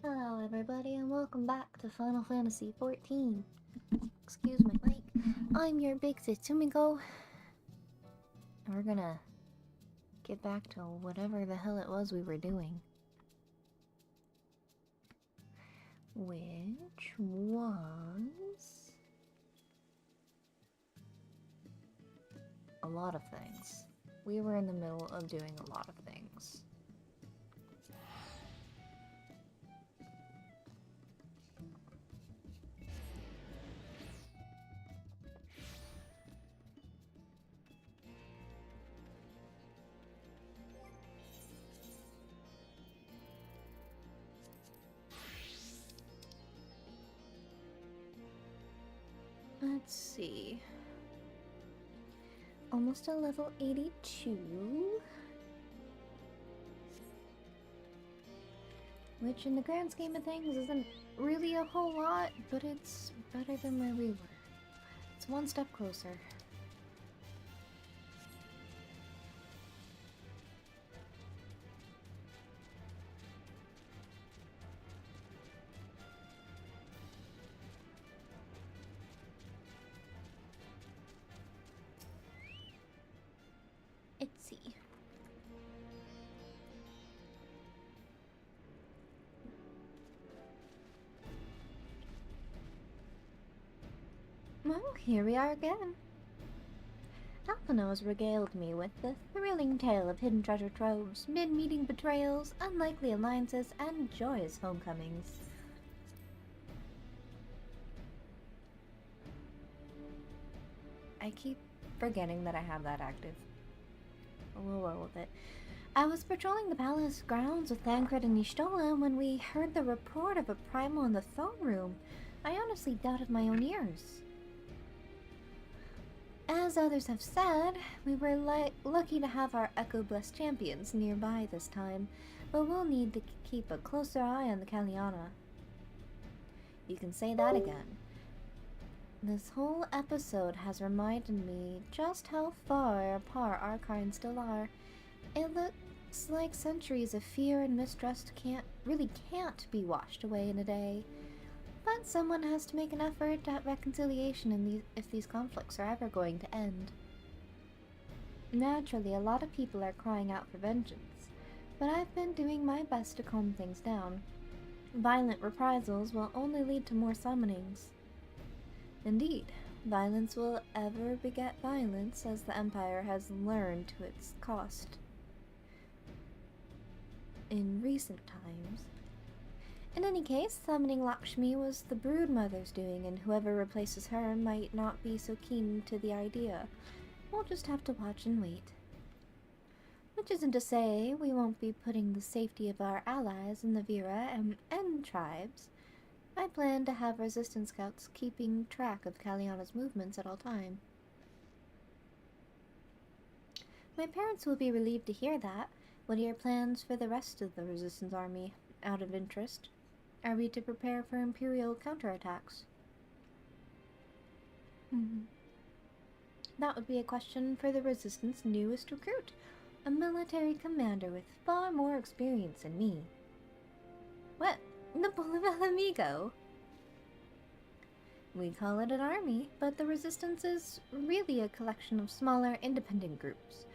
Hello everybody and welcome back to Final Fantasy XIV. Excuse my mic. I'm your big sis Miko. And we're gonna get back to whatever the hell it was we were doing. Which was... a lot of things. We were in the middle of doing a lot of things. Let's see. Almost a level 82. Which in the grand scheme of things isn't really a whole lot, but it's better than where we were. It's one step closer. Let's see. Well, here we are again. Alphinaud regaled me with the thrilling tale of hidden treasure troves, mid-meeting betrayals, unlikely alliances, and joyous homecomings. I keep forgetting that I have that active. We'll roll with it. I was patrolling the palace grounds with Thancred and Y'shtola when we heard the report of a primal in the throne room. I honestly doubted my own ears. As others have said, we were lucky to have our Echo-blessed champions nearby this time, but we'll need to keep a closer eye on the Kaliana. You can say that again. This whole episode has reminded me just how far apart our kind still are. It looks like centuries of fear and mistrust can't be washed away in a day. But someone has to make an effort at reconciliation if these conflicts are ever going to end. Naturally, a lot of people are crying out for vengeance, but I've been doing my best to calm things down. Violent reprisals will only lead to more summonings. Indeed, violence will ever beget violence, as the Empire has learned to its cost in recent times. In any case, summoning Lakshmi was the Broodmother's doing, and whoever replaces her might not be so keen to the idea. We'll just have to watch and wait. Which isn't to say we won't be putting the safety of our allies in the Vera and tribes. I plan to have resistance scouts keeping track of Kaliana's movements at all time. My parents will be relieved to hear that. What are your plans for the rest of the resistance army, out of interest? Are we to prepare for Imperial counterattacks? That would be a question for the Resistance newest recruit, a military commander with far more experience than me. What? The Bull of Ala Mhigo? We call it an army, but the Resistance is really a collection of smaller, independent groups.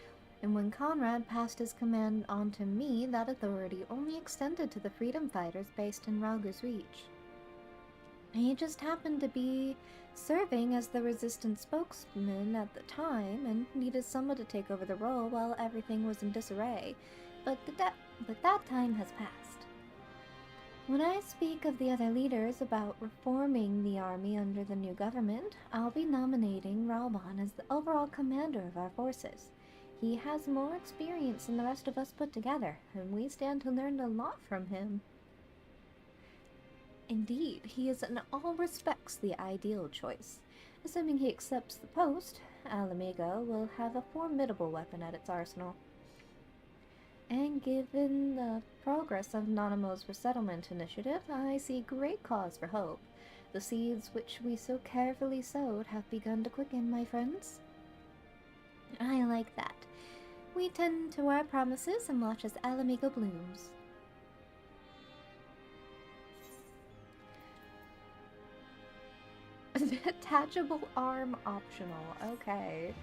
And when Conrad passed his command on to me, that authority only extended to the freedom fighters based in Rauger's Reach. He just happened to be serving as the Resistance spokesman at the time and needed someone to take over the role while everything was in disarray, but that time has passed. When I speak of the other leaders about reforming the army under the new government, I'll be nominating Rauban as the overall commander of our forces. He has more experience than the rest of us put together, and we stand to learn a lot from him. Indeed, he is in all respects the ideal choice. Assuming he accepts the post, Ala Mhigo will have a formidable weapon at its arsenal. And given the progress of Nanamo's resettlement initiative, I see great cause for hope. The seeds which we so carefully sowed have begun to quicken, my friends. I like that. We tend to our promises and watch as Ala Mhigo blooms. Detachable arm optional. Okay.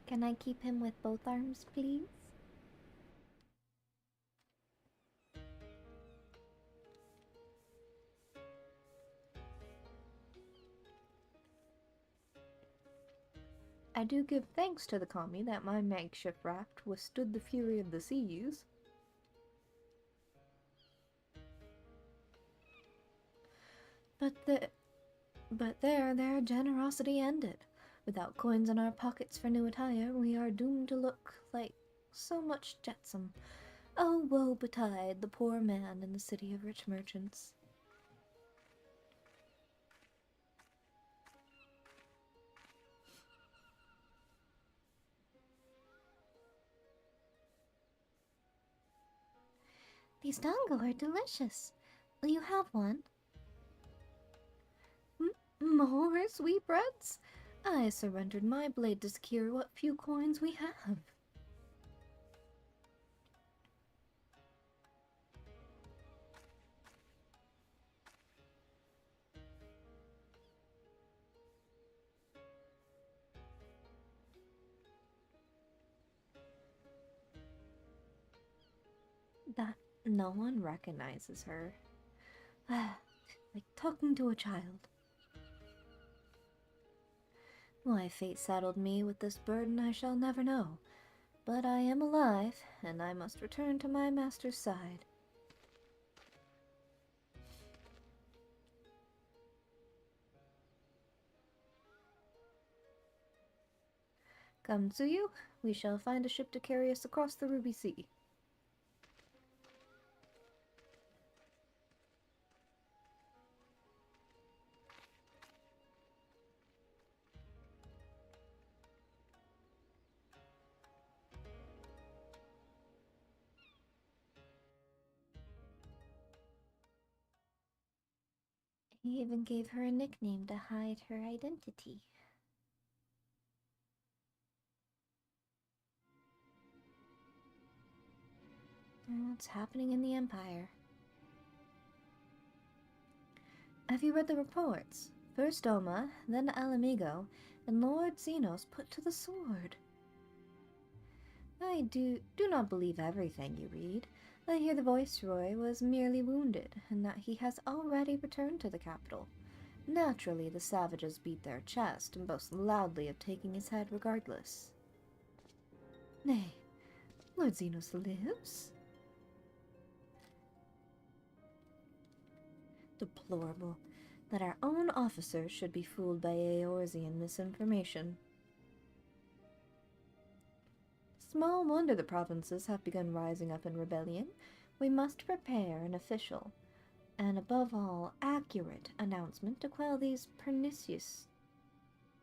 Can I keep him with both arms, please? I do give thanks to the kami that my makeshift raft withstood the fury of the seas. But there their generosity ended. Without coins in our pockets for new attire, we are doomed to look like so much jetsam. Oh, woe betide the poor man in the city of rich merchants. These dango are delicious. Will you have one? More sweetbreads? I surrendered my blade to secure what few coins we have. That no one recognizes her. Like talking to a child. Why fate saddled me with this burden I shall never know. But I am alive, and I must return to my master's side. Come, Tsuyu, we shall find a ship to carry us across the Ruby Sea. He even gave her a nickname to hide her identity. What's happening in the Empire? Have you read the reports? First Oma, then Ala Mhigo, and Lord Xenos put to the sword. I do not believe everything you read. I hear the Viceroy was merely wounded, and that he has already returned to the capital. Naturally, the savages beat their chest and boast loudly of taking his head regardless. Nay, Lord Xenos lives? Deplorable that our own officers should be fooled by Eorzean misinformation. Small wonder the provinces have begun rising up in rebellion. We must prepare an official, and above all, accurate announcement to quell these pernicious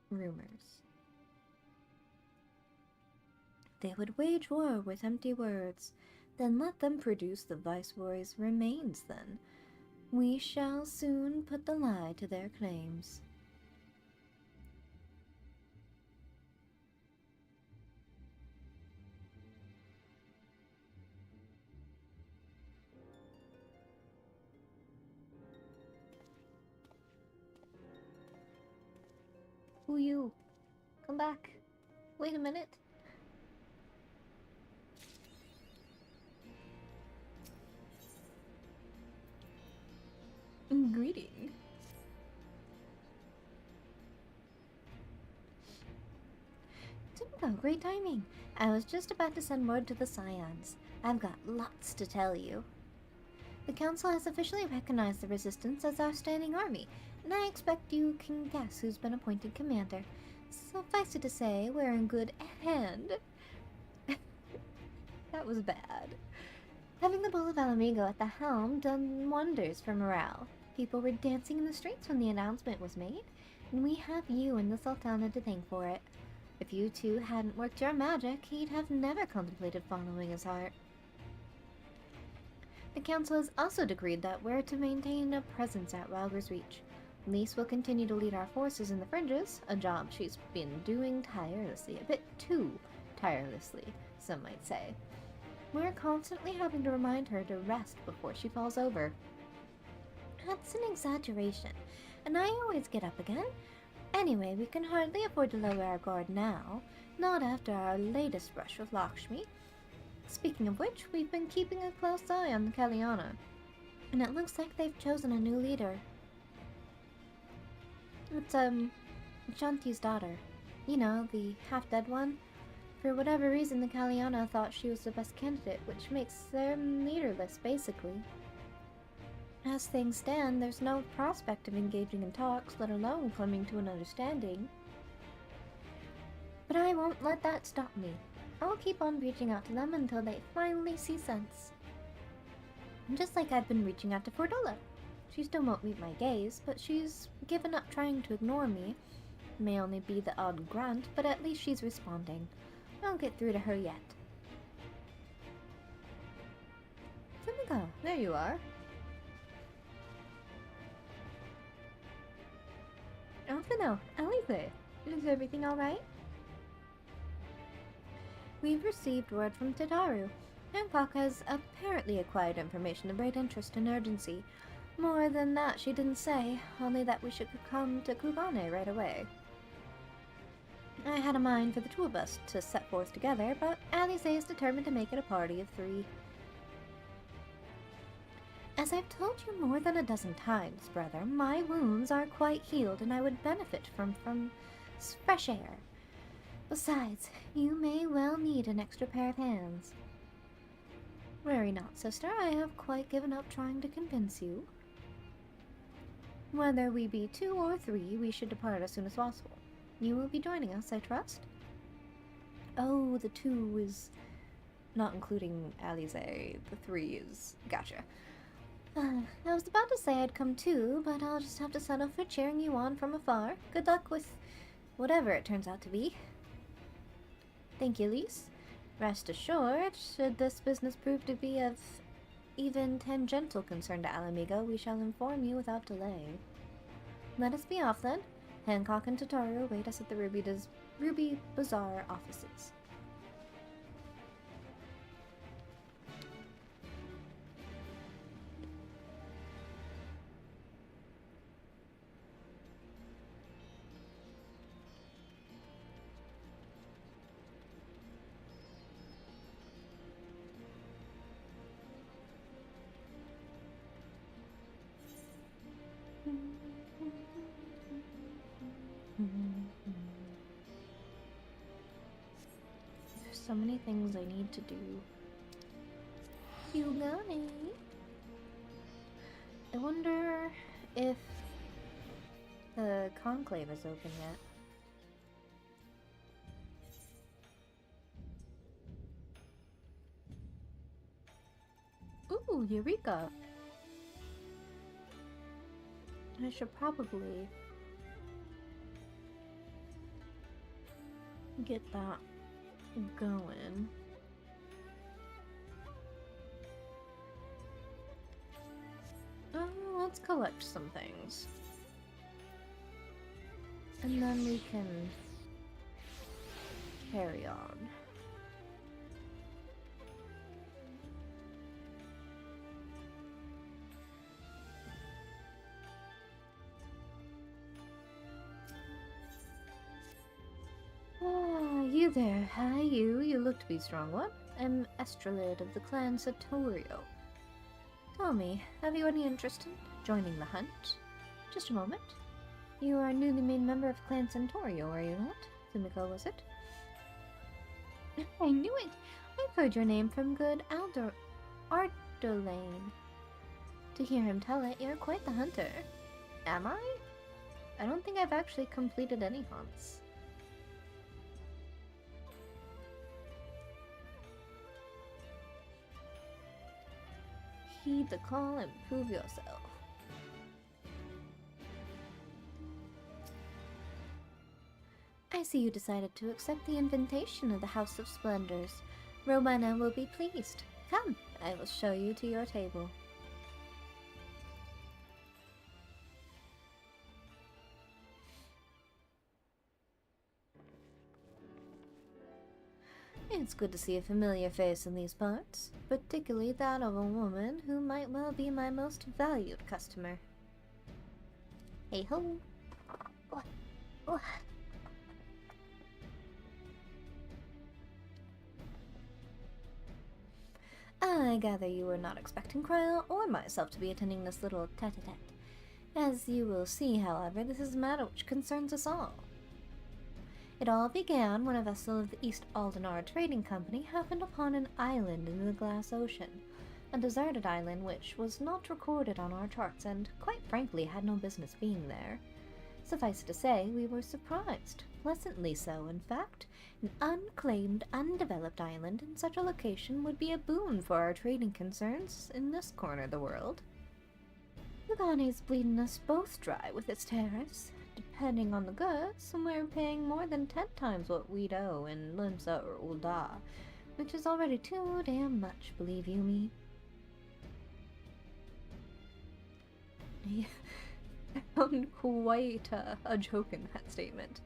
rumors. They would wage war with empty words, then let them produce the Viceroy's remains then. We shall soon put the lie to their claims. Who you? Come back. Wait a minute. Greeting. Timko, great timing. I was just about to send word to the Scions. I've got lots to tell you. The Council has officially recognized the Resistance as our standing army, and I expect you can guess who's been appointed commander. Suffice it to say, we're in good hand. That was bad. Having the Bull of Ala Mhigo at the helm done wonders for morale. People were dancing in the streets when the announcement was made, and we have you and the Sultana to thank for it. If you two hadn't worked your magic, he'd have never contemplated following his heart. The Council has also decreed that we're to maintain a presence at Rauger's Reach. Lise will continue to lead our forces in the fringes, a job she's been doing tirelessly, a bit too tirelessly, some might say. We're constantly having to remind her to rest before she falls over. That's an exaggeration, and I always get up again. Anyway, we can hardly afford to lower our guard now, not after our latest brush with Lakshmi. Speaking of which, we've been keeping a close eye on the Kalyana, and it looks like they've chosen a new leader. It's, Shanti's daughter. You know, the half-dead one. For whatever reason, the Kalyana thought she was the best candidate, which makes them leaderless, basically. As things stand, there's no prospect of engaging in talks, let alone coming to an understanding. But I won't let that stop me. I'll keep on reaching out to them until they finally see sense. Just like I've been reaching out to Fordola. She still won't meet my gaze, but she's given up trying to ignore me. May only be the odd grunt, but at least she's responding. I'll get through to her yet. Sumiko, there you are. Alphino, Alize, is everything alright? We've received word from Tadaru. Hancock has apparently acquired information of great interest and urgency. More than that she didn't say, only that we should come to Kugane right away. I had a mind for the two of us to set forth together, but Alize is determined to make it a party of 3. As I've told you more than a dozen times, brother, my wounds are quite healed and I would benefit from fresh air. Besides, you may well need an extra pair of hands. Worry not, sister, I have quite given up trying to convince you. Whether we be 2 or 3, we should depart as soon as possible. You will be joining us, I trust? Oh, the 2 is not including Alize. The 3 is... Gotcha. I was about to say I'd come too, but I'll just have to settle for cheering you on from afar. Good luck with whatever it turns out to be. Thank you, Lise. Rest assured, should this business prove to be of even tangential concern to Ala Mhigo, we shall inform you without delay. Let us be off then. Hancock and Tataru await us at the Ruby Bazaar offices. There's so many things I need to do. You got it. I wonder if the conclave is open yet. Ooh, Eureka! I should probably get that going. Let's collect some things. And then we can carry on. You there. Hi, you. You look to be strong one. I'm Estrelid of the clan Satorio. Tell me, have you any interest in joining the hunt? Just a moment. You are a newly made member of Clan Centaurio, are you not? Sumiko, was it? I knew it! I've heard your name from good Ardolane. To hear him tell it, you're quite the hunter. Am I? I don't think I've actually completed any hunts. Heed the call and prove yourself. I see you decided to accept the invitation of the House of Splendors. Romana will be pleased. Come, I will show you to your table. It's good to see a familiar face in these parts, particularly that of a woman who might well be my most valued customer. Hey ho! Oh. I gather you were not expecting Cryo or myself to be attending this little tete-a-tete. As you will see, however, this is a matter which concerns us all. It all began when a vessel of the East Aldenar Trading Company happened upon an island in the Glass Ocean, a deserted island which was not recorded on our charts and, quite frankly, had no business being there. Suffice to say, we were surprised, pleasantly so, in fact. An unclaimed, undeveloped island in such a location would be a boon for our trading concerns in this corner of the world. Yugane's bleeding us both dry with its tariffs. Depending on the goods, we're paying more than 10 times what we'd owe in Limsa or Ulda, which is already too damn much, believe you me. I found quite a joke in that statement.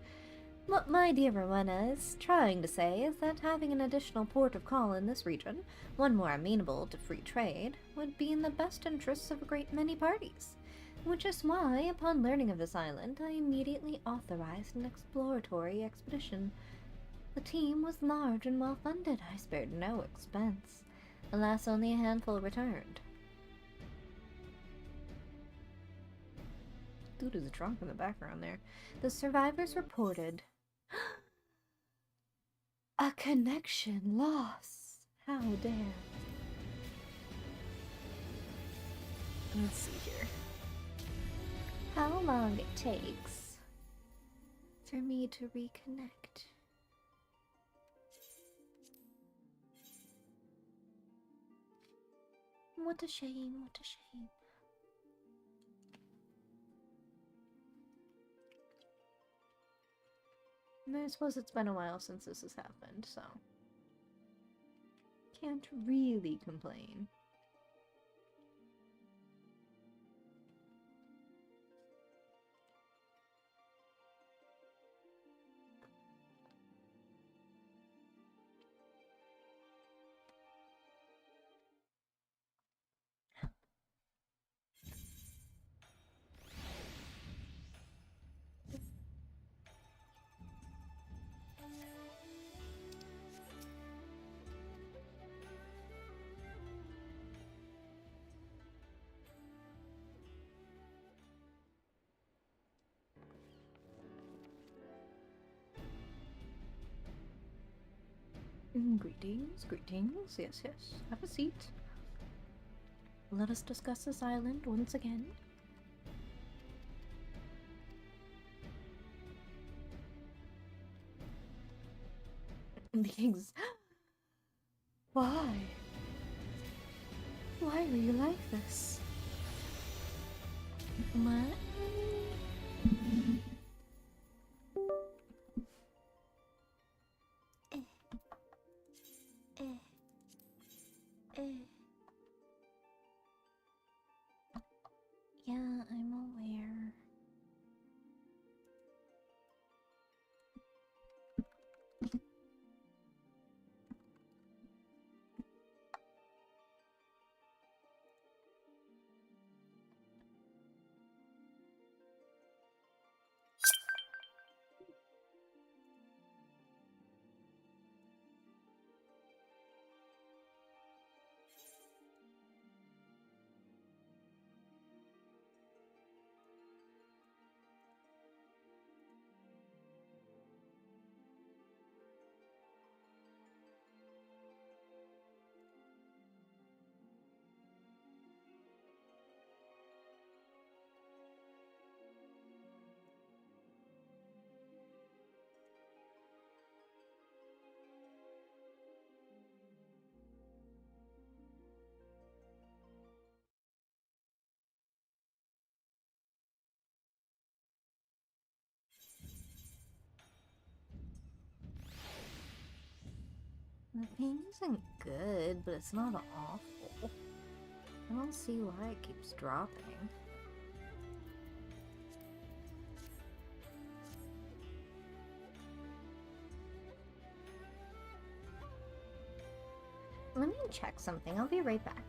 What my dear Rowena is trying to say is that having an additional port of call in this region, one more amenable to free trade, would be in the best interests of a great many parties. Which is why, upon learning of this island, I immediately authorized an exploratory expedition. The team was large and well-funded. I spared no expense. Alas, only a handful returned. Dude is drunk in the background there. The survivors reported a connection loss. How dare. Let's see here. How long it takes for me to reconnect. What a shame, what a shame. And I suppose it's been a while since this has happened, so can't really complain. Greetings, greetings. Yes, yes. Have a seat. Let us discuss this island once again. Why? Why are you like this? What? Yeah, I'm aware. The ping isn't good, but it's not awful. I don't see why it keeps dropping. let me check something. I'll be right back.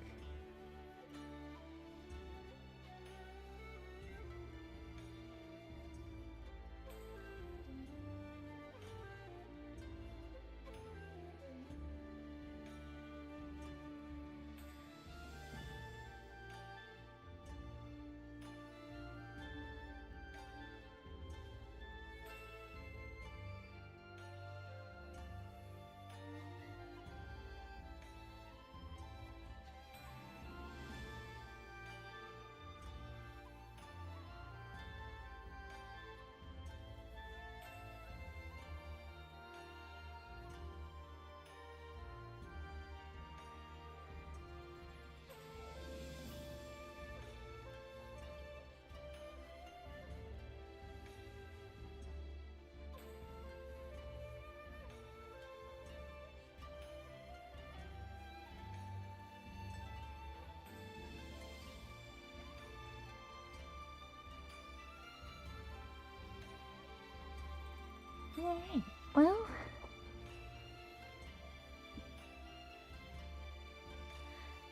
Alright, well,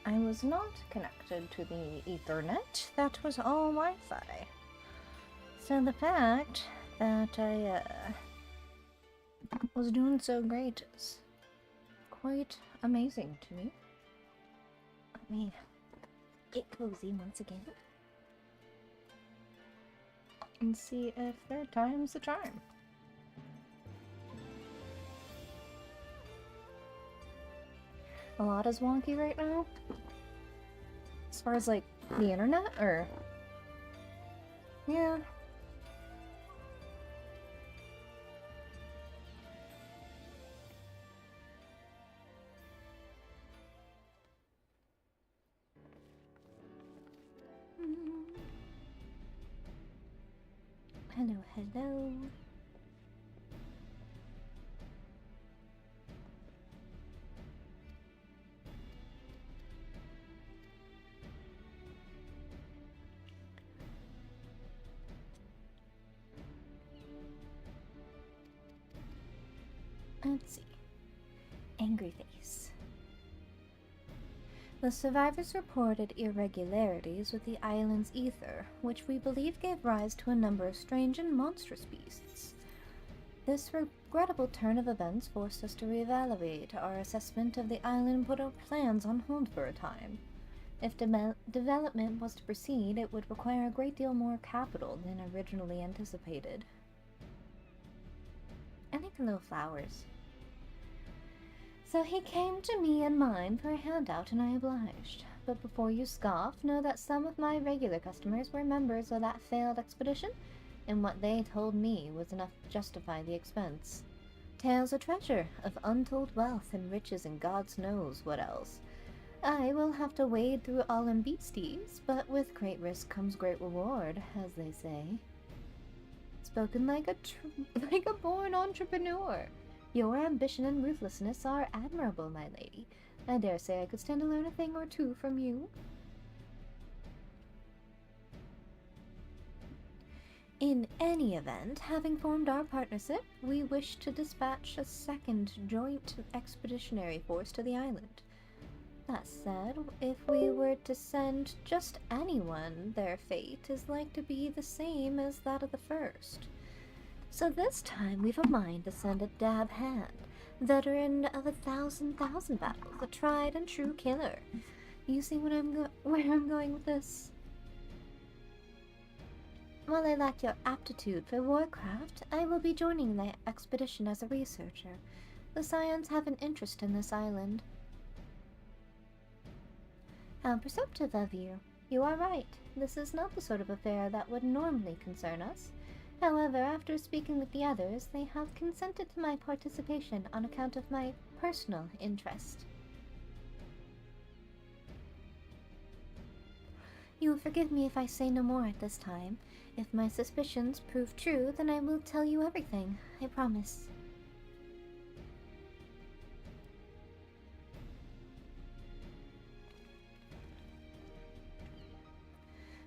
I was not connected to the Ethernet. That was all Wi-Fi. So the fact that I was doing so great is quite amazing to me. Let me get cozy once again and see if third time's the charm. A lot is wonky right now. As far as, like, the internet, or... Yeah. Hello, hello. Let's see. Angry face. The survivors reported irregularities with the island's ether, which we believe gave rise to a number of strange and monstrous beasts. This regrettable turn of events forced us to reevaluate our assessment of the island and put our plans on hold for a time. If development was to proceed, it would require a great deal more capital than originally anticipated. I like little flowers. So he came to me and mine for a handout, and I obliged. But before you scoff, know that some of my regular customers were members of that failed expedition, and what they told me was enough to justify the expense. Tales of treasure, of untold wealth and riches and God's knows what else. I will have to wade through all them beasties, but with great risk comes great reward, as they say. Spoken like a born entrepreneur. Your ambition and ruthlessness are admirable, my lady. I dare say I could stand to learn a thing or two from you. In any event, having formed our partnership, we wish to dispatch a second joint expeditionary force to the island. That said, if we were to send just anyone, their fate is like to be the same as that of the first. So this time we've a mind to send a dab hand, veteran of 1,000 battles, a tried and true killer. You see where I'm going with this? While I lack your aptitude for warcraft, I will be joining the expedition as a researcher. The Scions have an interest in this island. How perceptive of you. You are right. This is not the sort of affair that would normally concern us. However, after speaking with the others, they have consented to my participation on account of my personal interest. You will forgive me if I say no more at this time. If my suspicions prove true, then I will tell you everything, I promise.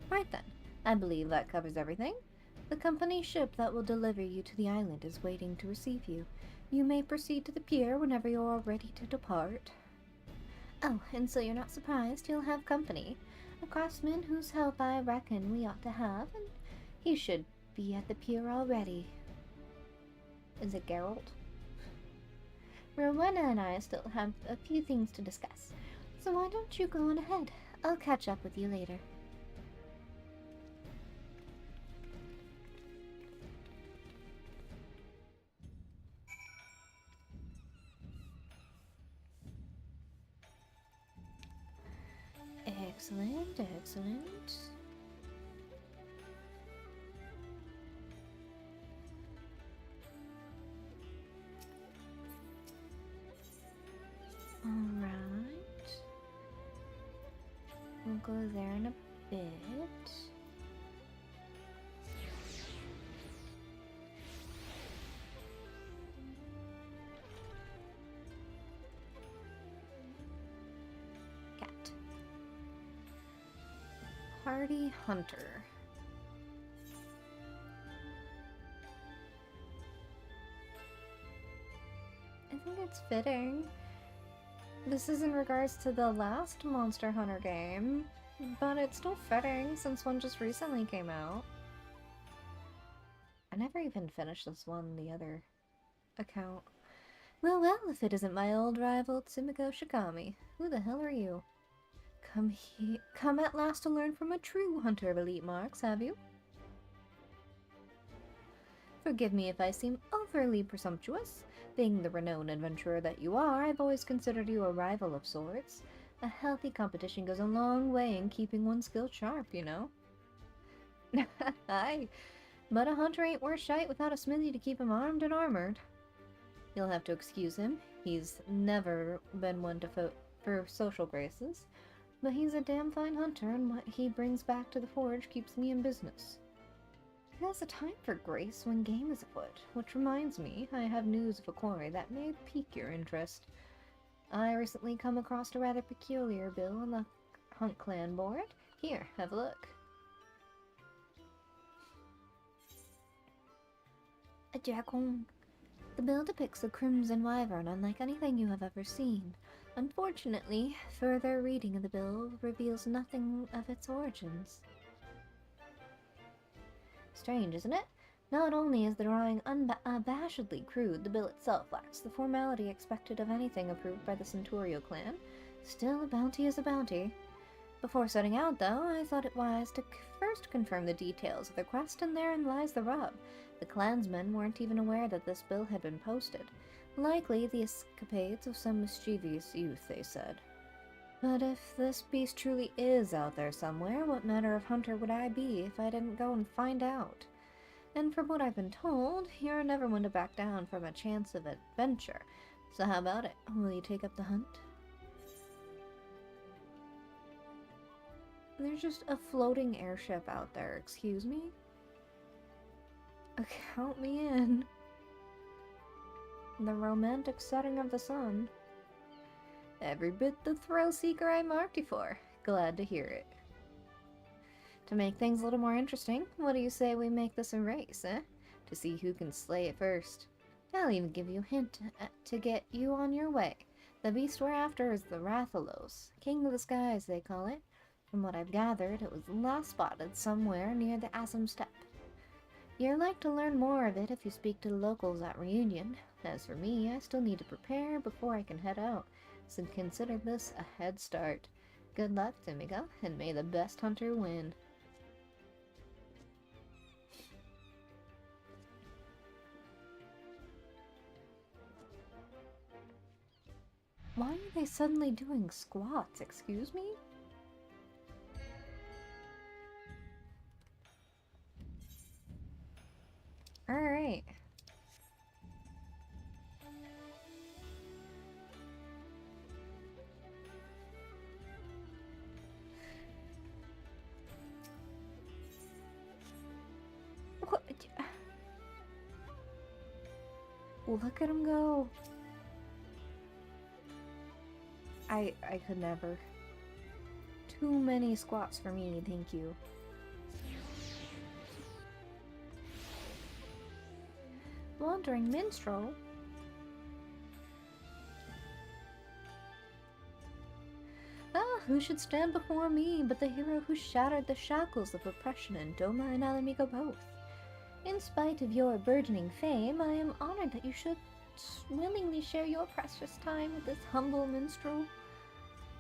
Right then, I believe that covers everything. The company ship that will deliver you to the island is waiting to receive you. You may proceed to the pier whenever you are ready to depart. Oh, and so you're not surprised you'll have company. A craftsman whose help I reckon we ought to have, and he should be at the pier already. Is it Geralt? Rowena and I still have a few things to discuss, so why don't you go on ahead? I'll catch up with you later. Excellent, excellent. Alright. We'll go there in a bit. Cat. Hardy Hunter. I think it's fitting. This is in regards to the last Monster Hunter game, but it's still fitting since one just recently came out. I never even finished this one, the other account. Well, well, if it isn't my old rival, Tsumiko Shikami. Who the hell are you? Come at last to learn from a true hunter of elite marks, have you? Forgive me if I seem overly presumptuous. Being the renowned adventurer that you are, I've always considered you a rival of sorts. A healthy competition goes a long way in keeping one's skill sharp, you know? Aye, but a hunter ain't worth shite without a smithy to keep him armed and armored. You'll have to excuse him. He's never been one for social graces. But he's a damn fine hunter, and what he brings back to the forge keeps me in business. There's a time for grace when game is afoot, which reminds me, I have news of a quarry that may pique your interest. I recently come across a rather peculiar bill on the Hunt Clan board. Here, have a look. A dragon. The bill depicts a crimson wyvern unlike anything you have ever seen. Unfortunately, further reading of the bill reveals nothing of its origins. Strange, isn't it? Not only is the drawing unabashedly crude, the bill itself lacks the formality expected of anything approved by the Centurio clan. Still, a bounty is a bounty. Before setting out, though, I thought it wise to first confirm the details of the quest, and therein lies the rub. The clansmen weren't even aware that this bill had been posted. Likely the escapades of some mischievous youth, they said. But if this beast truly is out there somewhere, what manner of hunter would I be if I didn't go and find out? And from what I've been told, you're never one to back down from a chance of adventure. So how about it? Will you take up the hunt? There's just a floating airship out there, excuse me? Count me in. The romantic setting of the sun. Every bit the thrill-seeker I marked you for. Glad to hear it. To make things a little more interesting, what do you say we make this a race, eh? To see who can slay it first. I'll even give you a hint to get you on your way. The beast we're after is the Rathalos, King of the Skies, they call it. From what I've gathered, it was last spotted somewhere near the Asum Steppe. You're like to learn more of it if you speak to the locals at Reunion. As for me, I still need to prepare before I can head out, so consider this a head start. Good luck, Mhigo, and may the best hunter win. Why are they suddenly doing squats, excuse me? Alright. What? Look at him go. I could never. Too many squats for me, thank you. Wandering minstrel? who should stand before me but the hero who shattered the shackles of oppression in Doma and Ala Mhigo both? In spite of your burgeoning fame, I am honored that you should willingly share your precious time with this humble minstrel.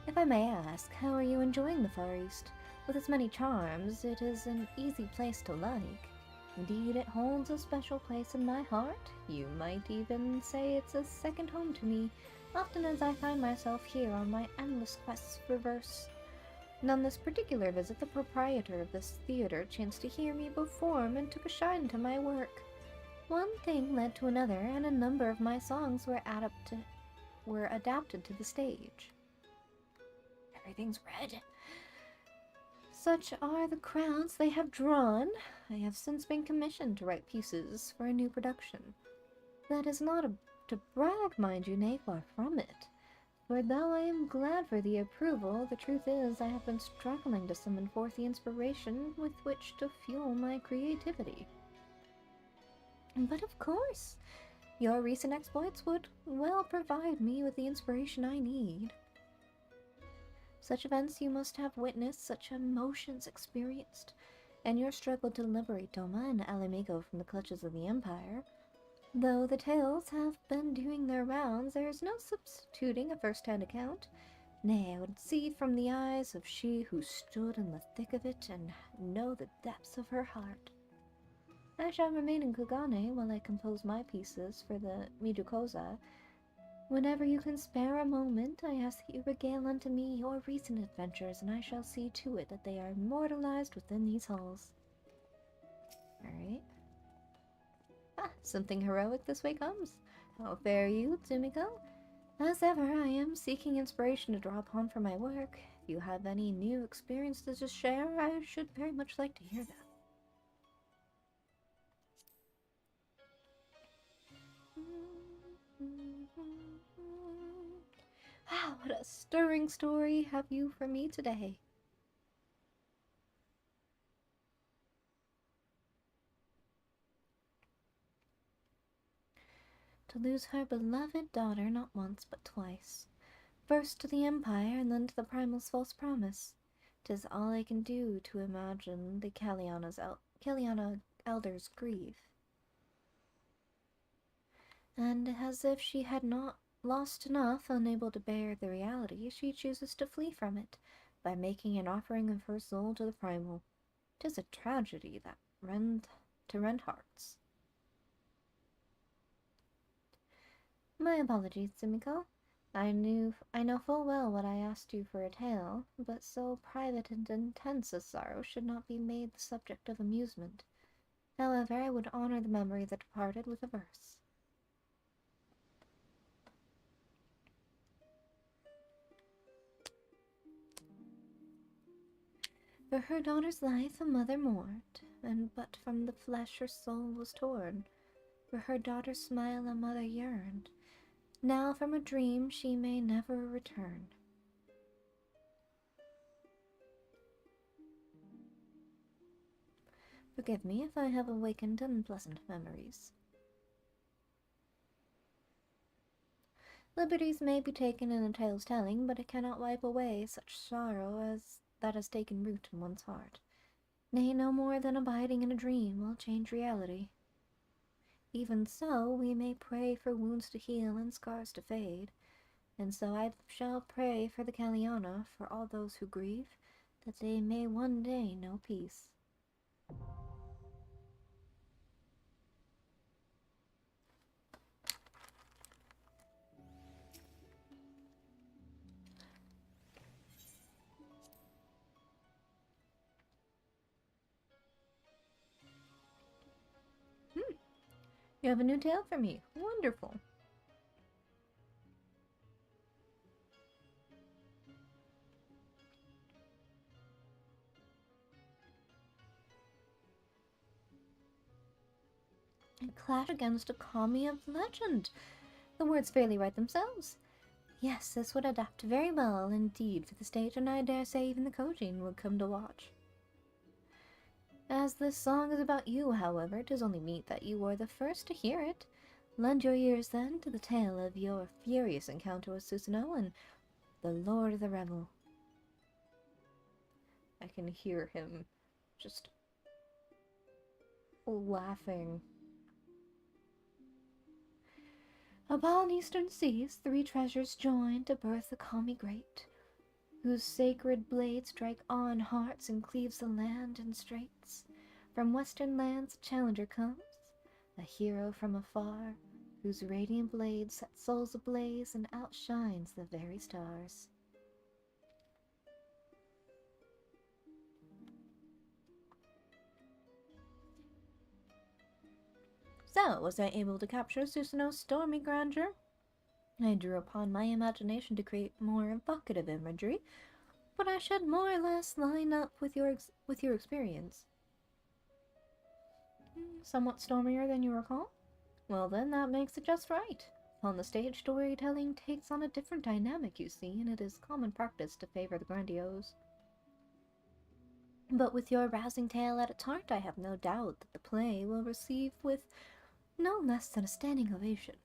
If I may ask, how are you enjoying the Far East? With its many charms, it is an easy place to like. Indeed, it holds a special place in my heart. You might even say it's a second home to me, often as I find myself here on my endless quests for verse. And on this particular visit, the proprietor of this theater chanced to hear me perform and took a shine to my work. One thing led to another, and a number of my songs were adapted to the stage. Everything's red. Such are the crowds they have drawn. I have since been commissioned to write pieces for a new production. That is not to brag, mind you, nay, far from it. For though I am glad for the approval, the truth is I have been struggling to summon forth the inspiration with which to fuel my creativity. But of course, your recent exploits would well provide me with the inspiration I need. Such events you must have witnessed, such emotions experienced, and your struggle to liberate Doma and Ala Mhigo from the clutches of the Empire. Though the tales have been doing their rounds, there is no substituting a first-hand account. Nay, I would see from the eyes of she who stood in the thick of it and know the depths of her heart. I shall remain in Kugane while I compose my pieces for the Midukoza. Whenever you can spare a moment, I ask that you regale unto me your recent adventures, and I shall see to it that they are immortalized within these halls. Alright. Ah, something heroic this way comes. How fare you, Tsumiko? As ever, I am seeking inspiration to draw upon for my work. If you have any new experiences to share, I should very much like to hear them. Wow, what a stirring story have you for me today. To lose her beloved daughter not once but twice. First to the Empire and then to the Primal's false promise. 'Tis all I can do to imagine the Kaliana elders grieve. And as if she had not lost enough, unable to bear the reality, she chooses to flee from it by making an offering of her soul to the Primal. 'Tis a tragedy that rend hearts. My apologies, Tsumiko. I know full well what I asked you for a tale, but so private and intense a sorrow should not be made the subject of amusement. However, I would honor the memory of the departed with a verse. For her daughter's life a mother mourned, and but from the flesh her soul was torn. For her daughter's smile a mother yearned. Now from a dream she may never return. Forgive me if I have awakened unpleasant memories. Liberties may be taken in a tale's telling, but it cannot wipe away such sorrow as that has taken root in one's heart. Nay, no more than abiding in a dream will change reality. Even so, we may pray for wounds to heal and scars to fade, and so I shall pray for the Kaliana, for all those who grieve, that they may one day know peace. You have a new tale for me. Wonderful. A clash against a kami of legend. The words fairly write themselves. Yes, this would adapt very well indeed for the stage, and I dare say even the Kojin would come to watch. As this song is about you, however, 'tis only meet that you are the first to hear it. Lend your ears, then, to the tale of your furious encounter with Susanoo and the Lord of the Revel. I can hear him just laughing. Upon eastern seas, 3 treasures join to birth the Kami great, whose sacred blades strike on hearts and cleaves the land in straits. From western lands a challenger comes, a hero from afar, whose radiant blade sets souls ablaze and outshines the very stars. So, was I able to capture Susanoo's stormy grandeur? I drew upon my imagination to create more evocative imagery, but I should more or less line up with your experience. Somewhat stormier than you recall? Well then, that makes it just right. On the stage, storytelling takes on a different dynamic, you see, and it is common practice to favor the grandiose. But with your rousing tale at its heart, I have no doubt that the play will receive with no less than a standing ovation.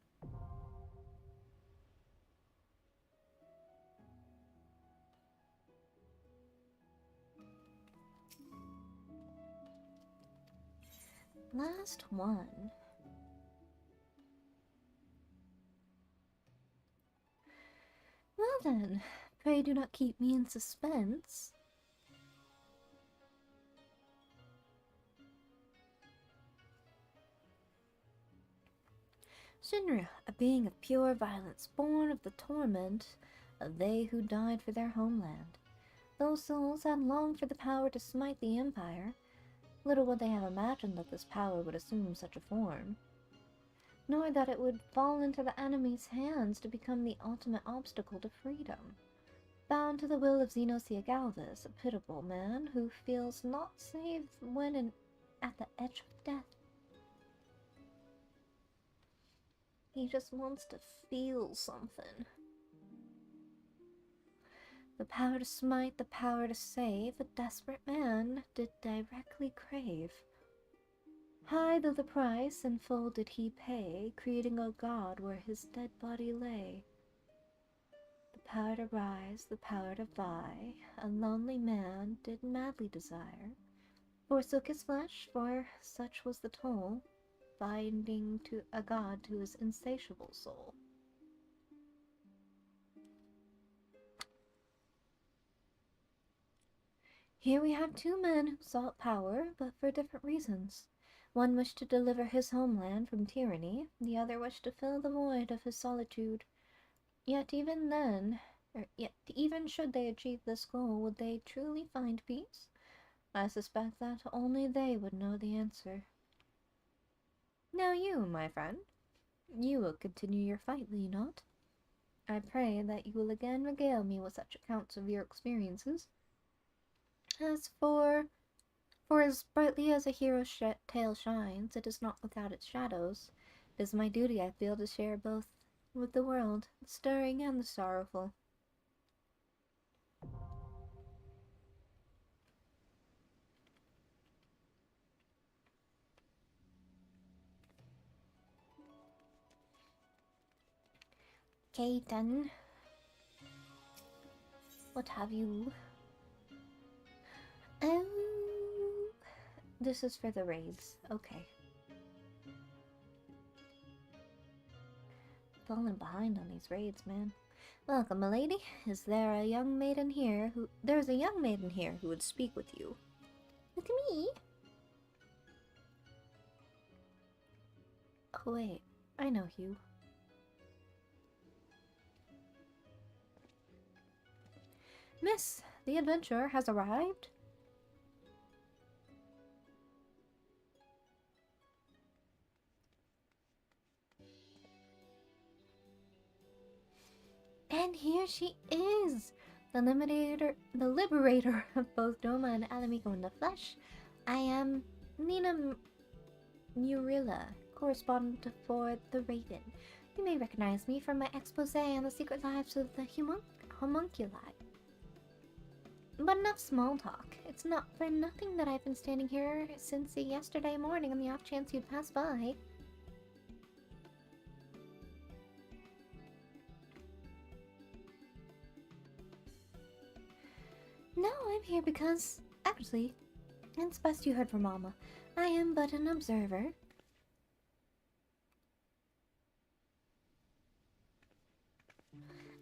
Last one. Well then, pray do not keep me in suspense. Shinra, a being of pure violence, born of the torment of they who died for their homeland. Those souls had longed for the power to smite the Empire. Little would they have imagined that this power would assume such a form, nor that it would fall into the enemy's hands to become the ultimate obstacle to freedom. Bound to the will of Xenosia Galvez, a pitiable man who feels not safe when at the edge of death. He just wants to feel something. The power to smite, the power to save, a desperate man did directly crave. High though the price, in full did he pay, creating a god where his dead body lay. The power to rise, the power to vie, a lonely man did madly desire. Forsook his flesh, for such was the toll, binding to a god to his insatiable soul. Here we have 2 men who sought power, but for different reasons. One wished to deliver his homeland from tyranny, the other wished to fill the void of his solitude. Yet even should they achieve this goal, would they truly find peace? I suspect that only they would know the answer. Now you, my friend, you will continue your fight, will you not? I pray that you will again regale me with such accounts of your experiences. As for as brightly as a hero's tale shines, it is not without its shadows. It is my duty, I feel, to share both with the world, the stirring and the sorrowful. Keiten, what have you? Oh, this is for the raids. Okay. Falling behind on these raids, man. Welcome, milady. Is there a young maiden here who... There's a young maiden here who would speak with you. With me? Oh, wait. I know you. Miss, the adventurer has arrived. And here she is, the liberator of both Doma and Ala Mhigo in the flesh. I am Nina Murilla, correspondent for The Raven. You may recognize me from my expose on the secret lives of the homunculi. But enough small talk. It's not for nothing that I've been standing here since yesterday morning on the off chance you'd pass by. No, I'm here because... Actually, it's best you heard from Mama. I am but an observer.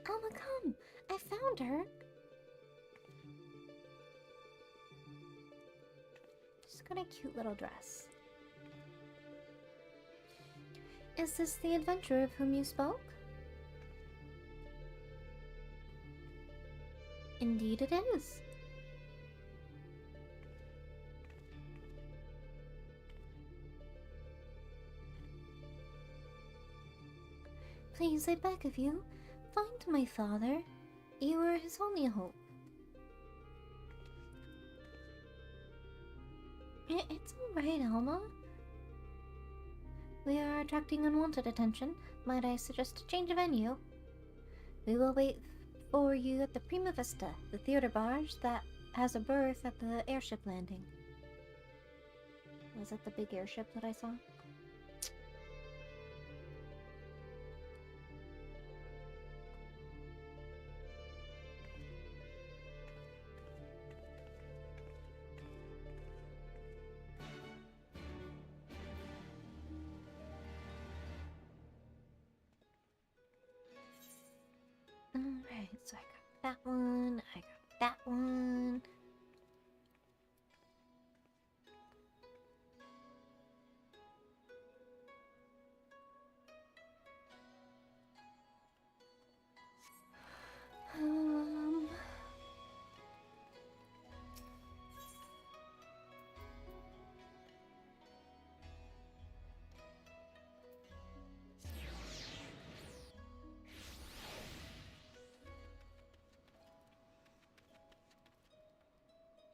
Alma, come! I found her! She's got a cute little dress. Is this the adventurer of whom you spoke? Indeed it is. Please, I beg of you, find my father. You are his only hope. It's alright, Alma. We are attracting unwanted attention. Might I suggest a change of venue? We will wait for you at the Prima Vista, the theater barge that has a berth at the airship landing. Was it the big airship that I saw? Alright, so I got that one, I got that one.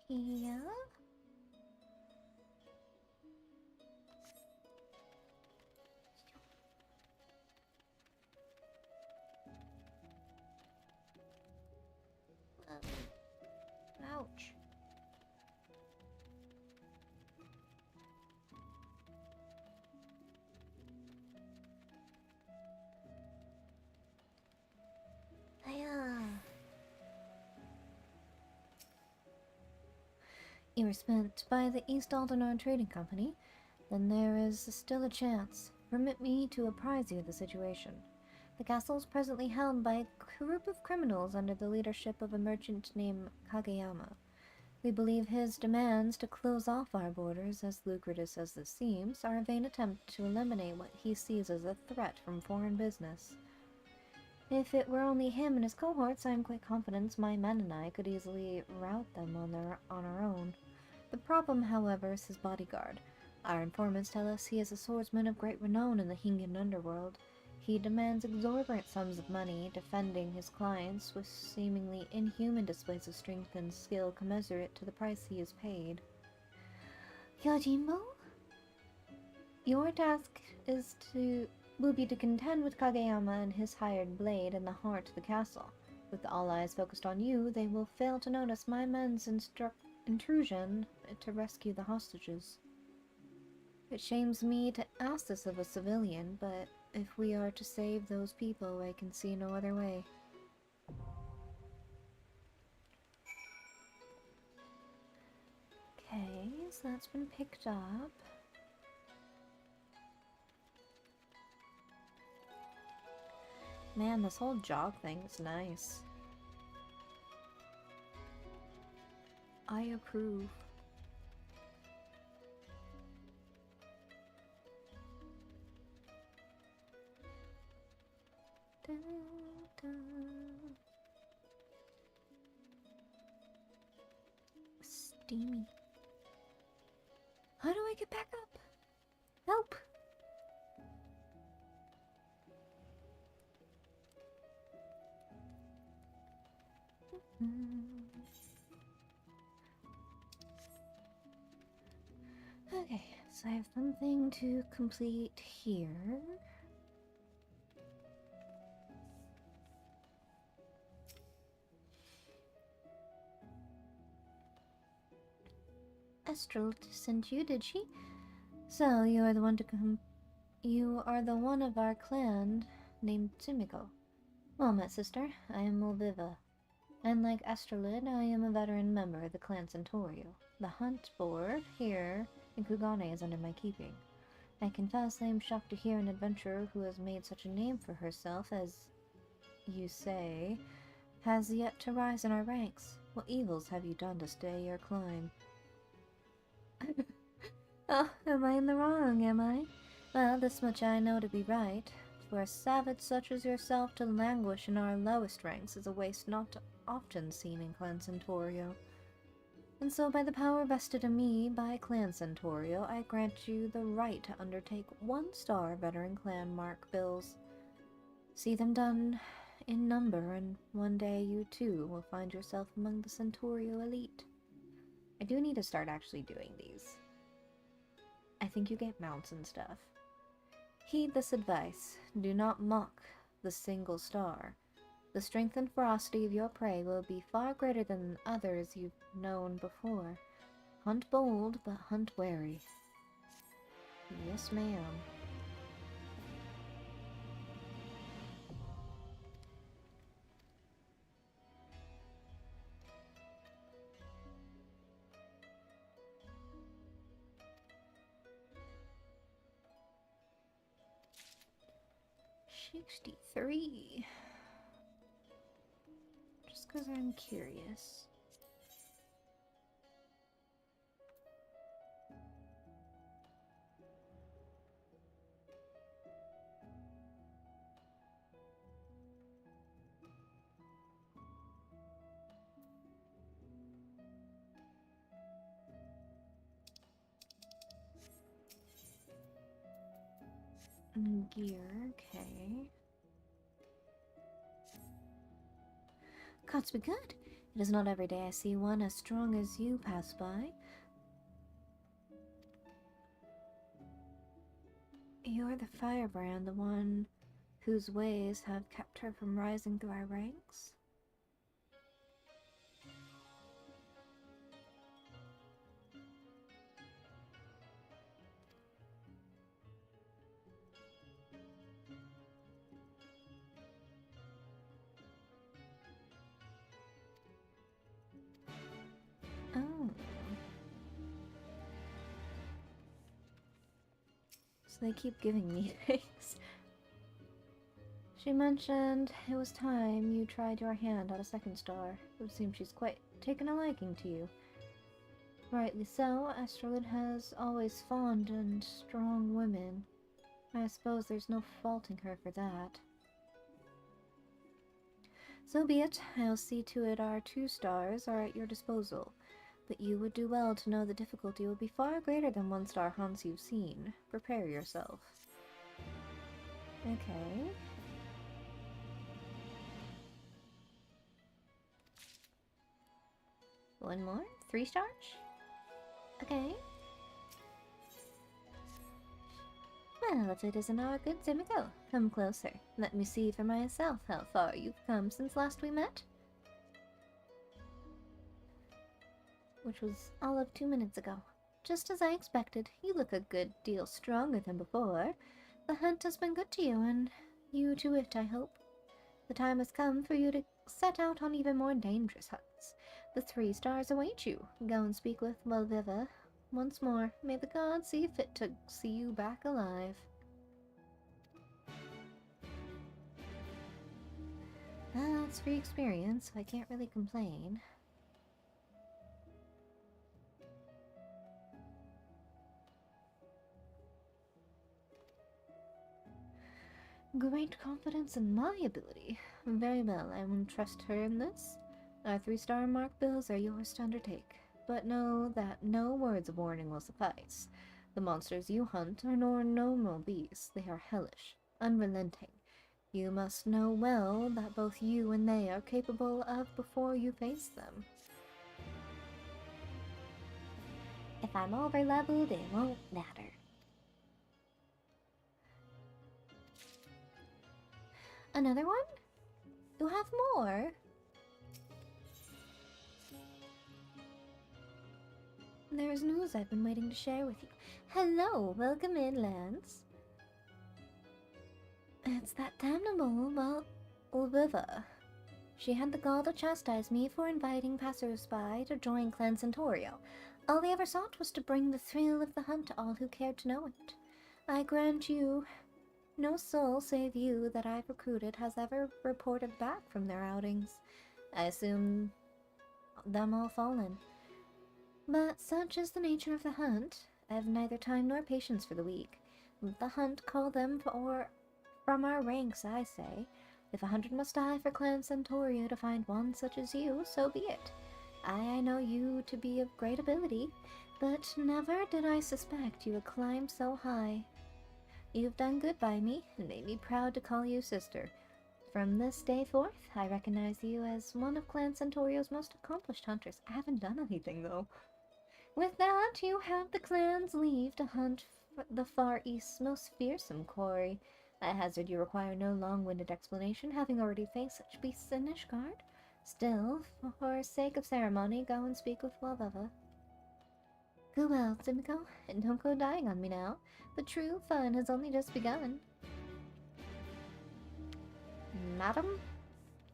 Yeah. Ouch. You were spent by the East Aldernon Trading Company, then there is still a chance. Permit me to apprise you of the situation. The castle is presently held by a group of criminals under the leadership of a merchant named Kageyama. We believe his demands to close off our borders, as lucrative as this seems, are a vain attempt to eliminate what he sees as a threat from foreign business. If it were only him and his cohorts, I am quite confident my men and I could easily rout them on our own. The problem, however, is his bodyguard. Our informants tell us he is a swordsman of great renown in the Hingan underworld. He demands exorbitant sums of money, defending his clients with seemingly inhuman displays of strength and skill commensurate to the price he is paid. Yojimbo? Your task will be to contend with Kageyama and his hired blade in the heart of the castle. With all eyes focused on you, they will fail to notice my men's intrusion to rescue the hostages. It shames me to ask this of a civilian, but if we are to save those people, I can see no other way. Okay, so that's been picked up. Man, this whole jog thing is nice. I approve. Dun, dun. Steamy. How do I get back up? Help! Okay, so I have something to complete here. Estral sent you, did she? So you are the one you are the one of our clan named Sumiko. Well met, sister. I am Mulviva. And like Esterlid, I am a veteran member of the clan Centaurio. The hunt board here in Kugane is under my keeping. I confess I am shocked to hear an adventurer who has made such a name for herself, as you say, has yet to rise in our ranks. What evils have you done to stay your climb? Oh, am I in the wrong, am I? Well, this much I know to be right. For a savage such as yourself to languish in our lowest ranks is a waste not often seen in Clan Centaurio. And so by the power vested in me by Clan Centaurio, I grant you the right to undertake 1-star veteran clan mark bills. See them done in number, and one day you too will find yourself among the Centaurio elite. I do need to start actually doing these. I think you get mounts and stuff. Heed this advice. Do not mock the single star. The strength and ferocity of your prey will be far greater than others you've known before. Hunt bold, but hunt wary. Yes, ma'am. $63. Just because I'm curious. Gear, okay. Gods be good. It is not every day I see one as strong as you pass by. You're the firebrand, the one whose ways have kept her from rising through our ranks? Oh. So they keep giving me things. She mentioned it was time you tried your hand at a 2nd star. It would seem she's quite taken a liking to you. Rightly so, Esterlid has always fawned on strong women. I suppose there's no faulting her for that. So be it. I'll see to it our 2 stars are at your disposal. But you would do well to know the difficulty will be far greater than 1-star hunts you've seen. Prepare yourself. Okay. One more? 3 stars? Okay. Well, if it isn't our good Zimiko, come closer. Let me see for myself how far you've come since last we met. Which was all of 2 minutes ago. Just as I expected, you look a good deal stronger than before. The hunt has been good to you, and you to it, I hope. The time has come for you to set out on even more dangerous hunts. The 3 stars await you. Go and speak with Malviva. Once more, may the gods see fit to see you back alive. It's free experience, so I can't really complain. Great confidence in my ability. Very well, I will trust her in this. Our 3-star mark bills are yours to undertake, but know that no words of warning will suffice. The monsters you hunt are nor normal beasts. They are hellish, unrelenting. You must know well that both you and they are capable of before you face them. If I'm over-leveled, it won't matter. Another one? You have more? There's news I've been waiting to share with you. Hello, welcome in, Lance. It's that damnable, well, Ulviva. She had the gall to chastise me for inviting passers-by to join Clan Centaurio. All they ever sought was to bring the thrill of the hunt to all who cared to know it. I grant you, no soul save you that I've recruited has ever reported back from their outings. I assume them all fallen. But such is the nature of the hunt. I have neither time nor patience for the weak. Let the hunt call them from our ranks, I say. If 100 must die for Clan Centaurio to find one such as you, so be it. I know you to be of great ability, but never did I suspect you would climb so high. You've done good by me, and made me proud to call you sister. From this day forth, I recognize you as one of Clan Centaurio's most accomplished hunters. I haven't done anything, though. With that, you have the clan's leave to hunt the Far East's most fearsome quarry. I hazard you require no long-winded explanation, having already faced such beasts in Ishgard. Still, for sake of ceremony, go and speak with Wavava. Go well, Simiko, and don't go dying on me now. The true fun has only just begun. Madam?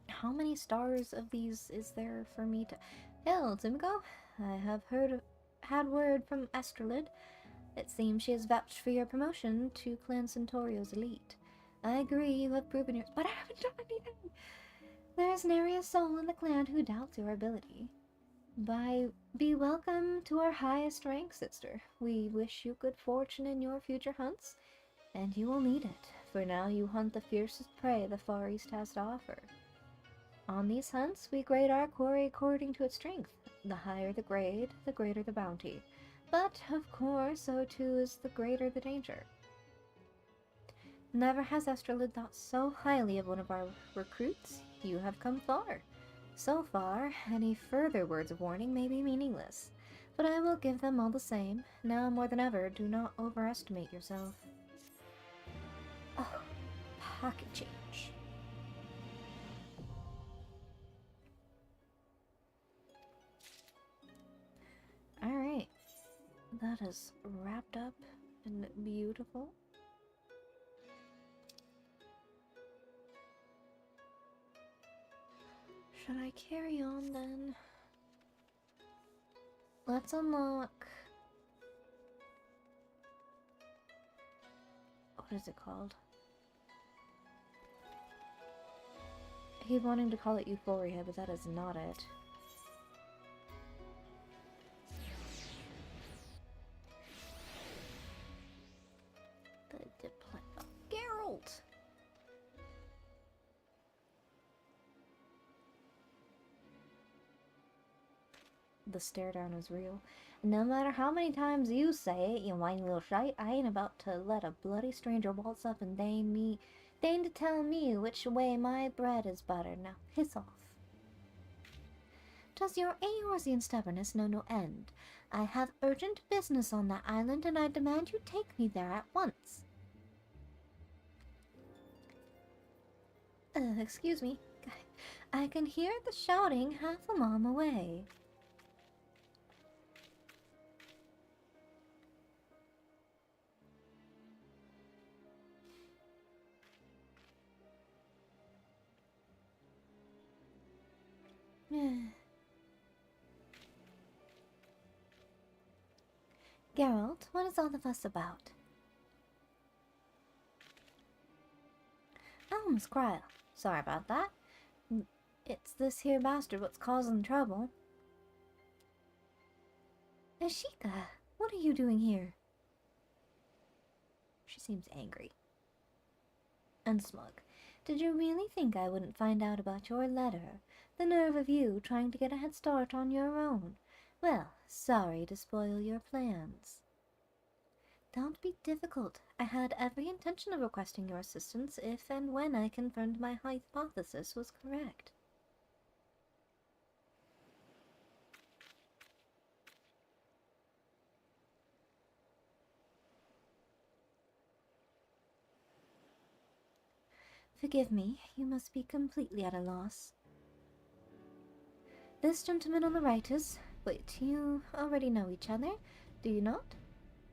How many stars of these is there for me to... Hail, Simiko. I have had word from Stormblood. It seems she has vouched for your promotion to Clan Centaurio's elite. I agree, you have proven yours, but I haven't done anything. There is nary a soul in the clan who doubts your ability. Be welcome to our highest rank, sister. We wish you good fortune in your future hunts, and you will need it, for now you hunt the fiercest prey the Far East has to offer. On these hunts, we grade our quarry according to its strength. The higher the grade, the greater the bounty. But, of course, so too is the greater the danger. Never has Stormblood thought so highly of one of our recruits. You have come far. So far, any further words of warning may be meaningless, but I will give them all the same. Now more than ever, do not overestimate yourself. Oh, pocket change. Alright, that is wrapped up and beautiful. Should I carry on then? Let's unlock... What is it called? I keep wanting to call it Euphoria, but that is not it. Geralt! The stare down is real. No matter how many times you say it, you whiny little shite, I ain't about to let a bloody stranger waltz up and deign to tell me which way my bread is buttered. Now piss off. Does your Eorzean stubbornness know no end? I have urgent business on that island, and I demand you take me there at once. Excuse me. I can hear the shouting half a mile away. Geralt, what is all the fuss about? Oh, Miss Cryle. Sorry about that. It's this here bastard what's causing trouble. Ashika, what are you doing here? She seems angry. And smug. Did you really think I wouldn't find out about your letter? The nerve of you trying to get a head start on your own. Well, sorry to spoil your plans. Don't be difficult. I had every intention of requesting your assistance if and when I confirmed my hypothesis was correct. Forgive me, you must be completely at a loss. This gentleman on the right is... Wait, you already know each other, do you not?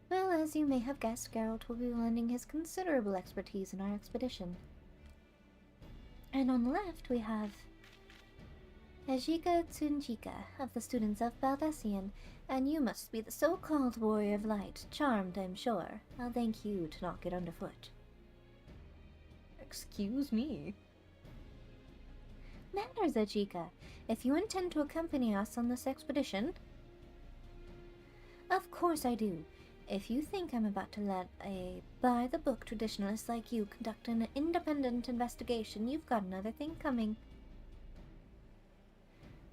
Well, as you may have guessed, Geralt will be lending his considerable expertise in our expedition. And on the left we have... Hejika Tsunjika of the students of Baldesion, and you must be the so-called warrior of light, charmed, I'm sure. I'll thank you to knock it underfoot. Excuse me. Manners, Ajika. If you intend to accompany us on this expedition... Of course I do. If you think I'm about to let a by-the-book traditionalist like you conduct an independent investigation, you've got another thing coming.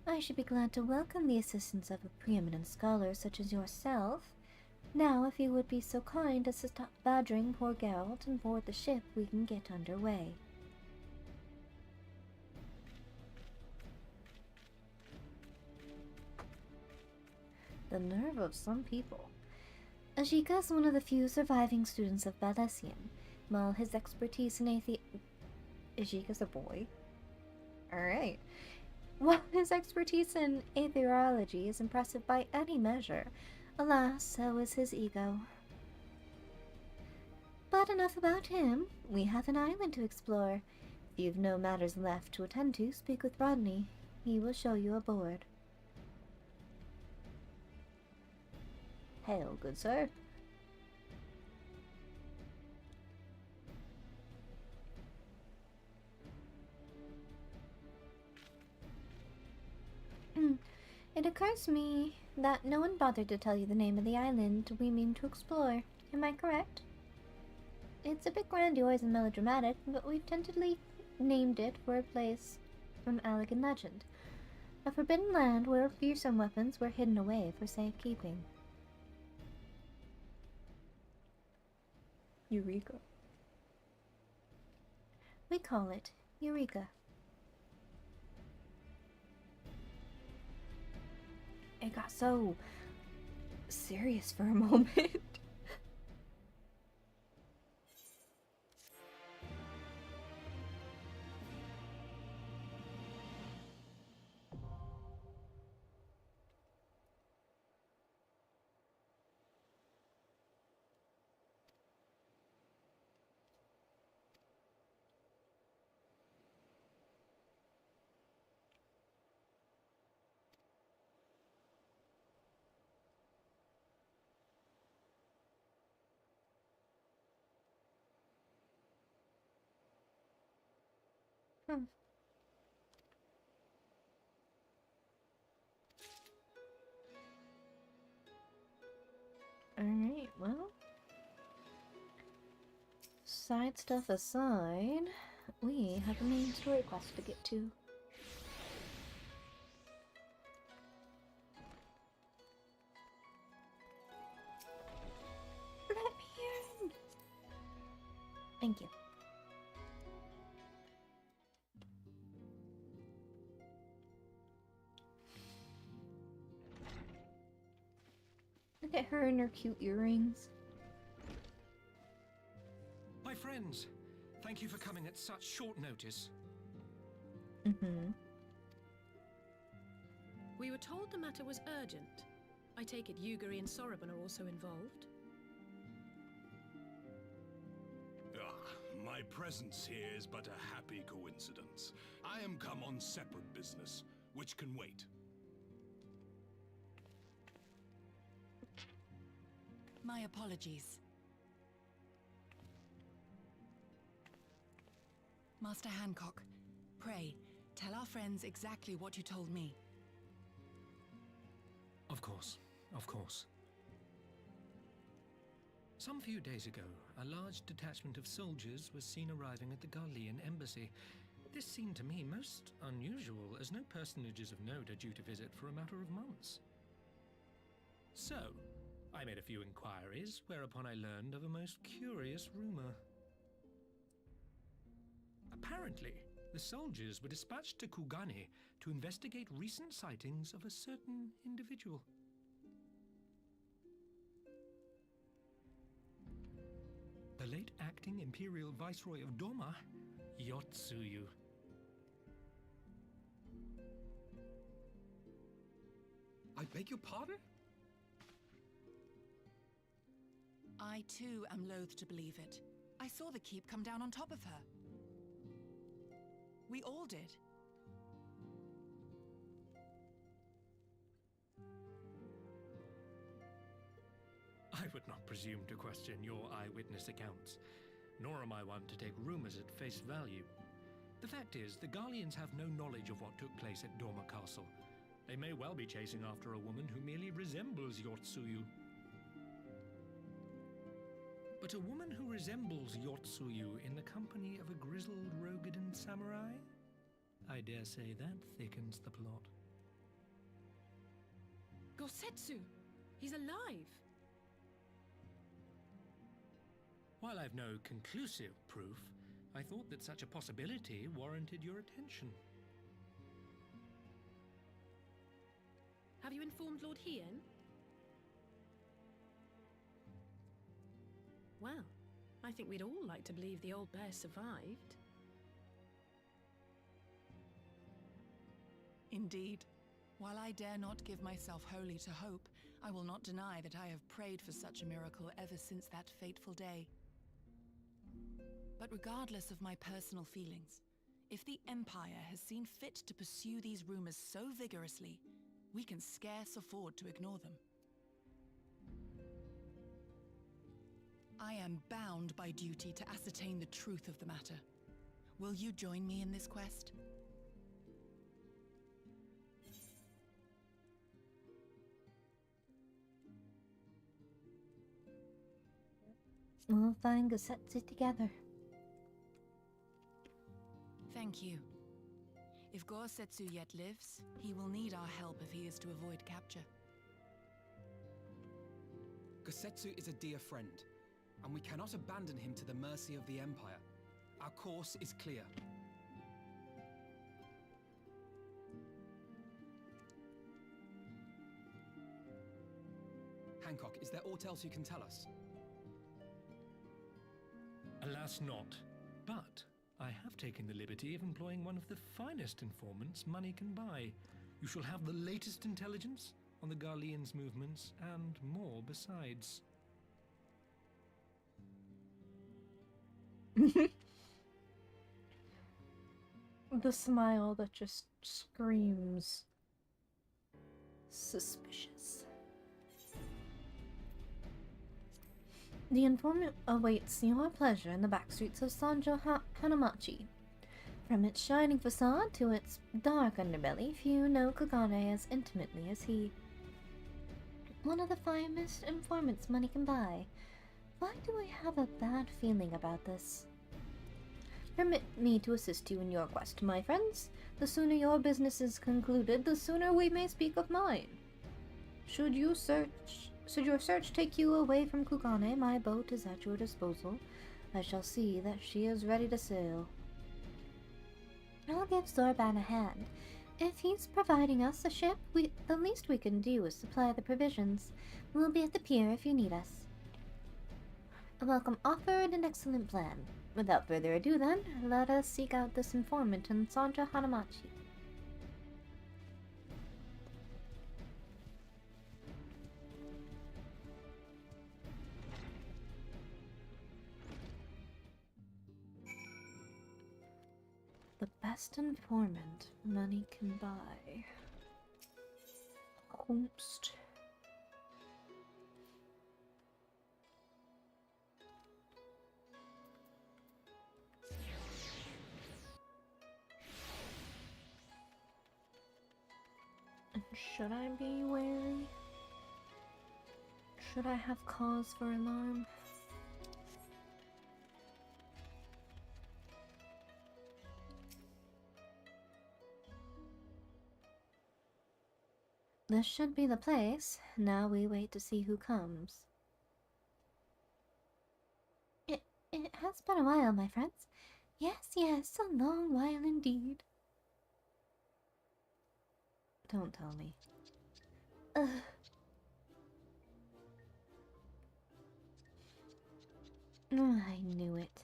I should be glad to welcome the assistance of a preeminent scholar such as yourself. Now, if you would be so kind as to stop badgering poor Geralt and board the ship, we can get underway. The nerve of some people. Ajika is one of the few surviving students of Baldesion, while his expertise in Ajika's a boy. Alright. While his expertise in aetherology is impressive by any measure, alas, so is his ego. But enough about him. We have an island to explore. If you've no matters left to attend to, speak with Rodney. He will show you aboard. Hail, good sir. It occurs to me that no one bothered to tell you the name of the island we mean to explore. Am I correct? It's a bit grandiose and melodramatic, but we've tentatively named it for a place from Allegan legend. A forbidden land where fearsome weapons were hidden away for safekeeping. Eureka. We call it Eureka. It got so serious for a moment. Alright, well. Side stuff aside, we have a main story quest to get to. Let me in! Thank you. Look at her and her cute earrings. My friends, thank you for coming at such short notice. We were told the matter was urgent. I take it Yugiri and Soroban are also involved? My presence here is but a happy coincidence. I am come on separate business, which can wait. My apologies. Master Hancock, pray, tell our friends exactly what you told me. Of course, of course. Some few days ago, a large detachment of soldiers was seen arriving at the Garlean embassy. This seemed to me most unusual, as no personages of note are due to visit for a matter of months. So, I made a few inquiries, whereupon I learned of a most curious rumor. Apparently, the soldiers were dispatched to Kugani to investigate recent sightings of a certain individual. The late acting Imperial Viceroy of Doma, Yotsuyu. I beg your pardon? I too am loath to believe it. I saw the keep come down on top of her. We all did. would not presume to question your eyewitness accounts, nor am I one to take rumors at face value. The fact is, the Garleans have no knowledge of what took place at Dormer Castle. They may well be chasing after a woman who merely resembles Yotsuyu. But a woman who resembles Yotsuyu in the company of a grizzled Rogadan samurai? I dare say that thickens the plot. Gosetsu! He's alive! While I've no conclusive proof, I thought that such a possibility warranted your attention. Have you informed Lord Hien? Well, I think we'd all like to believe the old bear survived. Indeed. While I dare not give myself wholly to hope, I will not deny that I have prayed for such a miracle ever since that fateful day. But regardless of my personal feelings, if the Empire has seen fit to pursue these rumors so vigorously, we can scarce afford to ignore them. I am bound by duty to ascertain the truth of the matter. Will you join me in this quest? We'll find Gosetsu together. Thank you. If Gosetsu yet lives, he will need our help if he is to avoid capture. Gosetsu is a dear friend, and we cannot abandon him to the mercy of the Empire. Our course is clear. Hancock, is there aught else you can tell us? Alas not, but I have taken the liberty of employing one of the finest informants money can buy. You shall have the latest intelligence on the Garleans' movements, and more besides. The smile that just screams suspicious. The informant awaits your pleasure in the backstreets of Sanjo Hanamachi. From its shining facade to its dark underbelly, few know Kugane as intimately as he. One of the finest informants money can buy. Why do I have a bad feeling about this? Permit me to assist you in your quest, my friends. The sooner your business is concluded, the sooner we may speak of mine. Should your search take you away from Kugane, my boat is at your disposal. I shall see that she is ready to sail. I'll give Zorban a hand. If he's providing us a ship, the least we can do is supply the provisions. We'll be at the pier if you need us. A welcome offer and an excellent plan. Without further ado then, let us seek out this informant in Sanjo Hanamachi. The best informant money can buy. Kunst. And should I be wary? Should I have cause for alarm? This should be the place. Now we wait to see who comes. It has been a while, my friends. Yes, a long while indeed. Don't tell me. Ugh. I knew it.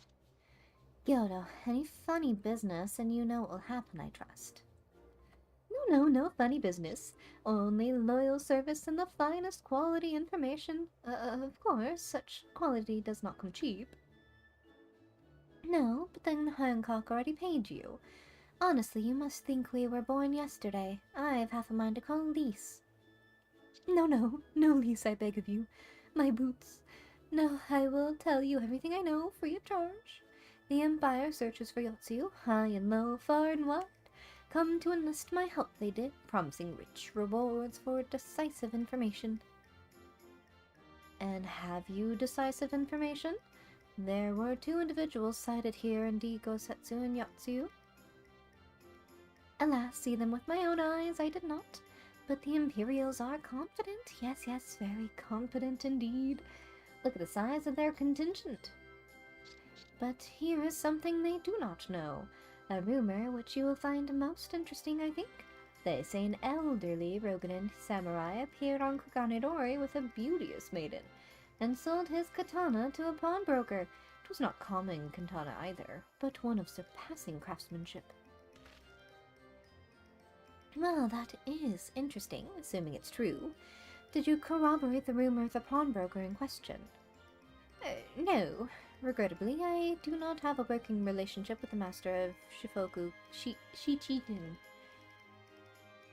Yodo, any funny business and you know what will happen, I trust. No funny business. Only loyal service and the finest quality information. Of course, such quality does not come cheap. No, but then Hancock already paid you. Honestly, you must think we were born yesterday. I've half a mind to call Lise. No, Lise, I beg of you. My boots. No, I will tell you everything I know, free of charge. The Empire searches for Yotsu, high and low, far and wide. Come to enlist my help, they did, promising rich rewards for decisive information. And have you decisive information? There were 2 individuals cited here in Gosetsu and Yotsu. Alas, see them with my own eyes, I did not. But the Imperials are confident, yes, very confident indeed. Look at the size of their contingent. But here is something they do not know. A rumor which you will find most interesting, I think. They say an elderly Rogadan samurai appeared on Koganedori with a beauteous maiden, and sold his katana to a pawnbroker. It was not common katana either, but one of surpassing craftsmanship. Well, that is interesting, assuming it's true. Did you corroborate the rumor of the pawnbroker in question? No. Regrettably, I do not have a working relationship with the master of Shifoku Shichiden.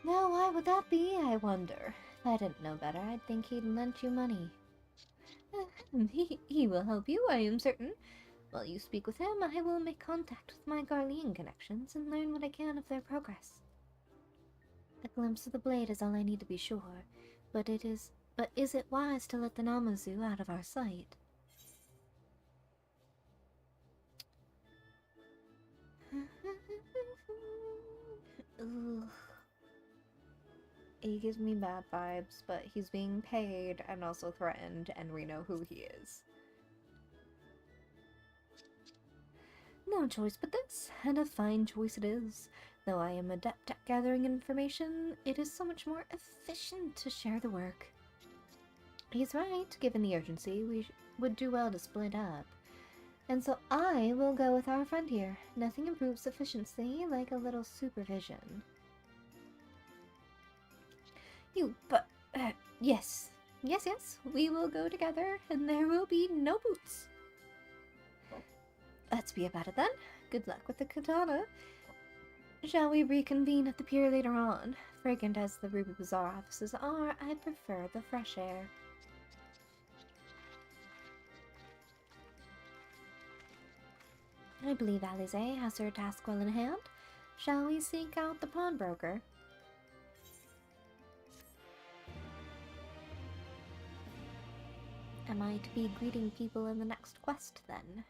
Now, why would that be, I wonder? If I didn't know better, I'd think he'd lent you money. He will help you, I am certain. While you speak with him, I will make contact with my Garlean connections and learn what I can of their progress. A glimpse of the blade is all I need to be sure, but is it wise to let the Namazu out of our sight? Ugh. He gives me bad vibes, but he's being paid and also threatened, and we know who he is. No choice but this, and a fine choice it is. Though I am adept at gathering information, it is so much more efficient to share the work. He's right, given the urgency, we would do well to split up. And so I will go with our friend here. Nothing improves efficiency like a little supervision. Yes, we will go together, and there will be no boots. Let's be about it then. Good luck with the katana. Shall we reconvene at the pier later on? Fragrant as the Ruby Bazaar offices are, I prefer the fresh air. I believe Alize has her task well in hand. Shall we seek out the pawnbroker? Am I to be greeting people in the next quest, then?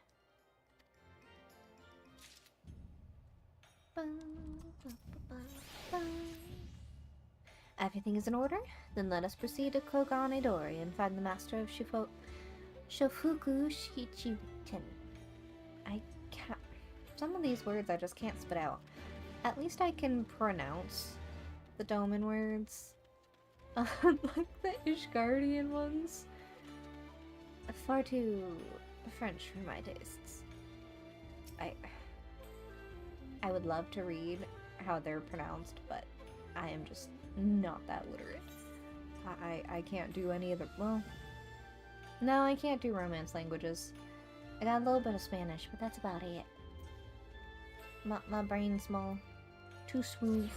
Everything is in order? Then let us proceed to Koganedori and find the master of Shofuku Shichiten. I can't... Some of these words I just can't spit out. At least I can pronounce the Doman words. Like the Ishgardian ones. Far too French for my tastes. I would love to read how they're pronounced, but I am just not that literate. I can't do any of the... Well, no, I can't do Romance languages. I got a little bit of Spanish, but that's about it. My brain's small. Too smooth.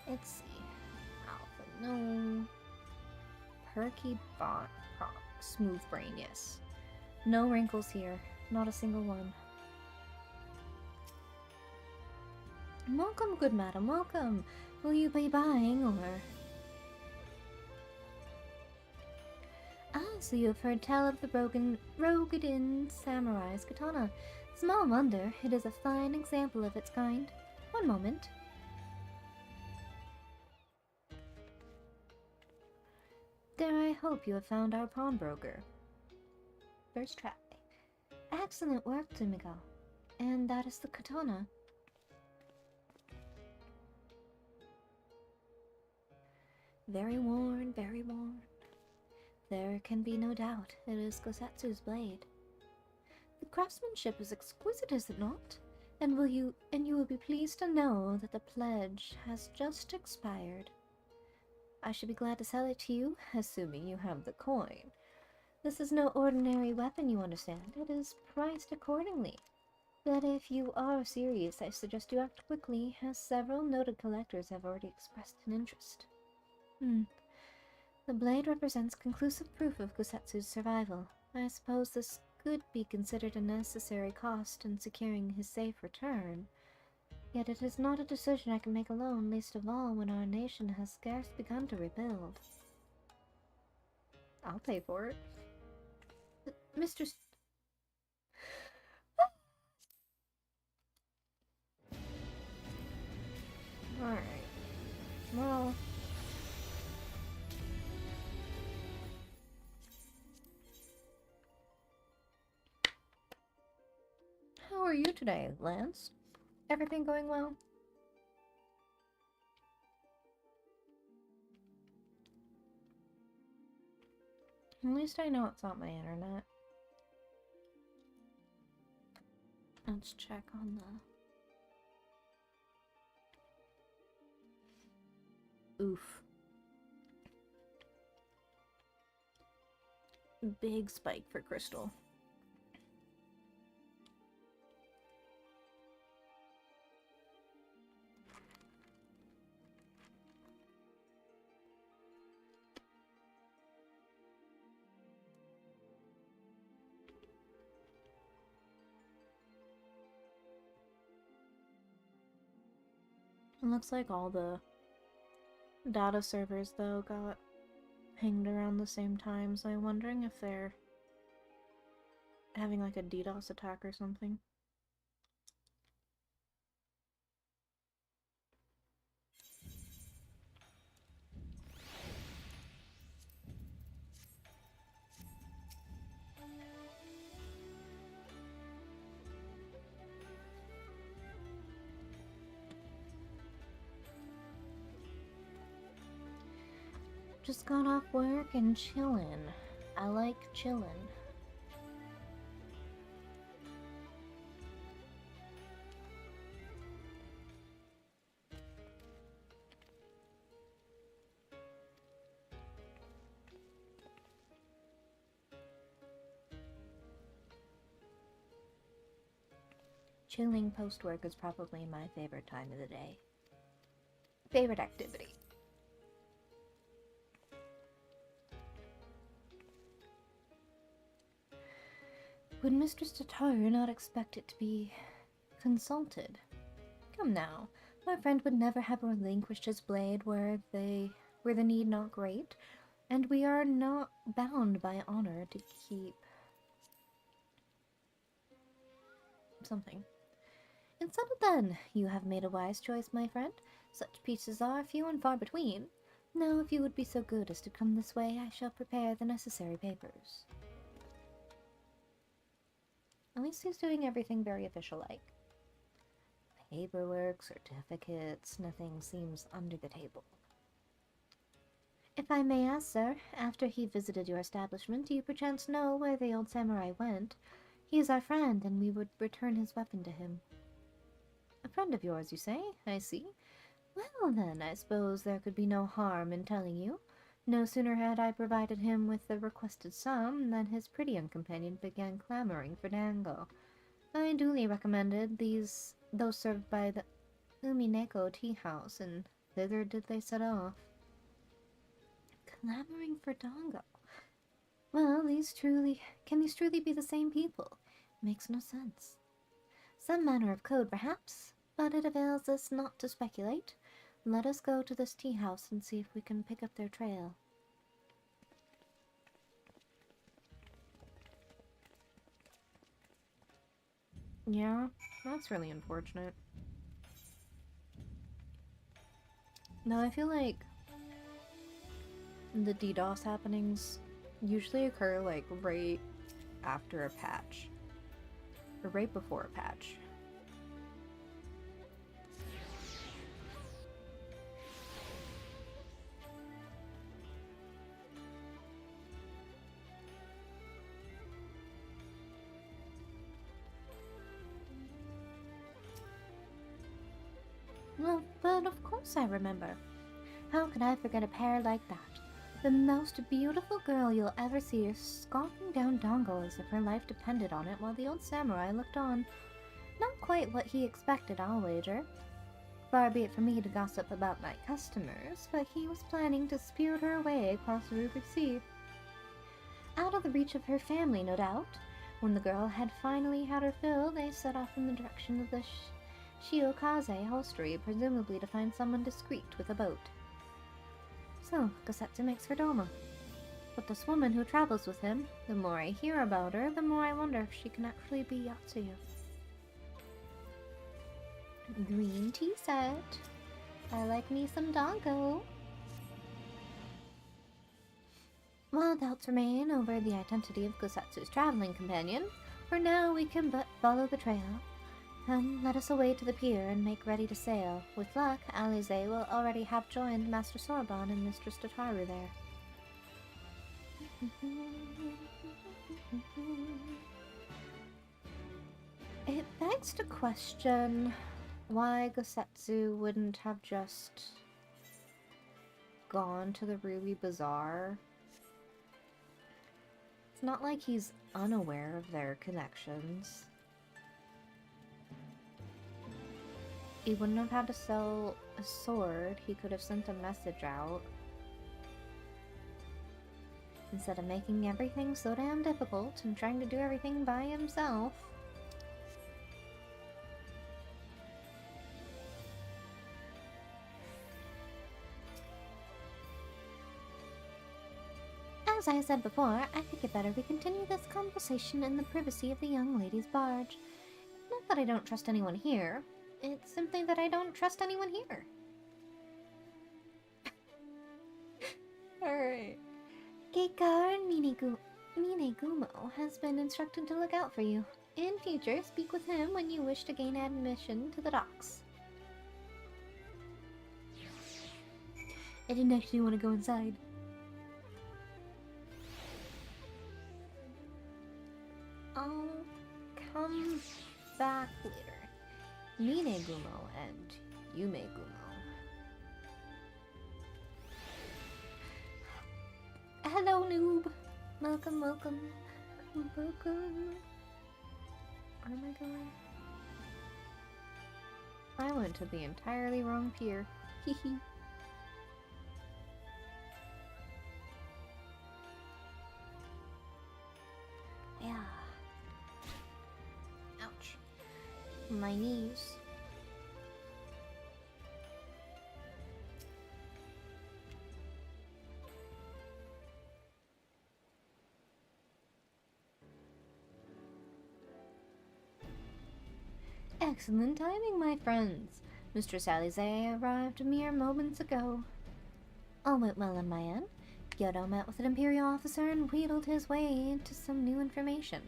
Let's see. Alpha, no. Perky bot. Smooth brain, yes. No wrinkles here. Not a single one. Welcome, good madam, welcome. Will you be buying, or... Ah, so you have heard tell of the Rogadan Samurai's katana. Small wonder, it is a fine example of its kind. One moment. There, I hope you have found our pawnbroker. First try. Excellent work, Mhigo. And that is the katana. Very worn, very worn. There can be no doubt it is Gosetsu's blade. The craftsmanship is exquisite, is it not? And you will be pleased to know that the pledge has just expired. I should be glad to sell it to you, assuming you have the coin. This is no ordinary weapon, you understand. It is priced accordingly. But if you are serious, I suggest you act quickly, as several noted collectors have already expressed an interest. The blade represents conclusive proof of Kusetsu's survival. I suppose this could be considered a necessary cost in securing his safe return. Yet it is not a decision I can make alone, least of all when our nation has scarce begun to rebuild. I'll pay for it. Mr. Alright. Well... How are you today, Lance? Everything going well? At least I know it's not my internet. Let's check on the... Oof. Big spike for Crystal. It looks like all the data servers, though, got pinged around the same time, so I'm wondering if they're having like a DDoS attack or something. Just got off work and chillin'. I like chillin'. Chilling post-work is probably my favorite time of the day. Favorite activity. Would Mistress Tataru not expect it to be consulted? Come now, my friend would never have relinquished his blade were the need not great, and we are not bound by honor to keep something. And settled then, you have made a wise choice, my friend. Such pieces are few and far between. Now, if you would be so good as to come this way, I shall prepare the necessary papers. At least he's doing everything very official-like. Paperwork, certificates, nothing seems under the table. If I may ask, sir, after he visited your establishment, do you perchance know where the old samurai went? He is our friend, and we would return his weapon to him. A friend of yours, you say? I see. Well, then, I suppose there could be no harm in telling you. No sooner had I provided him with the requested sum than his pretty young companion began clamoring for dango. I duly recommended those served by the Umineko tea house, and thither did they set off. Clamoring for dango? Well, can these truly be the same people? Makes no sense. Some manner of code, perhaps, but it avails us not to speculate. Let us go to this tea house and see if we can pick up their trail. Yeah, that's really unfortunate. No, I feel like the DDoS happenings usually occur like right after a patch. Or right before a patch. Well, but of course I remember. How could I forget a pair like that? The most beautiful girl you'll ever see is scarfing down dango as if her life depended on it while the old samurai looked on. Not quite what he expected, I'll wager. Far be it from me to gossip about my customers, but he was planning to spirit her away across the Ruby Sea. Out of the reach of her family, no doubt. When the girl had finally had her fill, they set off in the direction of the Shiokaze hostelry, presumably to find someone discreet with a boat. So, Gosetsu makes for Doma. But this woman who travels with him, the more I hear about her, the more I wonder if she can actually be Yatsuya. Green tea set. I like me some doggo. While doubts remain over the identity of Gosetsu's traveling companion, for now we can but follow the trail. Come, let us away to the pier and make ready to sail. With luck, Alize will already have joined Master Soroban and Mistress Tataru there. It begs to question why Gosetsu wouldn't have just gone to the Ruby Bazaar. It's not like he's unaware of their connections. He wouldn't have had to sell a sword. He could have sent a message out. Instead of making everything so damn difficult and trying to do everything by himself. As I said before, I think it better we continue this conversation in the privacy of the young lady's barge. Not that I don't trust anyone here. It's simply that I don't trust anyone here. Alright. Geikar Minegumo has been instructed to look out for you. In future, speak with him when you wish to gain admission to the docks. I didn't actually want to go inside. I'll come back later. Minegumo and Yumegumo. Hello, noob. Welcome, welcome. Welcome. Where am I going? I went to the entirely wrong pier. Hehe. Yeah. Ouch. My knees. Excellent timing, my friends. Mr. Salize arrived mere moments ago. All went well on my end. Gyodo met with an Imperial officer and wheedled his way into some new information.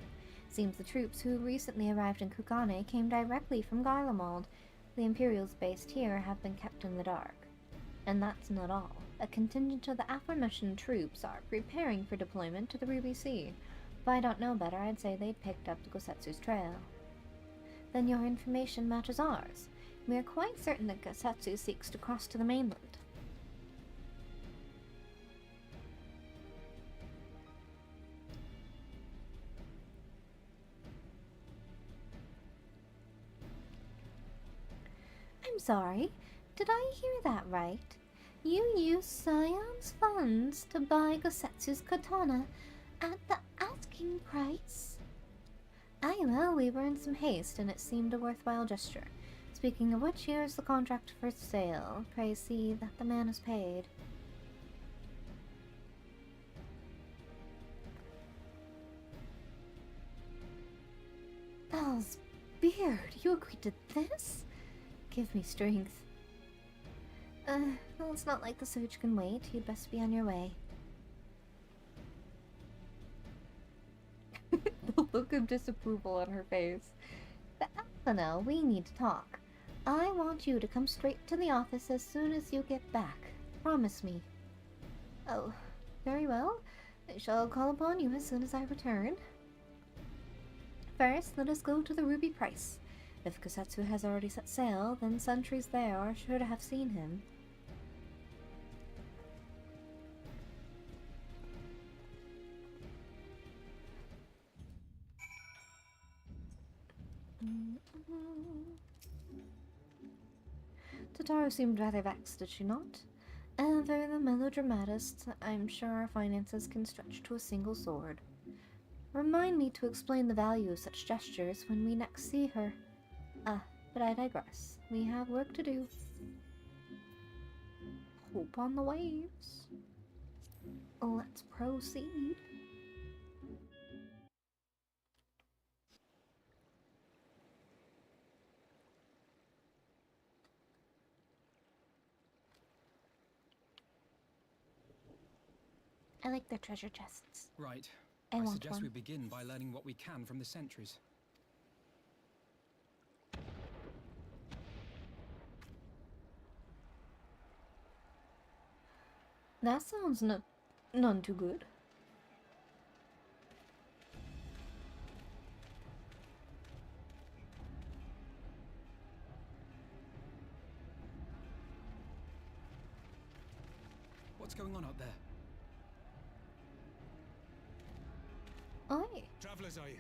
Seems the troops who recently arrived in Kukane came directly from Garlemald. The Imperials based here have been kept in the dark. And that's not all. A contingent of the aforementioned troops are preparing for deployment to the Ruby Sea. If I don't know better, I'd say they picked up Gosetsu's trail. Then your information matches ours. We are quite certain that Gosetsu seeks to cross to the mainland. I'm sorry, did I hear that right? You used Scion's funds to buy Gosetsu's katana at the asking price? Aye, well, we were in some haste, and it seemed a worthwhile gesture. Speaking of which, here's the contract for sale. Pray see that the man is paid. Belle's beard, you agreed to this? Give me strength. Well, it's not like the search can wait. You'd best be on your way. The look of disapproval on her face. But Alphanel, we need to talk. I want you to come straight to the office as soon as you get back. Promise me. Oh, very well. I shall call upon you as soon as I return. First, let us go to the Ruby Price. If Gosetsu has already set sail, then sentries there are sure to have seen him. Totaro seemed rather vexed, did she not? Ever the melodramatist, I'm sure our finances can stretch to a single sword. Remind me to explain the value of such gestures when we next see her. But I digress. We have work to do. Hope on the waves. Let's proceed. I like their treasure chests. Right. I want suggest one. we begin by learning what we can from the sentries. That sounds none too good. What's going on out there? Oi. Travelers, are you?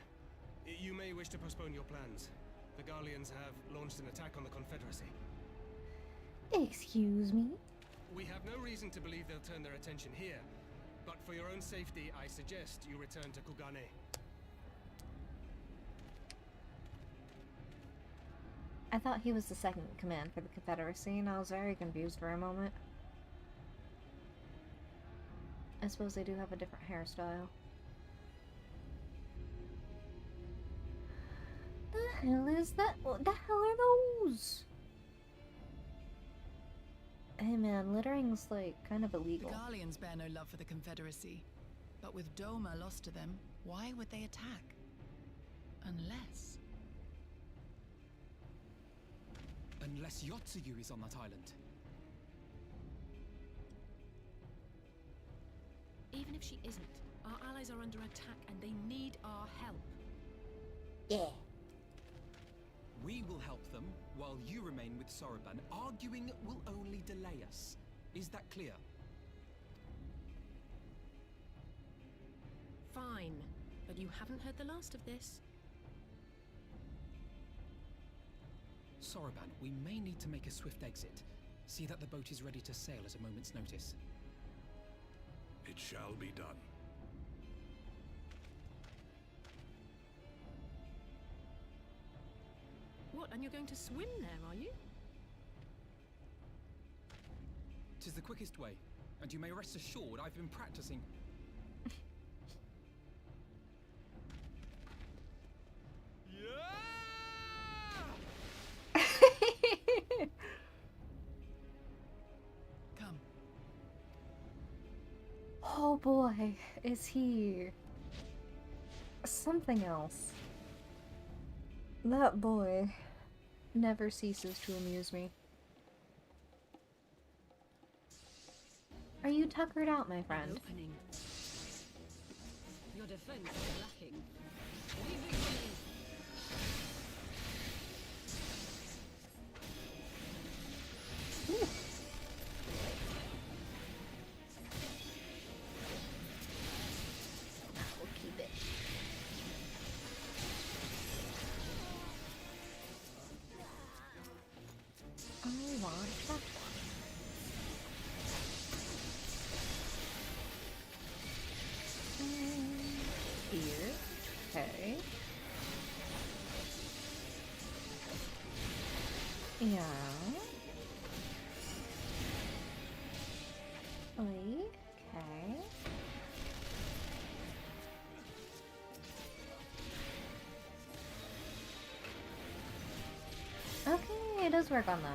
You may wish to postpone your plans. The Garleans have launched an attack on the Confederacy. Excuse me? We have no reason to believe they'll turn their attention here, but for your own safety, I suggest you return to Kugane. I thought he was the second in command for the Confederacy, and I was very confused for a moment. I suppose they do have a different hairstyle. The hell is that? What the hell are those? Hey man, littering's like kind of The illegal. Garleans bear no love for the Confederacy. But with Doma lost to them, why would they attack? Unless... Unless Yotsuyu is on that island. Even if she isn't, our allies are under attack and they need our help. Yeah. We will help them, while you remain with Soroban. Arguing will only delay us. Is that clear? Fine, but you haven't heard the last of this. Soroban, we may need to make a swift exit. See that the boat is ready to sail at a moment's notice. It shall be done. What, and you're going to swim there, are you? 'Tis the quickest way, and you may rest assured I've been practicing. Come. Oh boy, is he something else. That boy never ceases to amuse me. Are you tuckered out, my friend? Opening. Your defense is lacking. Leave it to me. Ooh. We'll keep it. I want that one. Here. Okay. Yeah. Okay. Okay, it does work on them.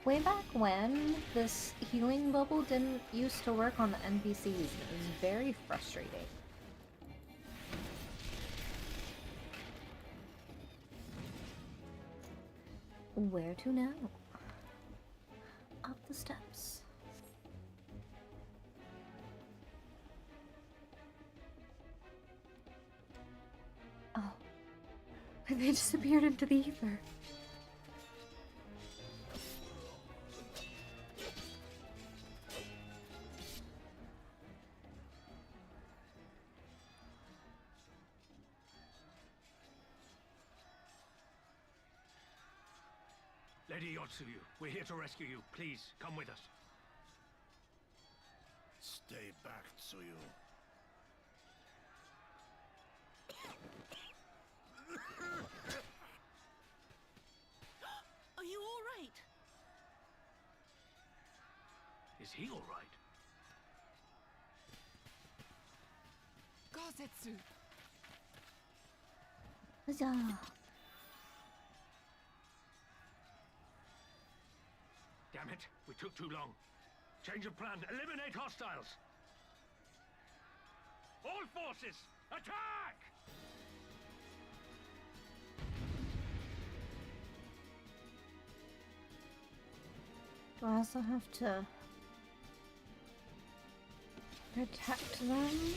Way back when, this healing bubble didn't used to work on the NPCs, and it was very frustrating. Where to now? Up the steps. Oh. They disappeared into the ether. Lady Yotsuyu, we're here to rescue you. Please, come with us. Stay back, Tsuyu. Are you all right? Is he all right? Gazetsu! Huzzah! Damn it, we took too long. Change of plan. Eliminate hostiles. All forces, attack! Do I also have to protect them?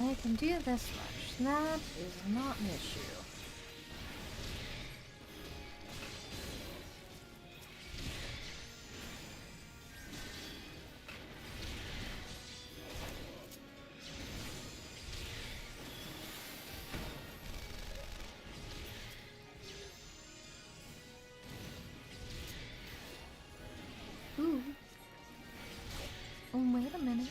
I can do this much. That is not an issue. Ooh. Oh, wait a minute.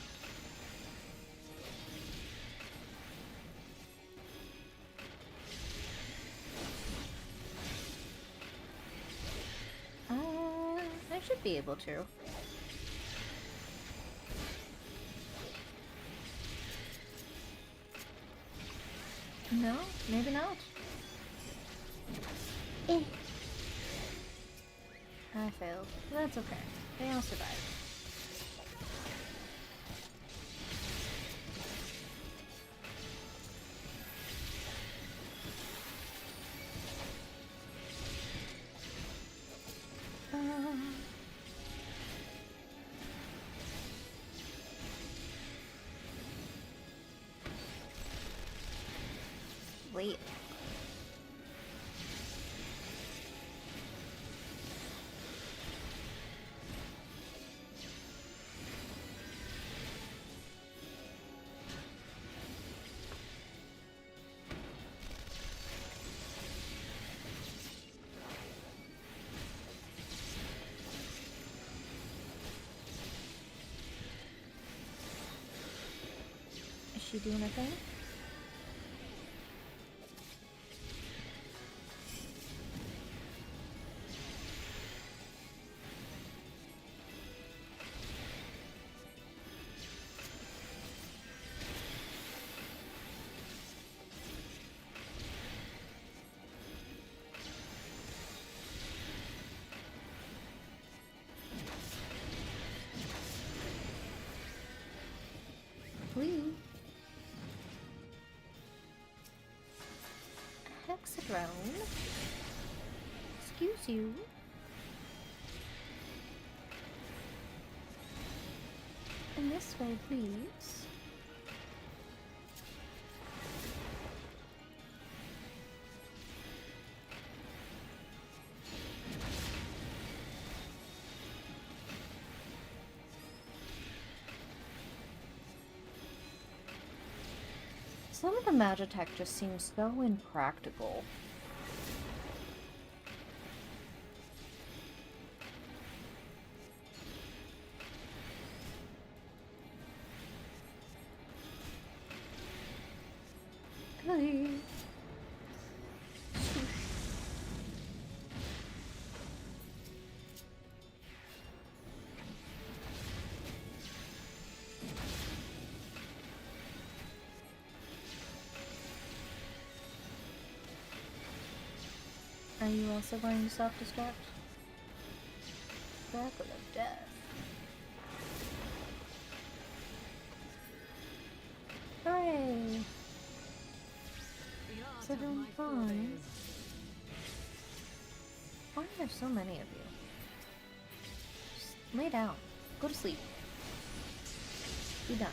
I should be able to. No, maybe not. Eh. I failed. That's okay. They all survived. Wait. Is she doing a thing? Please. Hexadrone. Excuse you. In this way, please. Some of the Magitech just seems so impractical. Hey. Are you also going to self-destruct? Circle of Death. Hooray! The art So of doing my fine. foes. Why are there so many of you? Just lay down. Go to sleep. Be done.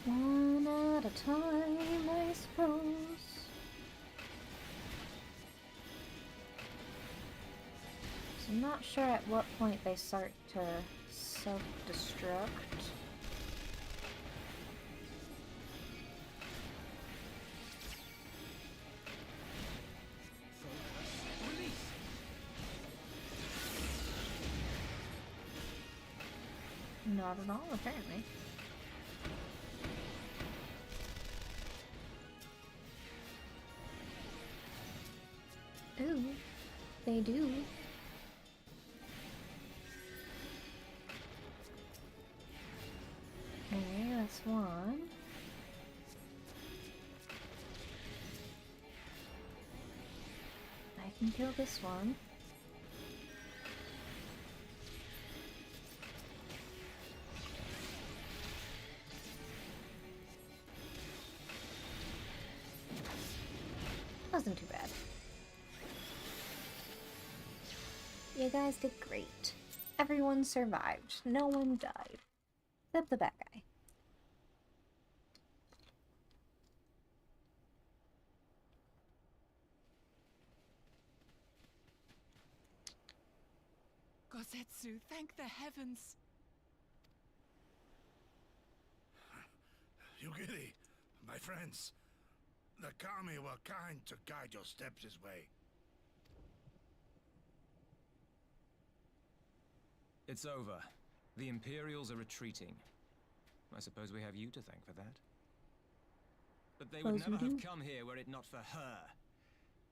One at a time, I suppose. So I'm not sure at what point they start to self-destruct. Release! Not at all, apparently. Ooh, they do. Okay, that's one. I can kill this one. Wasn't too bad. You guys did great. Everyone survived. No one died. Except the bad guy. Gosetsu, thank the heavens. Yugiri, my friends, the Kami were kind to guide your steps this way. It's over. The Imperials are retreating. I suppose we have you to thank for that. But they would Suppose we never have do. come here were it not for her.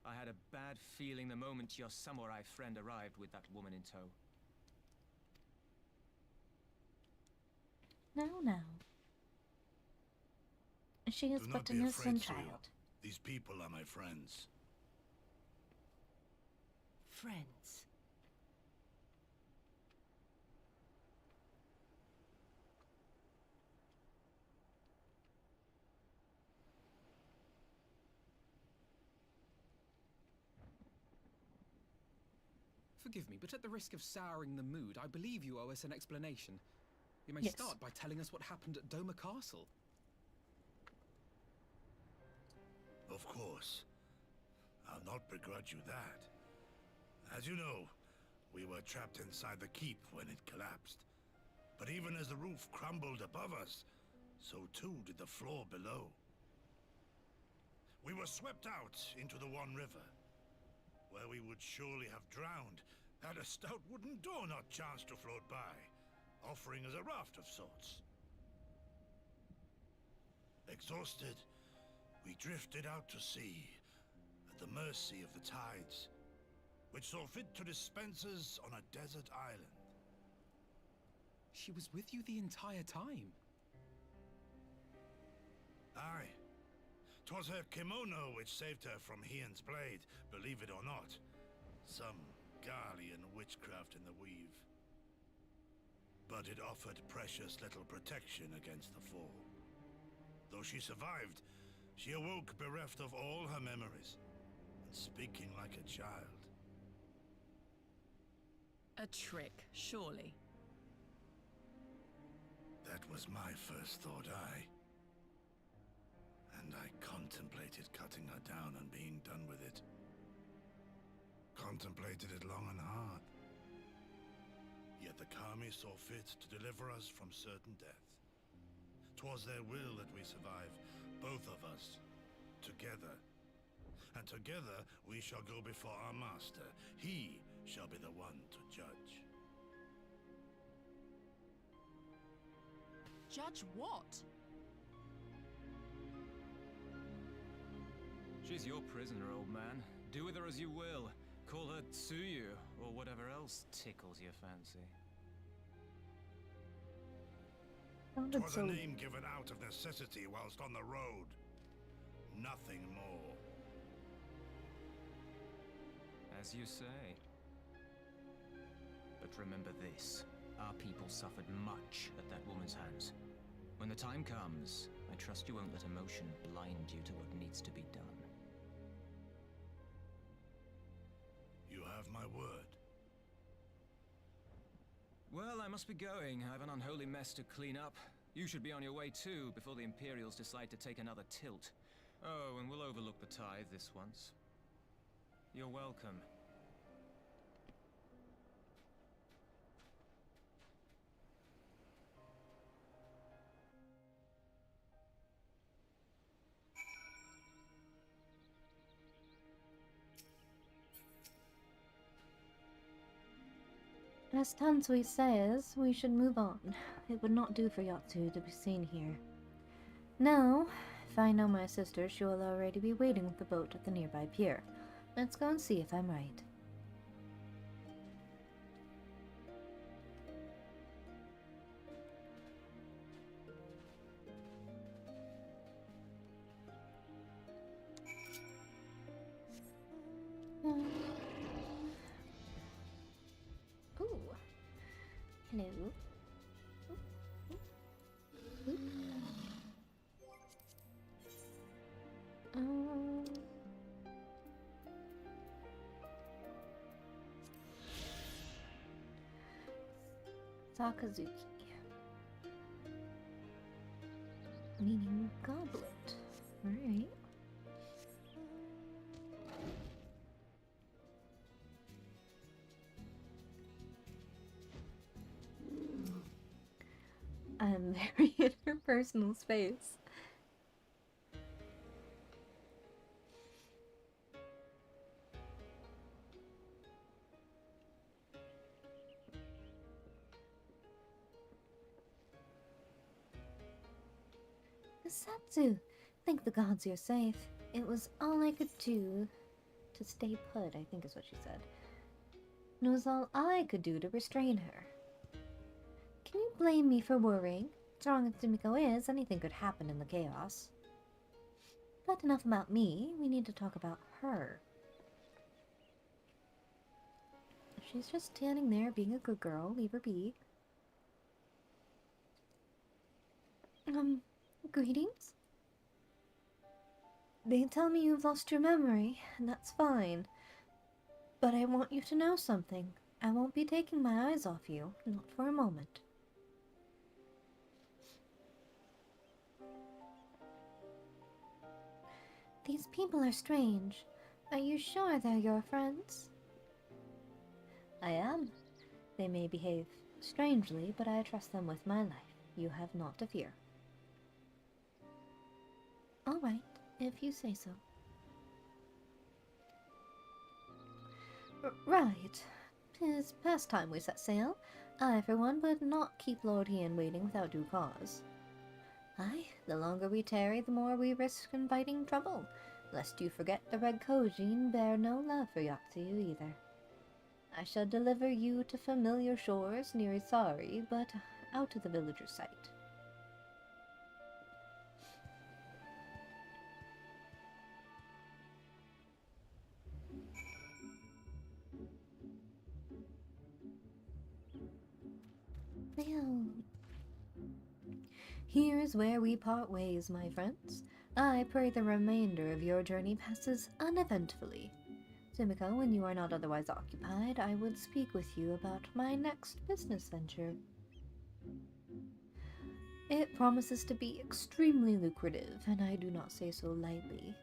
I had a bad feeling the moment your samurai friend arrived with that woman in tow. Now. She is Do but not an be innocent afraid, Tsuyu. child. These people are my friends. Friends. Forgive me, but at the risk of souring the mood, I believe you owe us an explanation. You may Yes. start by telling us what happened at Doma Castle. Of course. I'll not begrudge you that. As you know, we were trapped inside the keep when it collapsed. But even as the roof crumbled above us, so too did the floor below. We were swept out into the One River, where we would surely have drowned had a stout wooden door not chanced to float by, offering us a raft of sorts. Exhausted, we drifted out to sea, at the mercy of the tides, which saw fit to dispense us on a desert island. She was with you the entire time. Aye. 'Twas her kimono which saved her from Hien's blade, believe it or not. Some Garlean witchcraft in the weave. But it offered precious little protection against the fall. Though she survived, she awoke bereft of all her memories, and speaking like a child. A trick, surely. That was my first thought, and I contemplated cutting her down and being done with it. Contemplated it long and hard. Yet the Kami saw fit to deliver us from certain death. 'Twas their will that we survive, both of us, together. And together we shall go before our master. He shall be the one to judge. Judge what? She's your prisoner, old man. Do with her as you will. Call her Tsuyu, or whatever else tickles your fancy. Sounded 'Twas so... a name given out of necessity whilst on the road. Nothing more. As you say. But remember this. Our people suffered much at that woman's hands. When the time comes, I trust you won't let emotion blind you to what needs to be done. You have my word. Well, I must be going. I have an unholy mess to clean up. You should be on your way too, before the Imperials decide to take another tilt. Oh, and we'll overlook the tithe this once. You're welcome. As Tansui says, we should move on. It would not do for Yatsu to be seen here. Now, if I know my sister, she will already be waiting with the boat at the nearby pier. Let's go and see if I'm right. Ooh. Hello. Sakazuki. Meaning goblet. Alright. I'm very in her personal space. Satsu, thank the gods you're safe. It was all I could do to stay put, I think is what she said. It was all I could do to restrain her. Can you blame me for worrying? Strong as Sumiko is, anything could happen in the chaos. But enough about me, we need to talk about her. She's just standing there being a good girl, leave her be. Greetings? They tell me you've lost your memory, and that's fine. But I want you to know something. I won't be taking my eyes off you, not for a moment. These people are strange. Are you sure they're your friends? I am. They may behave strangely, but I trust them with my life. You have naught to fear. All right, if you say so. Right. 'Tis past time we set sail. I, for one, would not keep Lord Ian waiting without due cause. Aye, the longer we tarry, the more we risk inviting trouble. Lest you forget the Red Kojin bear no love for Yatsu either. I shall deliver you to familiar shores near Isari, but out of the villager's sight. Well, here is where we part ways, my friends. I pray the remainder of your journey passes uneventfully. Sumiko, when you are not otherwise occupied, I would speak with you about my next business venture. It promises to be extremely lucrative, and I do not say so lightly.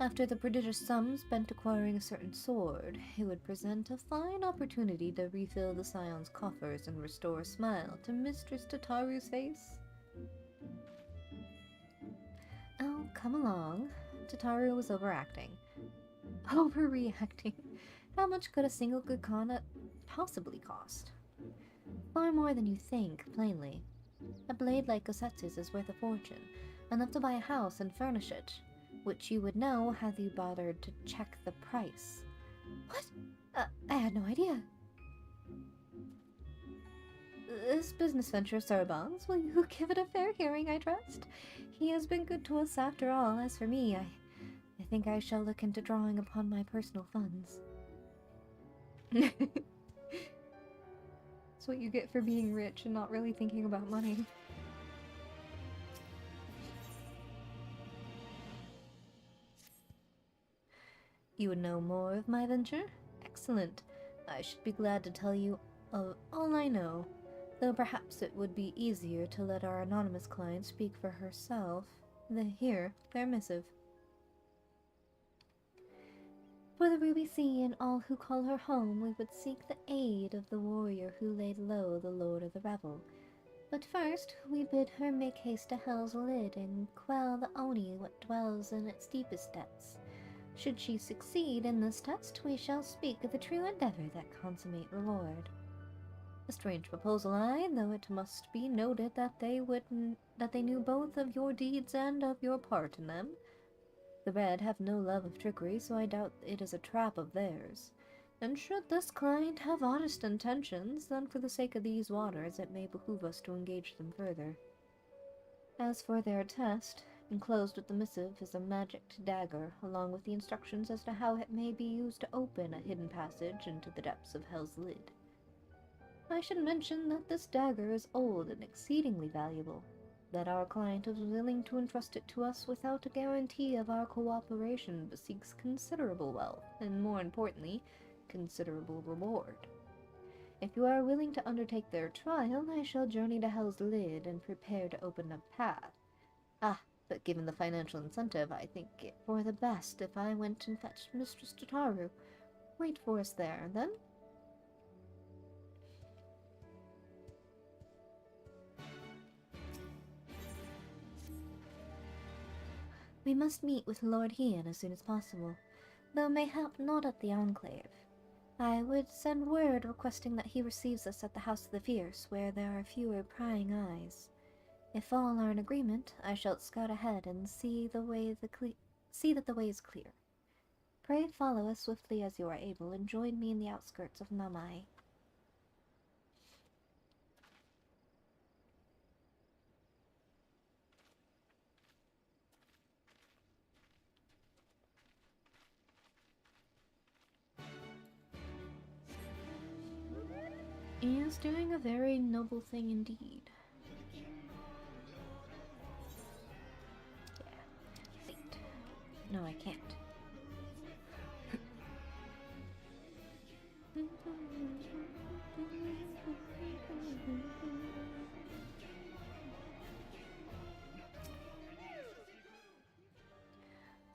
After the prodigious sum spent acquiring a certain sword, it would present a fine opportunity to refill the Scion's coffers and restore a smile to Mistress Tataru's face. Oh, come along. Tataru was overacting. Overreacting. How much could a single good kana possibly cost? Far more than you think, plainly. A blade like Kosetsu's is worth a fortune, enough to buy a house and furnish it. which you would know had you bothered to check the price. What? I had no idea. This business venture, Sir Bongs, will you give it a fair hearing, I trust? He has been good to us after all. As for me, I think I shall look into drawing upon my personal funds. That's what you get for being rich and not really thinking about money. You would know more of my venture? Excellent. I should be glad to tell you of all I know, though perhaps it would be easier to let our anonymous client speak for herself. Here, their missive. For the Ruby Sea and all who call her home, we would seek the aid of the warrior who laid low the Lord of the Revel. But first, we bid her make haste to Hell's Lid and quell the Oni what dwells in its deepest depths. Should she succeed in this test, we shall speak of the true endeavor that consummate reward. A strange proposal, though it must be noted that they knew both of your deeds and of your part in them. The Red have no love of trickery, so I doubt it is a trap of theirs. And should this client have honest intentions, then for the sake of these waters it may behoove us to engage them further. As for their test, enclosed with the missive is a magicked dagger, along with the instructions as to how it may be used to open a hidden passage into the depths of Hell's Lid. I should mention that this dagger is old and exceedingly valuable, that our client is willing to entrust it to us without a guarantee of our cooperation, but seeks considerable wealth, and more importantly, considerable reward. If you are willing to undertake their trial, I shall journey to Hell's Lid and prepare to open a path. But given the financial incentive, I think it for the best if I went and fetched Mistress Tataru. Wait for us there, then? We must meet with Lord Hien as soon as possible, though mayhap not at the Enclave. I would send word requesting that he receives us at the House of the Fierce, where there are fewer prying eyes. If all are in agreement, I shall scout ahead and see that the way is clear. Pray follow as swiftly as you are able, and join me in the outskirts of Namai. He is doing a very noble thing indeed. Yeah. Wait. No, I can't.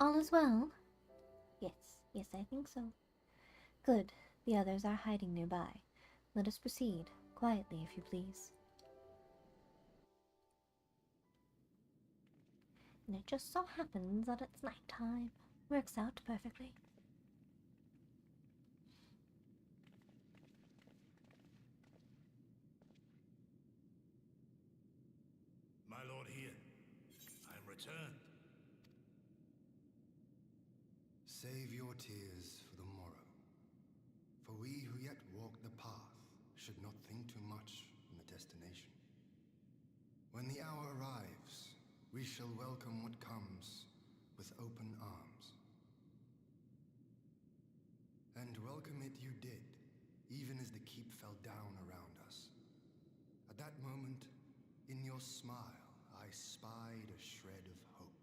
All is well? Yes, I think so. Good. The others are hiding nearby. Let us proceed, quietly if you please. And it just so happens that it's night time. Works out perfectly. My lord Hien, I am returned. Save your tears for the morrow. For we who yet walk the path should not think too much on the destination. When the hour arrives, we shall welcome what comes with open arms. And welcome it you did, even as the keep fell down around us. At that moment, in your smile, I spied a shred of hope,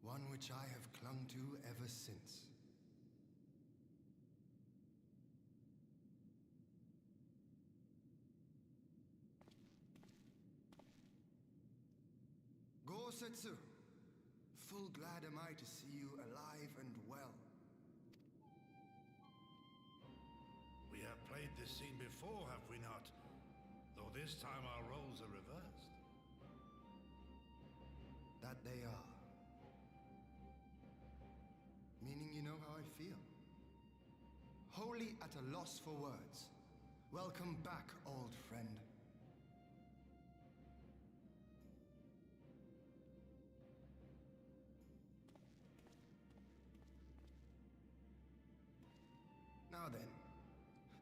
one which I have clung to ever since. Setsu, full glad am I to see you alive and well. We have played this scene before, have we not? Though this time our roles are reversed. That they are. Meaning you know how I feel. Wholly at a loss for words. Welcome back, old friend.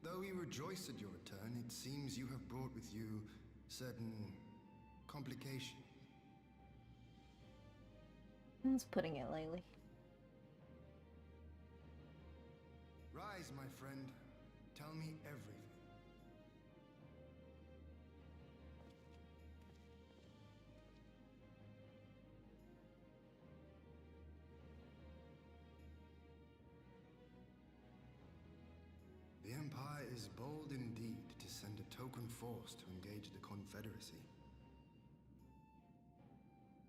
Though we rejoice at your return, it seems you have brought with you certain complications. That's putting it lightly. Rise, my friend. Tell me everything. The Empire is bold indeed to send a token force to engage the Confederacy.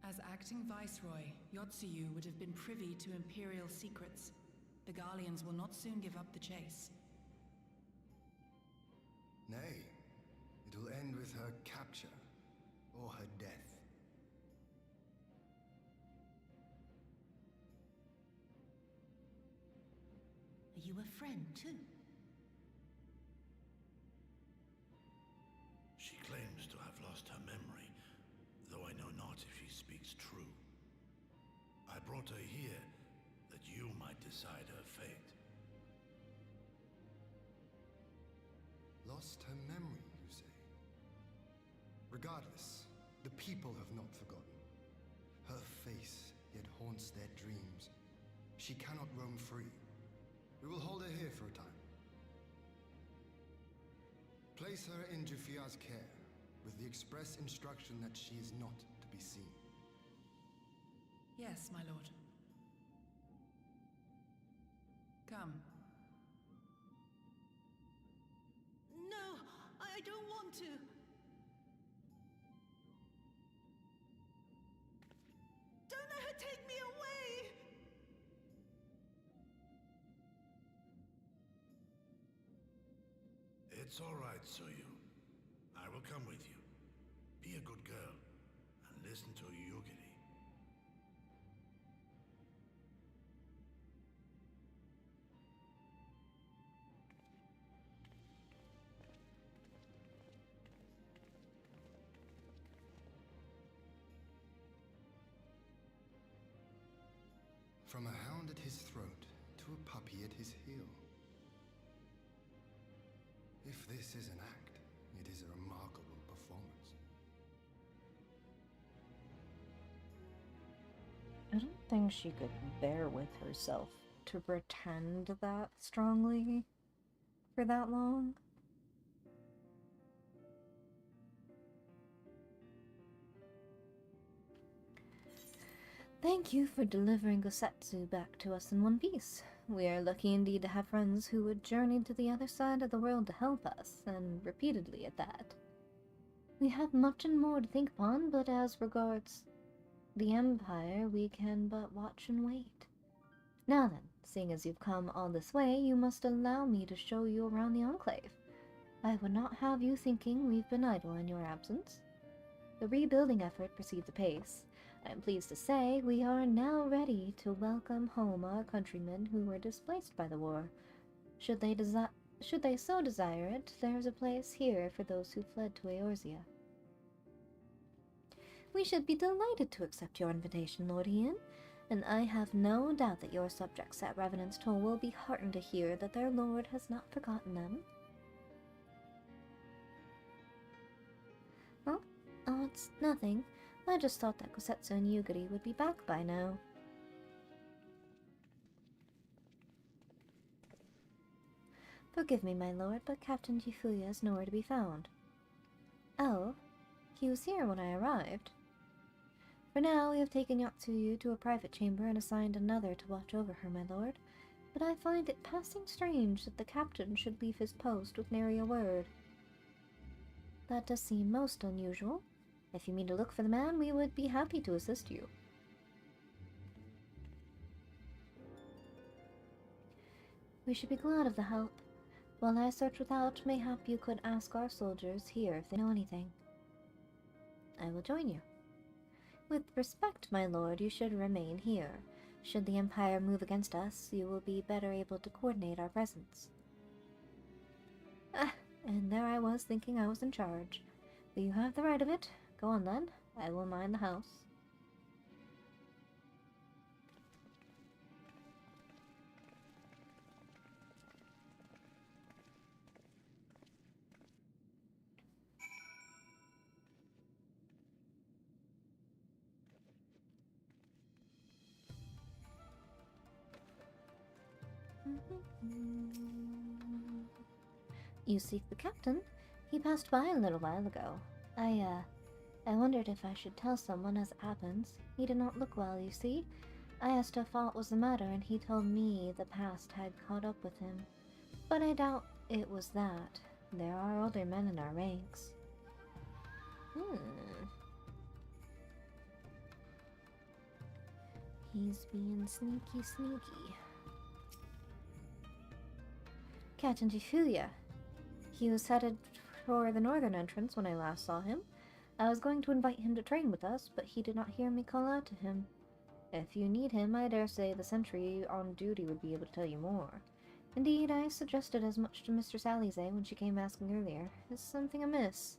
As acting Viceroy, Yotsuyu would have been privy to Imperial secrets. The Garleans will not soon give up the chase. Nay, it'll end with her capture, or her death. Are you a friend, too? She claims to have lost her memory, though I know not if she speaks true. I brought her here that you might decide her fate. Lost her memory, you say? Regardless, the people have not forgotten. Her face yet haunts their dreams. She cannot roam free. We will hold her here for a time. Place her in Jufia's care, with the express instruction that she is not to be seen. Yes, my lord. Come. No, I don't want to. Don't let her take me away! It's all right, Suyu. I will come with you. Be a good girl, and listen to Yugiri. From a hound at his throat to a puppy at his heel. If this is an act, it is a remarkable performance. I don't think she could bear with herself to pretend that strongly for that long. Thank you for delivering Gosetsu back to us in one piece. We are lucky indeed to have friends who would journey to the other side of the world to help us, and repeatedly at that. We have much and more to think upon, but as regards the Empire, we can but watch and wait. Now then, seeing as you've come all this way, you must allow me to show you around the Enclave. I would not have you thinking we've been idle in your absence. The rebuilding effort proceeds apace. I am pleased to say we are now ready to welcome home our countrymen who were displaced by the war. Should they so desire it, there is a place here for those who fled to Eorzea. We should be delighted to accept your invitation, Lord Ian, and I have no doubt that your subjects at Revenant's Toll will be heartened to hear that their lord has not forgotten them. Well, oh, it's nothing. I just thought that Gosetsu and Yugiri would be back by now. Forgive me, my lord, but Captain Jifuya is nowhere to be found. Oh, he was here when I arrived. For now, we have taken Yotsuyu to a private chamber and assigned another to watch over her, my lord. But I find it passing strange that the captain should leave his post with nary a word. That does seem most unusual. If you mean to look for the man, we would be happy to assist you. We should be glad of the help. While I search without, mayhap you could ask our soldiers here if they know anything. I will join you. With respect, my lord, you should remain here. Should the Empire move against us, you will be better able to coordinate our presence. Ah, and there I was thinking I was in charge. But you have the right of it. Go on then. I will mind the house. You seek the captain? He passed by a little while ago. I wondered if I should tell someone as it happens. He did not look well, you see. I asked if aught was the matter, and he told me the past had caught up with him. But I doubt it was that. There are older men in our ranks. He's being sneaky. Captain Tifulia. He was headed for the northern entrance when I last saw him. I was going to invite him to train with us, but he did not hear me call out to him. If you need him, I dare say the sentry on duty would be able to tell you more. Indeed, I suggested as much to Mistress Alize when she came asking earlier. Is something amiss?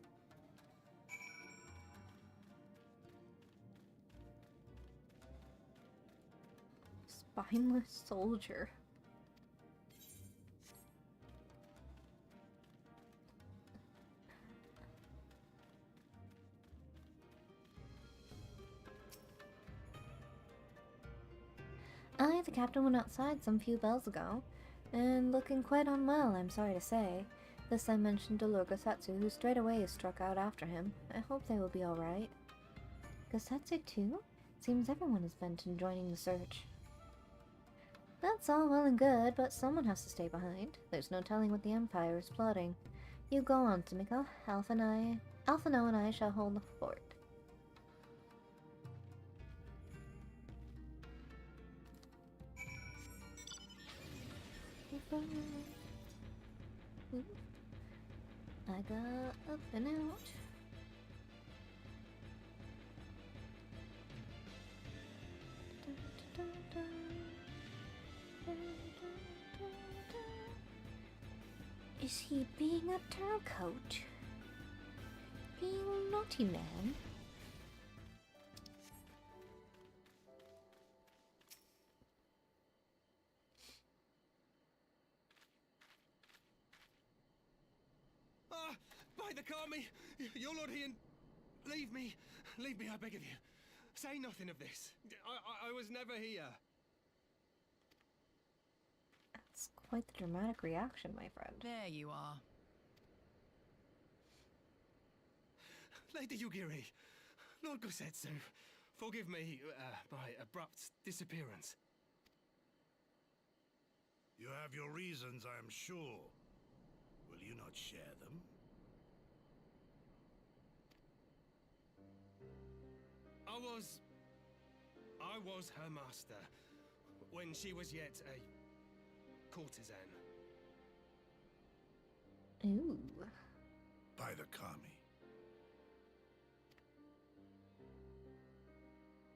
Spineless soldier. The captain went outside some few bells ago, and looking quite unwell, I'm sorry to say. This I mentioned to Lord Gasetsu, who straight away struck out after him. I hope they will be alright. Gasetsu too? Seems everyone is bent on joining the search. That's all well and good, but someone has to stay behind. There's no telling what the Empire is plotting. You go on, Tamika. Alphino and I shall hold the fort. I got up and out. Is he being a turncoat? Being a naughty man? By the Kami! Your Lord Ian, leave me, I beg of you. Say nothing of this. I was never here. That's quite the dramatic reaction, my friend. There you are. Lady Yugiri, Lord Gosetsu, forgive me my abrupt disappearance. You have your reasons, I am sure. Will you not share them? I was her master when she was yet a courtesan. Ooh. By the Kami.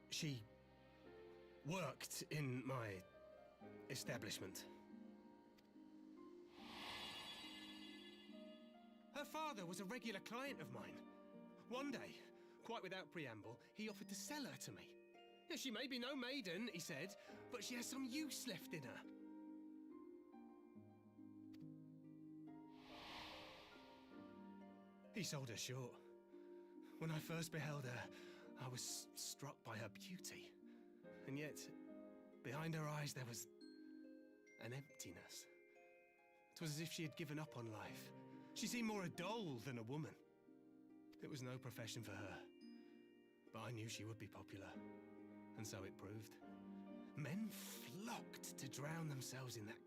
She worked in my establishment. Her father was a regular client of mine. One day, quite without preamble, he offered to sell her to me. She may be no maiden, he said, but she has some use left in her. He sold her short. When I first beheld her, I was struck by her beauty. And yet, behind her eyes there was an emptiness. It was as if she had given up on life. She seemed more a doll than a woman. It was no profession for her. But I knew she would be popular. And so it proved. Men flocked to drown themselves in that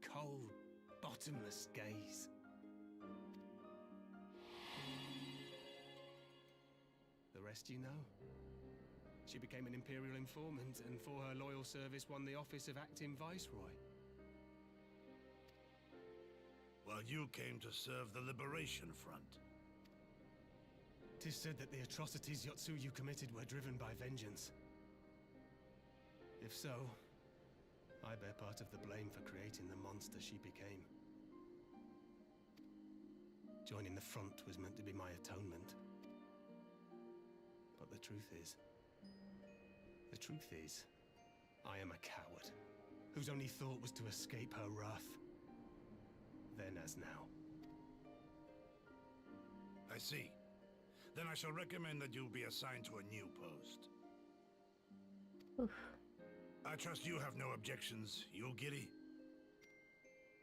cold, bottomless gaze. The rest you know. She became an Imperial informant, and for her loyal service won the office of Acting Viceroy. While you came to serve the Liberation Front. 'Tis said that the atrocities Yotsuyu committed were driven by vengeance. If so, I bear part of the blame for creating the monster she became. Joining the front was meant to be my atonement. But the truth is, I am a coward, whose only thought was to escape her wrath. Then as now. I see. Then I shall recommend that you be assigned to a new post. Oof. I trust you have no objections, Yugiri?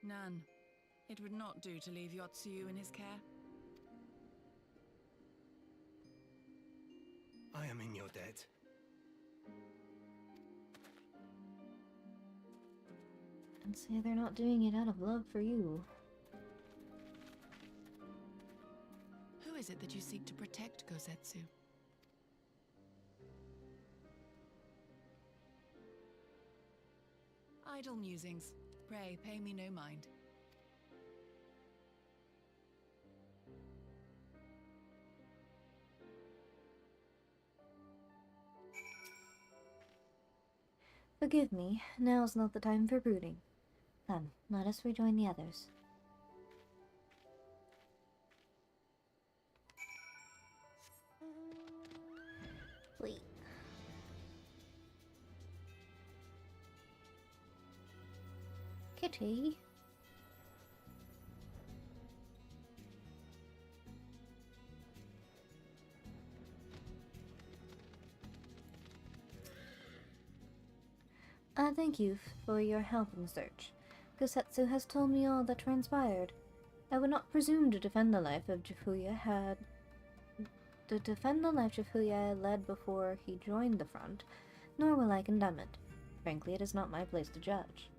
None. It would not do to leave Yotsuyu in his care. I am in your debt. And say they're not doing it out of love for you. Who is it that you seek to protect, Gosetsu? Idle musings. Pray, pay me no mind. Forgive me, now's not the time for brooding. Come, let us rejoin the others. Wait. Kitty? I thank you for your help in the search. Gosetsu has told me all that transpired. I would not presume to defend the life of Jifuya led before he joined the front, nor will I condemn it. Frankly, it is not my place to judge.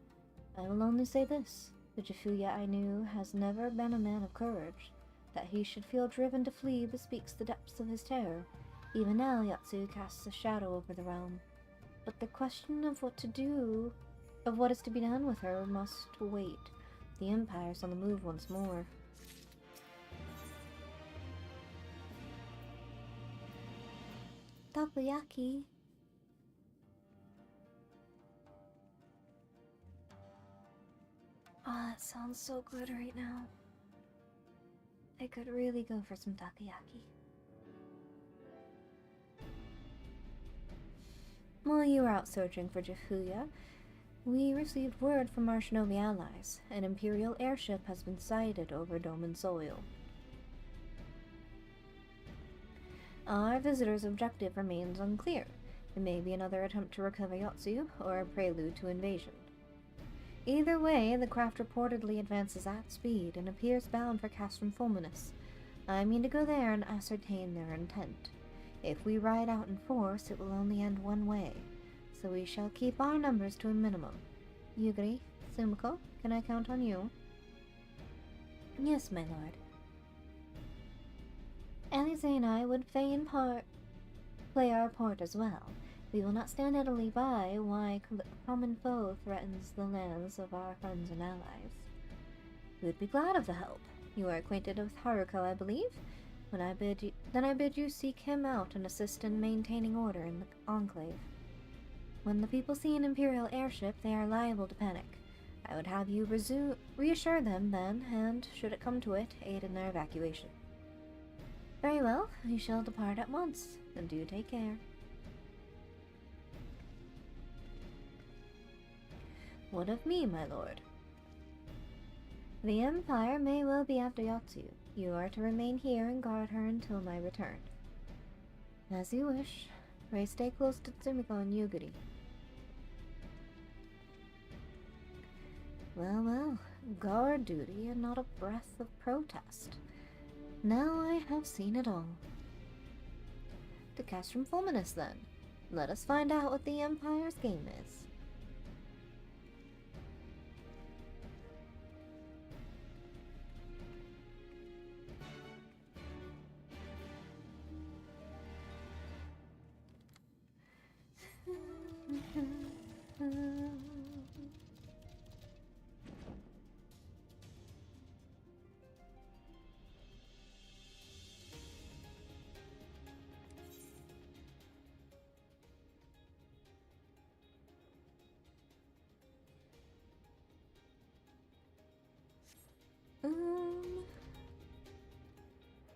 I will only say this. The Jifuya I knew has never been a man of courage. That he should feel driven to flee bespeaks the depths of his terror. Even now, Yotsu casts a shadow over the realm. But the question of what is to be done with her must wait. The Empire's on the move once more. Takoyaki. Oh, that sounds so good right now. I could really go for some takoyaki. While you were out searching for Jifuya, we received word from our shinobi allies. An Imperial airship has been sighted over Doman soil. Our visitor's objective remains unclear. It may be another attempt to recover Yotsuyu, or a prelude to invasion. Either way, the craft reportedly advances at speed and appears bound for Castrum Fulminus. I mean to go there and ascertain their intent. If we ride out in force, it will only end one way, so we shall keep our numbers to a minimum. Yugiri, Sumiko, can I count on you? Yes, my lord. Alize and I would fain play our part as well. We will not stand idly by while a common foe threatens the lands of our friends and allies. We would be glad of the help. You are acquainted with Haruko, I believe? Then I bid you seek him out and assist in maintaining order in the Enclave. When the people see an Imperial airship, they are liable to panic. I would have you reassure them then, and, should it come to it, aid in their evacuation. Very well, we shall depart at once, and do take care. What of me, my lord? The Empire may well be after Yotsuyu. You are to remain here and guard her until my return. As you wish. Pray stay close to Tsumiko and Yugiri. Well, well, guard duty and not a breath of protest. Now I have seen it all. To Castrum Fulminus, then. Let us find out what the Empire's game is.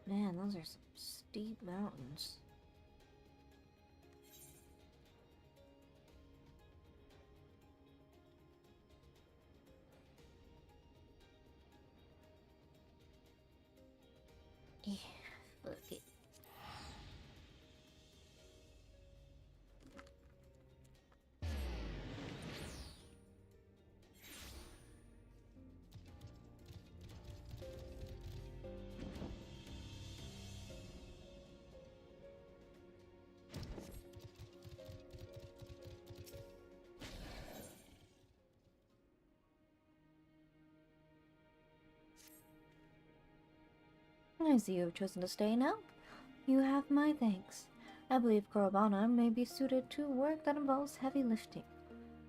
Man, those are some steep mountains. Yeah, fuck it. I see you have chosen to stay now. You have my thanks. I believe Korobana may be suited to work that involves heavy lifting.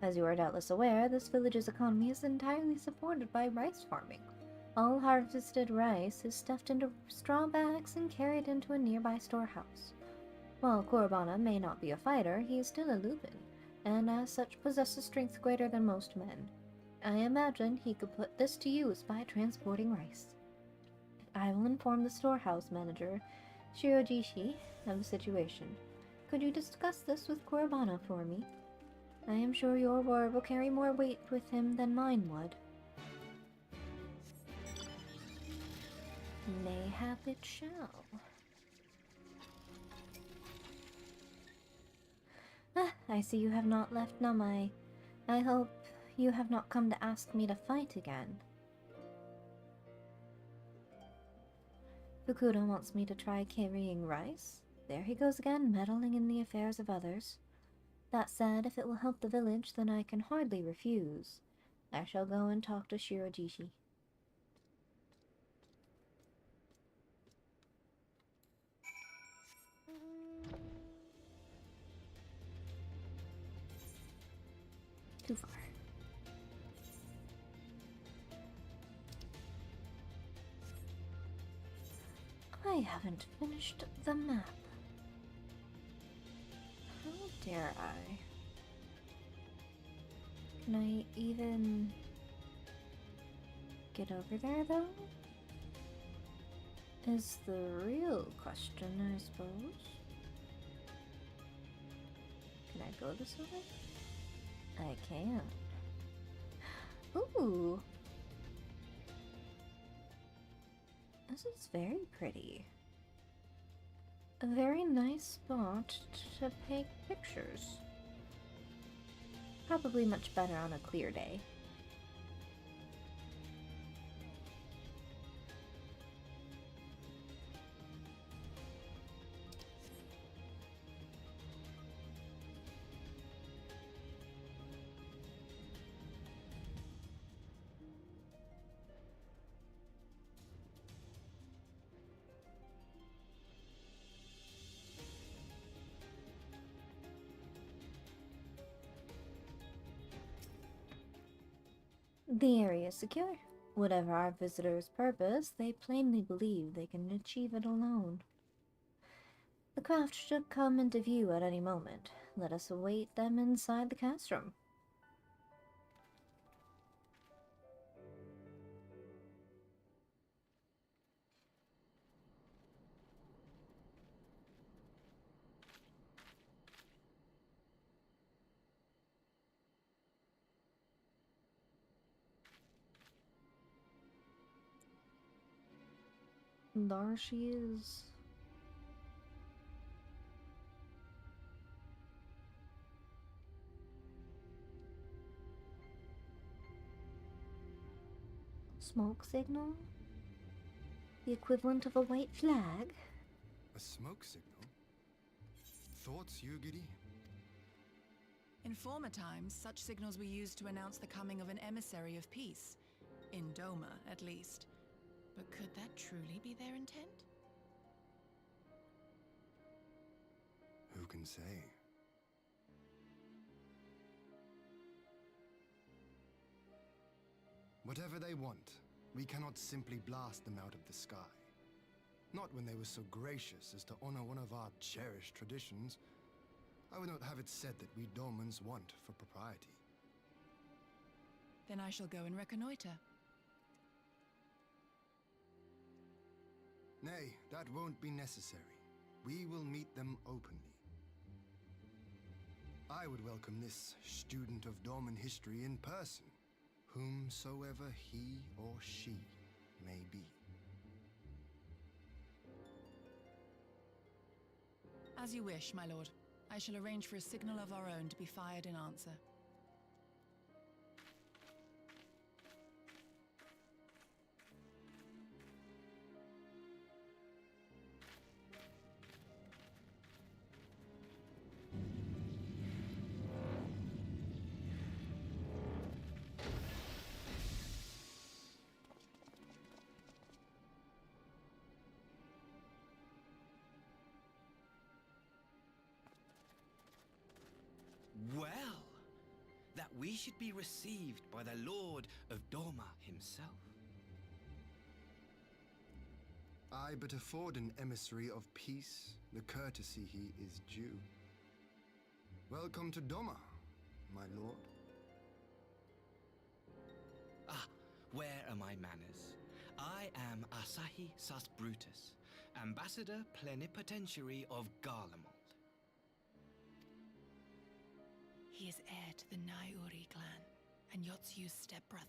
As you are doubtless aware, this village's economy is entirely supported by rice farming. All harvested rice is stuffed into straw bags and carried into a nearby storehouse. While Korobana may not be a fighter, he is still a Lupin, and as such possesses strength greater than most men. I imagine he could put this to use by transporting rice. I will inform the storehouse manager, Shirojishi, of the situation. Could you discuss this with Korobana for me? I am sure your word will carry more weight with him than mine would. Mayhap it shall. I see you have not left Namai. I hope you have not come to ask me to fight again. Fukuda wants me to try carrying rice. There he goes again, meddling in the affairs of others. That said, if it will help the village, then I can hardly refuse. I shall go and talk to Shirojishi. Too far. I haven't finished the map. How dare I? Can I even get over there, though? Is the real question, I suppose. Can I go this way? I can. Ooh! This is very pretty. A very nice spot to take pictures. Probably much better on a clear day. The area is secure. Whatever our visitors' purpose, they plainly believe they can achieve it alone. The craft should come into view at any moment. Let us await them inside the castrum. There she is. Smoke signal? The equivalent of a white flag? A smoke signal? Thoughts, Yugiri? In former times, such signals were used to announce the coming of an emissary of peace. In Doma, at least. But could that truly be their intent? Who can say? Whatever they want, we cannot simply blast them out of the sky. Not when they were so gracious as to honor one of our cherished traditions. I would not have it said that we Domans want for propriety. Then I shall go and reconnoiter. Nay, that won't be necessary. We will meet them openly. I would welcome this student of Dorman history in person, whomsoever he or she may be. As you wish, my lord. I shall arrange for a signal of our own to be fired in answer. we should be received by the Lord of Doma himself. I but afford an emissary of peace the courtesy he is due. Welcome to Doma, my lord. Ah, where are my manners? I am Asahi Sas Brutus, Ambassador Plenipotentiary of Garlemald. He is heir to the Naiuri clan, and Yotsu's stepbrother.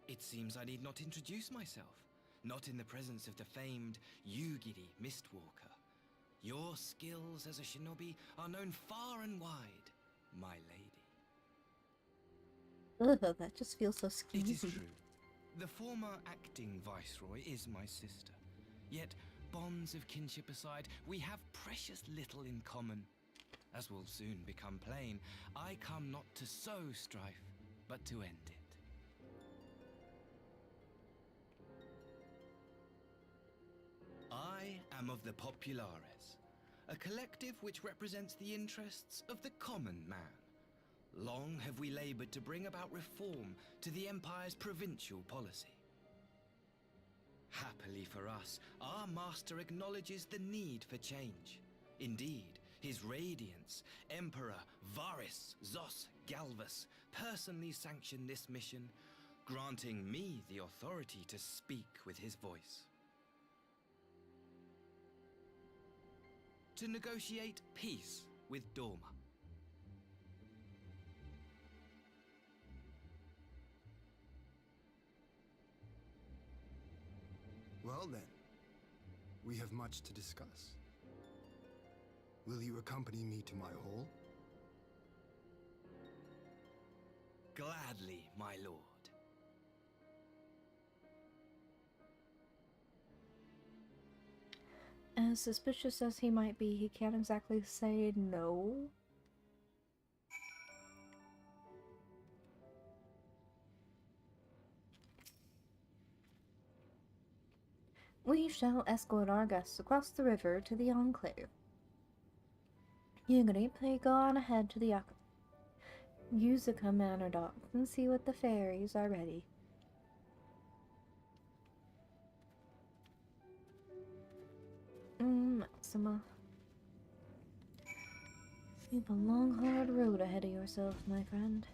It seems I need not introduce myself, not in the presence of the famed Yugiri Mistwalker. Your skills as a shinobi are known far and wide, my lady. Ugh, that just feels so skeezy. It is true. The former acting viceroy is my sister. Yet, bonds of kinship aside, we have precious little in common. As will soon become plain, I come not to sow strife, but to end it. I am of the Populares, a collective which represents the interests of the common man. Long have we labored to bring about reform to the Empire's provincial policy. Happily for us, our master acknowledges the need for change. Indeed, His Radiance, Emperor Varys Zos Galvus, personally sanctioned this mission, granting me the authority to speak with his voice. To negotiate peace with Doma. Well then, we have much to discuss. Will you accompany me to my hall? Gladly, my lord. As suspicious as he might be, he can't exactly say no. We shall escort our guests across the river to the Enclave. Yugiri, please go on ahead to the Yuzuka Manor dock and see what the fairies are ready. Matsuma. You have a long, hard road ahead of yourself, my friend.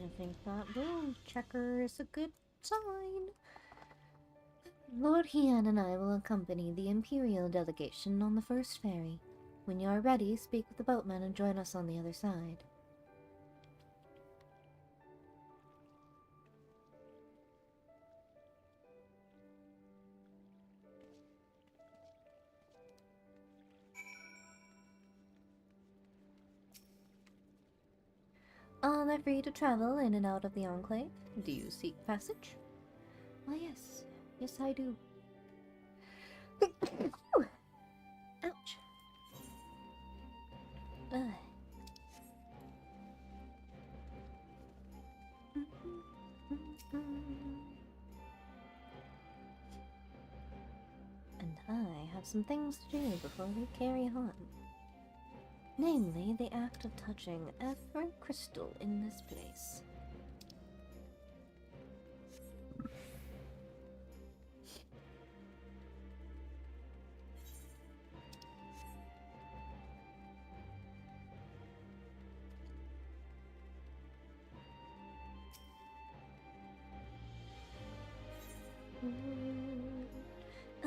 I think that blue checker is a good sign. Lord Hian and I will accompany the Imperial delegation on the first ferry. When you are ready, speak with the boatman and join us on the other side. Are they free to travel in and out of the Enclave? Do you seek passage? Why, yes. Yes, I do. Ouch. Ugh. And I have some things to do before we carry on. Namely, the act of touching every crystal in this place.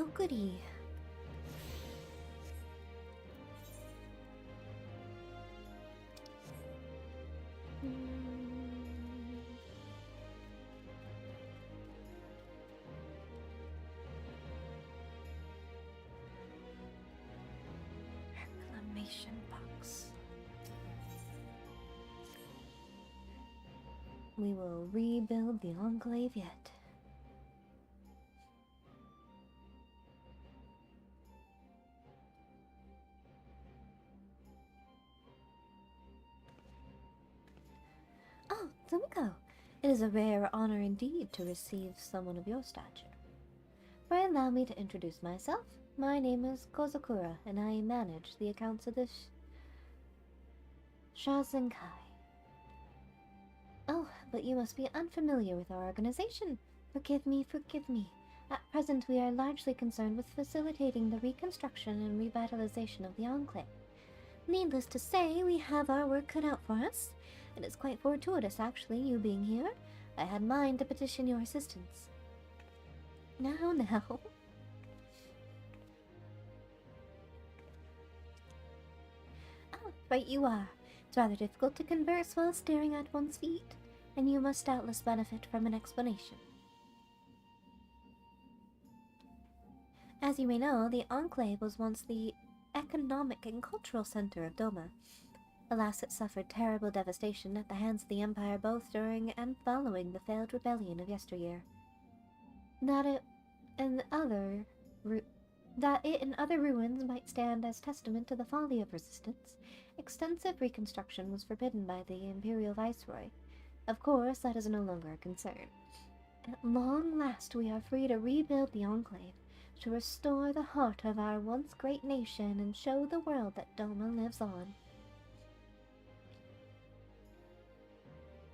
Oh, goody. Reclamation box. We will rebuild the Enclave yet. Oh, Sumiko! It is a rare honor indeed to receive someone of your stature. Pray allow me to introduce myself. My name is Kozakura, and I manage the accounts of the Shazenkai. Oh, but you must be unfamiliar with our organization. Forgive me, forgive me. At present, we are largely concerned with facilitating the reconstruction and revitalization of the Enclave. Needless to say, we have our work cut out for us. It is quite fortuitous, actually, you being here. I had mind to petition your assistance. Now, now. Oh, right you are. It's rather difficult to converse while staring at one's feet, and you must doubtless benefit from an explanation. As you may know, the Enclave was once the economic and cultural center of Doma. Alas, it suffered terrible devastation at the hands of the Empire both during and following the failed rebellion of yesteryear. That it and other ruins might stand as testament to the folly of resistance, extensive reconstruction was forbidden by the Imperial Viceroy. Of course, that is no longer a concern. At long last, we are free to rebuild the Enclave, to restore the heart of our once great nation and show the world that Doma lives on.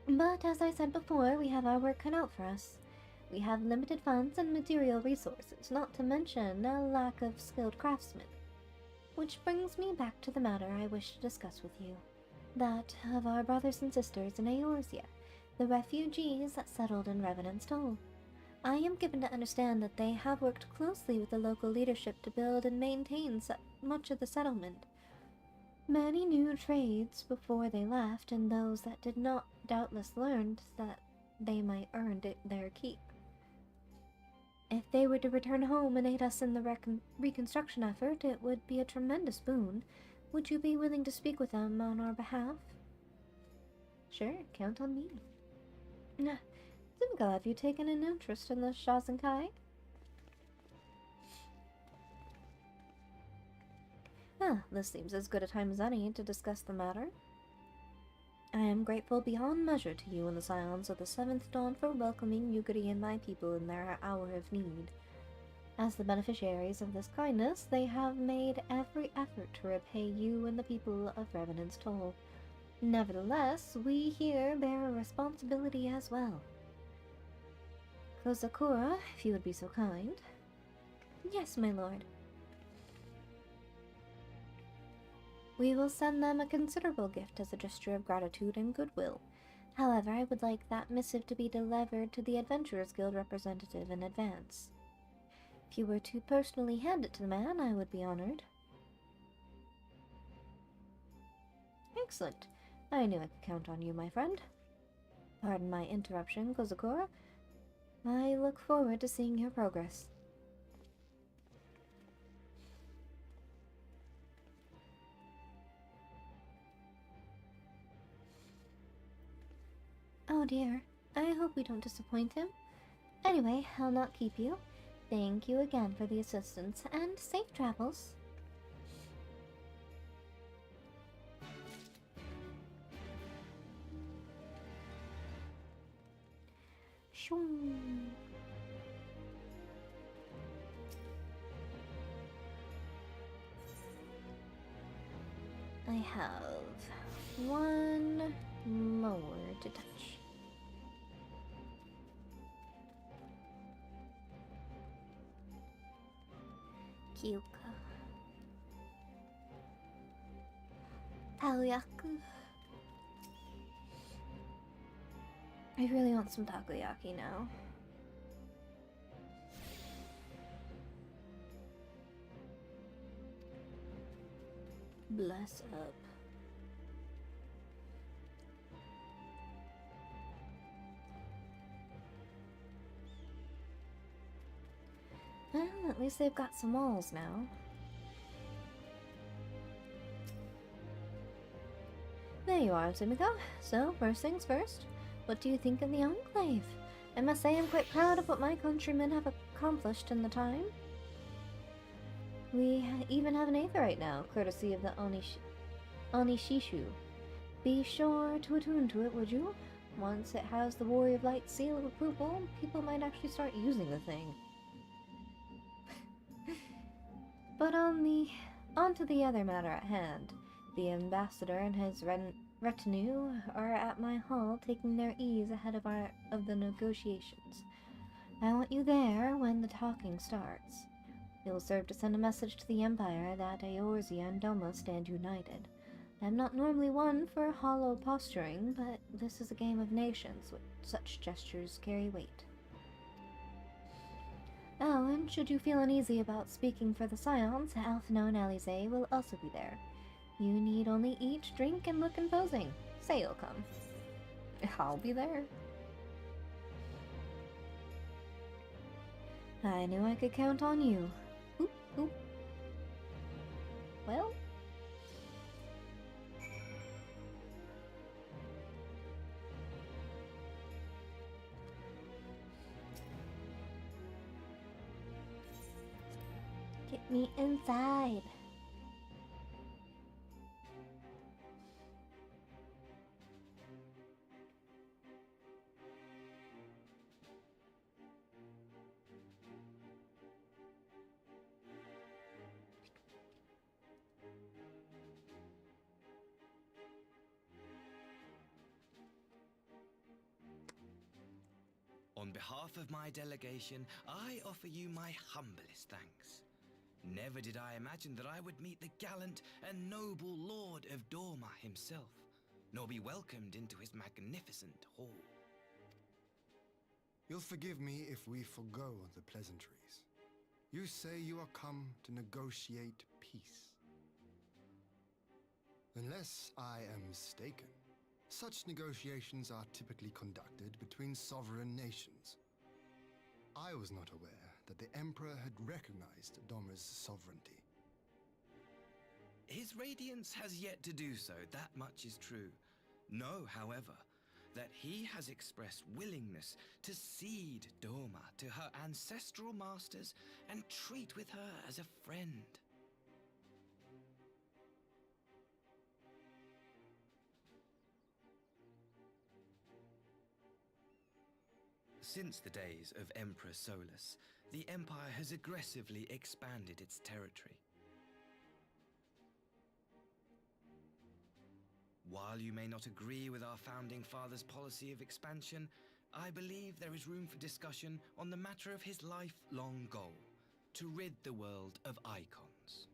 But as I said before, we have our work cut out for us. We have limited funds and material resources, not to mention a lack of skilled craftsmen. Which brings me back to the matter I wish to discuss with you. That of our brothers and sisters in Eorzea, the refugees that settled in Revenant's Toll. I am given to understand that they have worked closely with the local leadership to build and maintain much of the settlement. Many new trades before they left, and those that did not doubtless learned that they might earn their keep. If they were to return home and aid us in the reconstruction effort, it would be a tremendous boon. Would you be willing to speak with them on our behalf? Sure, count on me. Sumiko, have you taken an interest in the Shazenkai? This seems as good a time as any to discuss the matter. I am grateful beyond measure to you and the Scions of the Seventh Dawn for welcoming Yugiri and my people in their hour of need. As the beneficiaries of this kindness, they have made every effort to repay you and the people of Revenant's Toll. Nevertheless, we here bear a responsibility as well. Kozakura, if you would be so kind. Yes, my lord. We will send them a considerable gift as a gesture of gratitude and goodwill. However, I would like that missive to be delivered to the Adventurers Guild representative in advance. If you were to personally hand it to the man, I would be honored. Excellent. I knew I could count on you, my friend. Pardon my interruption, Kozakura. I look forward to seeing your progress. Oh dear, I hope we don't disappoint him. Anyway, I'll not keep you. Thank you again for the assistance, and safe travels. Shoo. I have one more to touch. Kyuka. Takoyaki. I really want some takoyaki now. Bless up. Well, at least they've got some walls now. There you are, Mhigo. So, first things first, what do you think of the Enclave? I must say I'm quite proud of what my countrymen have accomplished in the time. We even have an Aether right now, courtesy of the Onishishu. Be sure to attune to it, would you? Once it has the Warrior of Light seal of approval, people might actually start using the thing. But on to the other matter at hand. The ambassador and his retinue are at my hall taking their ease ahead of the negotiations. I want you there when the talking starts. It will serve to send a message to the Empire that Eorzea and Doma stand united. I'm not normally one for hollow posturing, but this is a game of nations, with such gestures carry weight. Oh, and should you feel uneasy about speaking for the Scions, Alphino and Alize will also be there. You need only eat, drink, and look imposing. Say you'll come. I'll be there. I knew I could count on you. Oop, oop. Well... Get me inside. On behalf of my delegation, I offer you my humblest thanks. Never did I imagine that I would meet the gallant and noble Lord of Dorma himself, nor be welcomed into his magnificent hall. You'll forgive me if we forgo the pleasantries. You say you are come to negotiate peace. Unless I am mistaken, such negotiations are typically conducted between sovereign nations. I was not aware that the Emperor had recognized Doma's sovereignty. His Radiance has yet to do so, that much is true. Know, however, that he has expressed willingness to cede Doma to her ancestral masters and treat with her as a friend. Since the days of Emperor Solus, the Empire has aggressively expanded its territory. While you may not agree with our founding father's policy of expansion, I believe there is room for discussion on the matter of his lifelong goal, to rid the world of icons.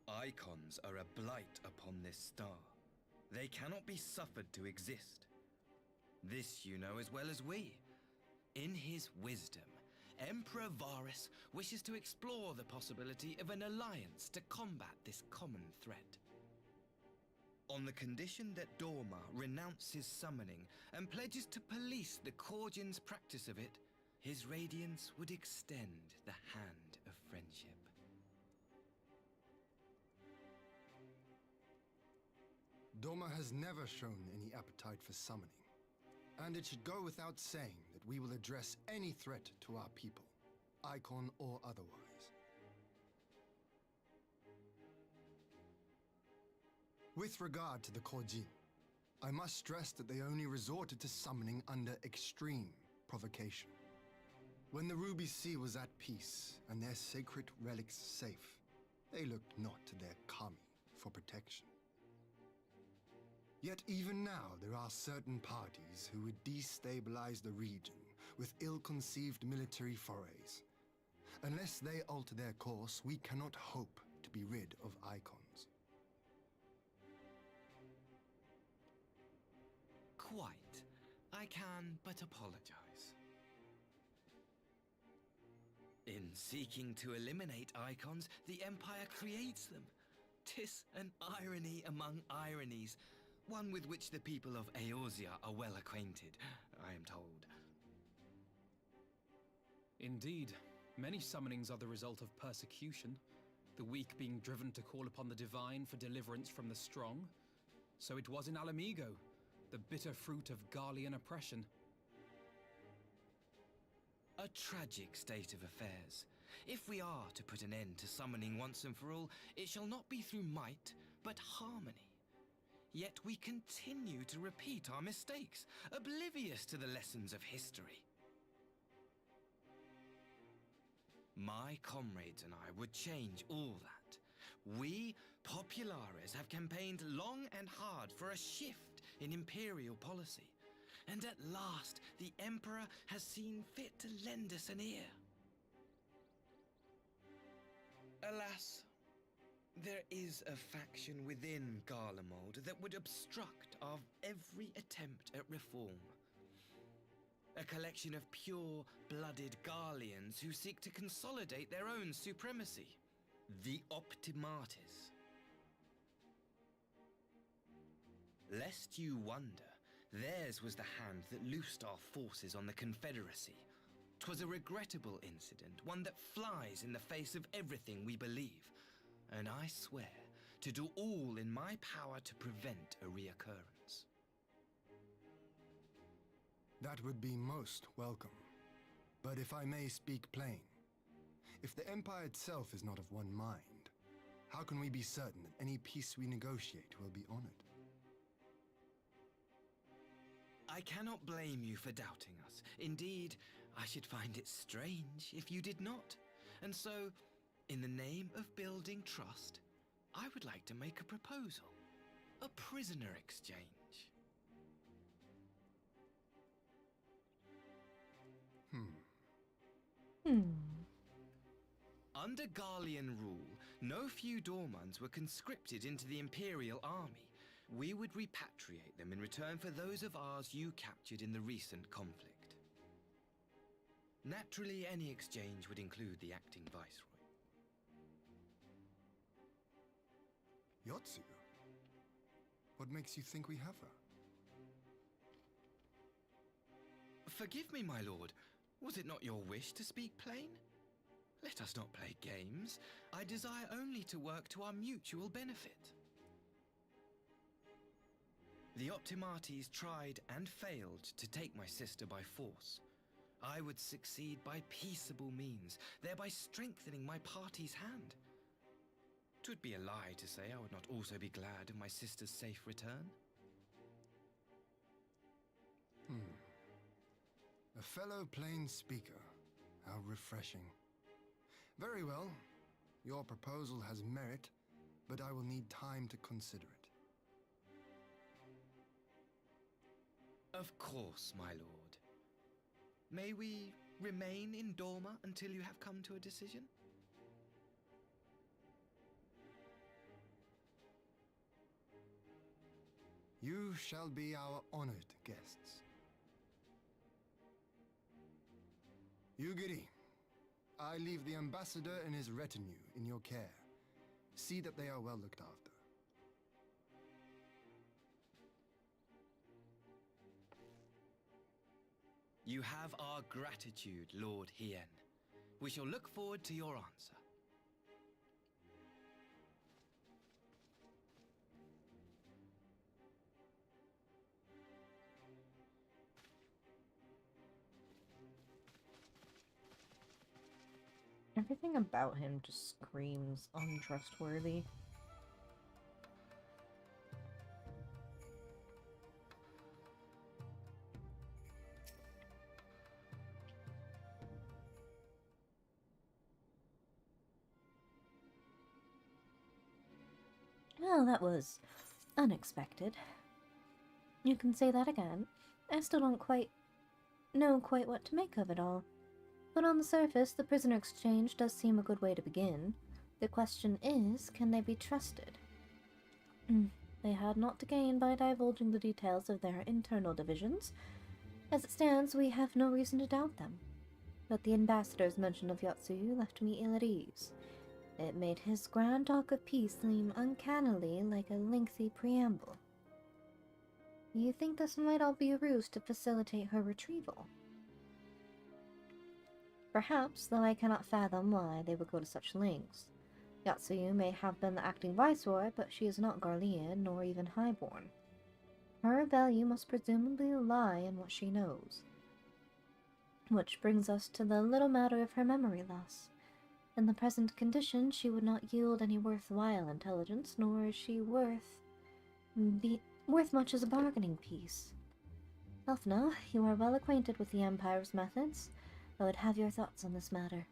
Icons are a blight upon this star. They cannot be suffered to exist. This you know as well as we. In his wisdom, Emperor Varus wishes to explore the possibility of an alliance to combat this common threat. On the condition that Dorma renounce his summoning and pledges to police the Korgin's practice of it, his Radiance would extend the hand of friendship. Doma has never shown any appetite for summoning, and it should go without saying that we will address any threat to our people, icon or otherwise. With regard to the Korjin, I must stress that they only resorted to summoning under extreme provocation. When the Ruby Sea was at peace and their sacred relics safe, they looked not to their kami for protection. Yet even now there are certain parties who would destabilize the region with ill-conceived military forays. Unless they alter their course, we cannot hope to be rid of icons. Quite. I can but apologize. In seeking to eliminate icons, the Empire creates them. 'Tis an irony among ironies, one with which the people of Eorzea are well acquainted, I am told. Indeed, many summonings are the result of persecution, the weak being driven to call upon the divine for deliverance from the strong. So it was in Ala Mhigo, the bitter fruit of Garlean oppression. A tragic state of affairs. If we are to put an end to summoning once and for all, it shall not be through might, but harmony. Yet we continue to repeat our mistakes, oblivious to the lessons of history. My comrades and I would change all that. We, Populares, have campaigned long and hard for a shift in Imperial policy. And at last, the Emperor has seen fit to lend us an ear. Alas, there is a faction within Garlemald that would obstruct our every attempt at reform. A collection of pure-blooded Garleans who seek to consolidate their own supremacy. The Optimates. Lest you wonder, theirs was the hand that loosed our forces on the Confederacy. 'Twas a regrettable incident, one that flies in the face of everything we believe, and I swear to do all in my power to prevent a reoccurrence. That would be most welcome. But if I may speak plain, if the Empire itself is not of one mind, how can we be certain that any peace we negotiate will be honored? I cannot blame you for doubting us. Indeed, I should find it strange if you did not. And so, in the name of building trust, I would like to make a proposal. A prisoner exchange. Under Garlean rule, no few Dormans were conscripted into the Imperial army. We would repatriate them in return for those of ours you captured in the recent conflict. Naturally, any exchange would include the acting viceroy. Yotsu? What makes you think we have her? Forgive me, my lord. Was it not your wish to speak plain? Let us not play games. I desire only to work to our mutual benefit. The Optimates tried and failed to take my sister by force. I would succeed by peaceable means, thereby strengthening my party's hand. 'Twould be a lie to say I would not also be glad of my sister's safe return. A fellow plain speaker. How refreshing. Very well. Your proposal has merit, but I will need time to consider it. Of course, my lord. May we remain in Dorma until you have come to a decision? You shall be our honored guests. Yugiri, I leave the ambassador and his retinue in your care. See that they are well looked after. You have our gratitude, Lord Hien. We shall look forward to your answer. Everything about him just screams untrustworthy. Well, that was unexpected. You can say that again. I still don't know quite what to make of it all. But on the surface, the prisoner exchange does seem a good way to begin. The question is, can they be trusted? They had naught to gain by divulging the details of their internal divisions. As it stands, we have no reason to doubt them. but the ambassador's mention of Yotsuyu left me ill at ease. It made his grand talk of peace seem uncannily like a lengthy preamble. You think this might all be a ruse to facilitate her retrieval? Perhaps, though I cannot fathom why they would go to such lengths. Yotsuyu may have been the acting viceroy, but she is not Garlean, nor even highborn. Her value must presumably lie in what she knows. Which brings us to the little matter of her memory loss. In the present condition, she would not yield any worthwhile intelligence, nor is she worth much as a bargaining piece. Elfno, you are well acquainted with the Empire's methods. I would have your thoughts on this matter.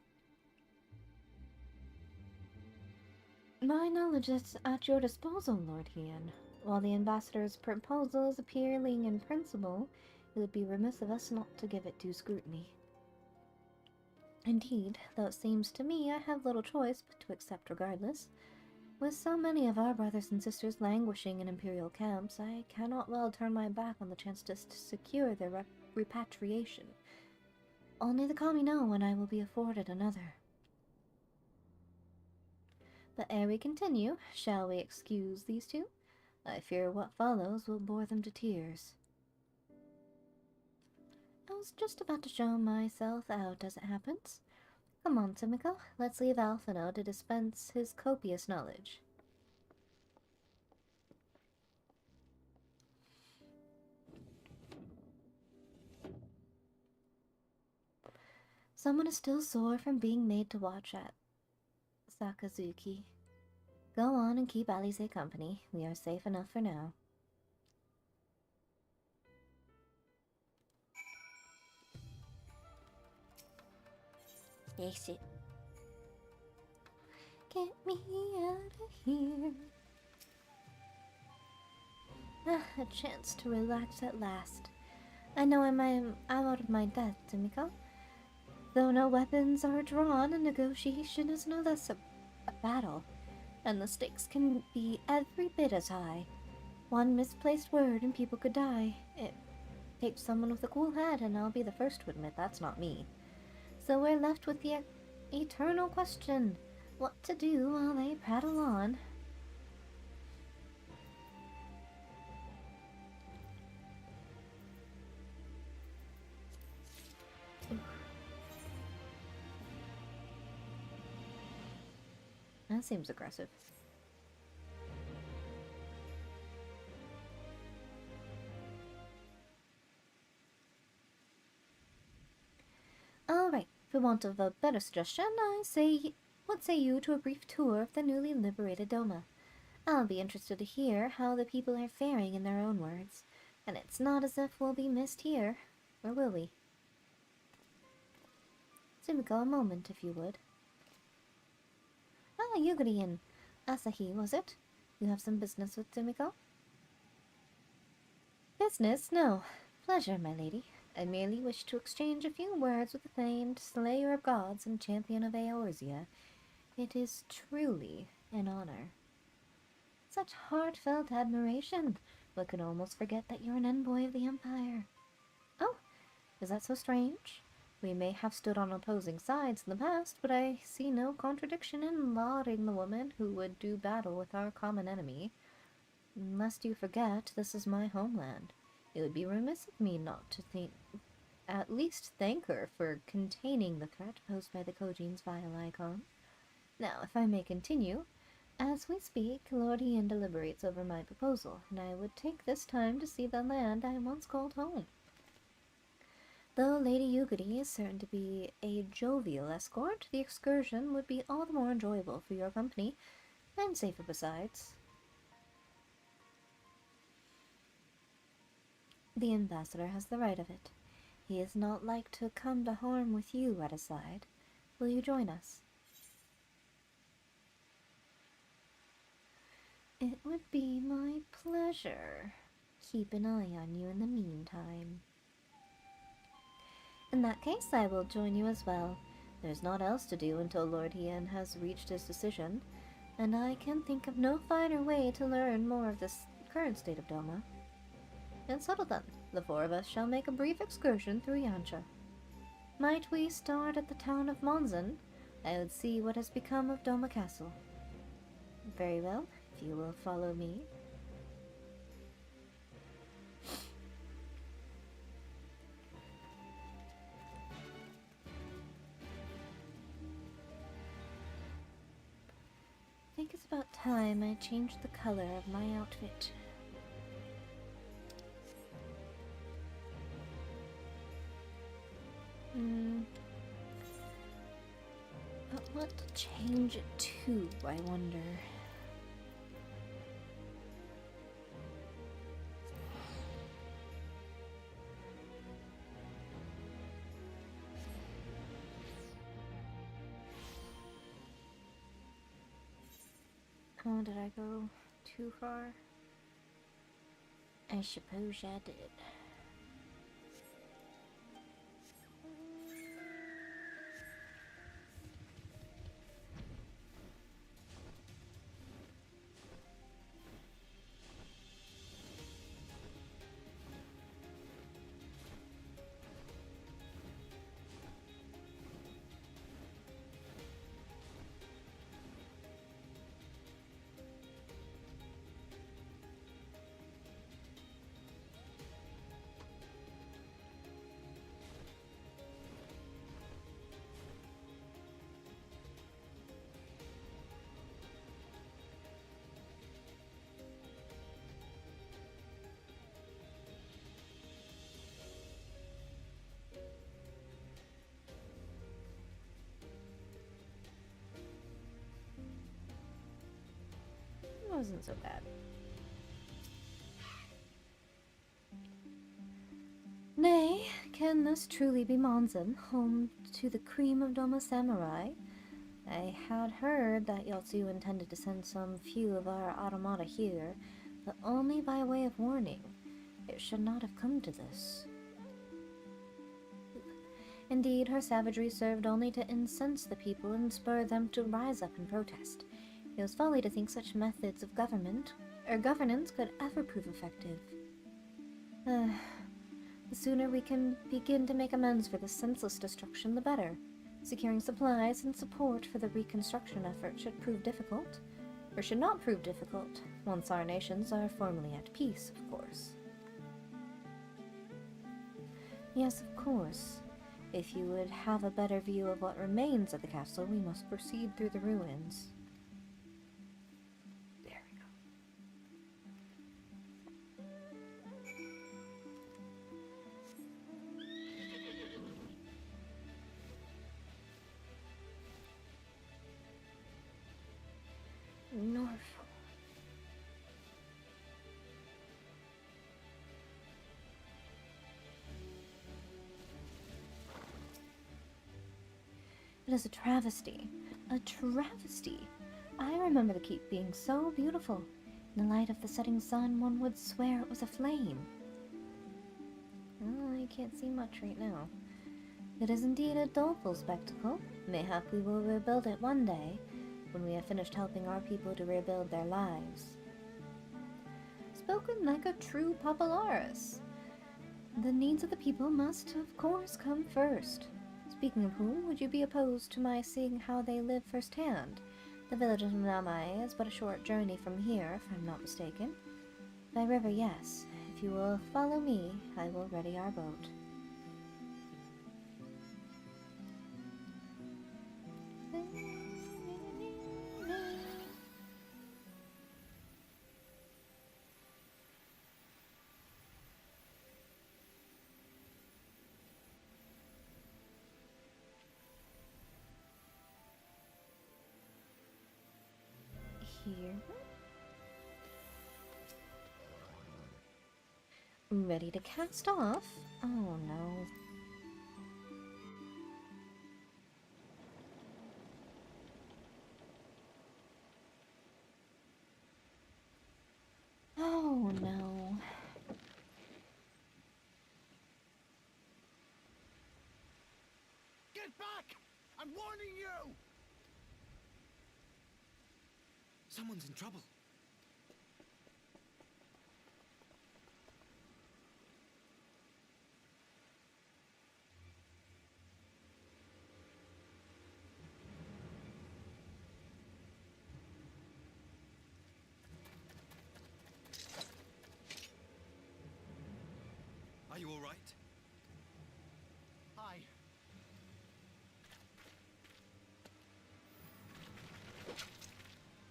My knowledge is at your disposal, Lord Hien. While the ambassador's proposal is appealing in principle, it would be remiss of us not to give it due scrutiny. Indeed, though it seems to me I have little choice but to accept regardless, with so many of our brothers and sisters languishing in imperial camps, I cannot well turn my back on the chance to secure their repatriation. Only the Kami know when I will be afforded another. But ere we continue, shall we excuse these two? I fear what follows will bore them to tears. I was just about to show myself out as it happens. Come on, Timiko, let's leave Alphino to dispense his copious knowledge. Someone is still sore from being made to watch at Sakazuki. Go on and keep Alize company. We are safe enough for now. Yes, it. Get me out of here. A chance to relax at last. I know I'm out of my depth, Timiko. Though no weapons are drawn, a negotiation is no less a battle, and the stakes can be every bit as high. One misplaced word and people could die. It takes someone with a cool head, and I'll be the first to admit that's not me. So we're left with the eternal question, what to do while they prattle on. That seems aggressive. Alright, for want of a better suggestion, what say you to a brief tour of the newly liberated Doma? I'll be interested to hear how the people are faring in their own words, and it's not as if we'll be missed here, or will we? Sumiko, a moment, if you would. Ah, Yuguri and Asahi, was it? You have some business with Sumiko? Business? No. Pleasure, my lady. I merely wish to exchange a few words with the famed slayer of gods and champion of Eorzea. It is truly an honor. Such heartfelt admiration. One could almost forget that you're an envoy of the Empire. Oh, is that so strange? We may have stood on opposing sides in the past, but I see no contradiction in lauding the woman who would do battle with our common enemy. Lest you forget, this is my homeland. It would be remiss of me not to at least thank her for containing the threat posed by the Kojin's vile icon. Now, if I may continue, as we speak, Lord Hien deliberates over my proposal, and I would take this time to see the land I once called home. Though Lady Yuguri is certain to be a jovial escort, the excursion would be all the more enjoyable for your company, and safer besides. The ambassador has the right of it. He is not like to come to harm with you at his side. Will you join us? It would be my pleasure. Keep an eye on you in the meantime. In that case, I will join you as well. There's naught else to do until Lord Hien has reached his decision, and I can think of no finer way to learn more of this current state of Doma. And settled then, the four of us shall make a brief excursion through Yancha. Might we start at the town of Monzon? I would see what has become of Doma Castle. Very well, if you will follow me. I think it's about time I changed the color of my outfit. But what to change it to, I wonder? Oh, did I go too far? I suppose I did. It wasn't so bad. Nay, can this truly be Monzon, home to the cream of Doma Samurai? I had heard that Yotsu intended to send some few of our automata here, but only by way of warning. It should not have come to this. Indeed, her savagery served only to incense the people and spur them to rise up and protest. It was folly to think such methods of governance could ever prove effective. The sooner we can begin to make amends for this senseless destruction, the better. Securing supplies and support for the reconstruction effort should prove difficult, or should not prove difficult, once our nations are formally at peace, of course. Yes, of course. If you would have a better view of what remains of the castle, we must proceed through the ruins. There we go. North. It is a travesty. A travesty. I remember the keep being so beautiful. In the light of the setting sun, one would swear it was aflame. Oh, I can't see much right now. It is indeed a doleful spectacle. Mayhap we will rebuild it one day, when we have finished helping our people to rebuild their lives. Spoken like a true popularis. The needs of the people must, of course, come first. Speaking of whom, would you be opposed to my seeing how they live firsthand? The village of Namai is but a short journey from here, if I'm not mistaken. By river, yes. If you will follow me, I will ready our boat. Here. Ready to cast off? Oh no. Oh no. Get back! I'm warning you! Someone's in trouble. you all right? Hi.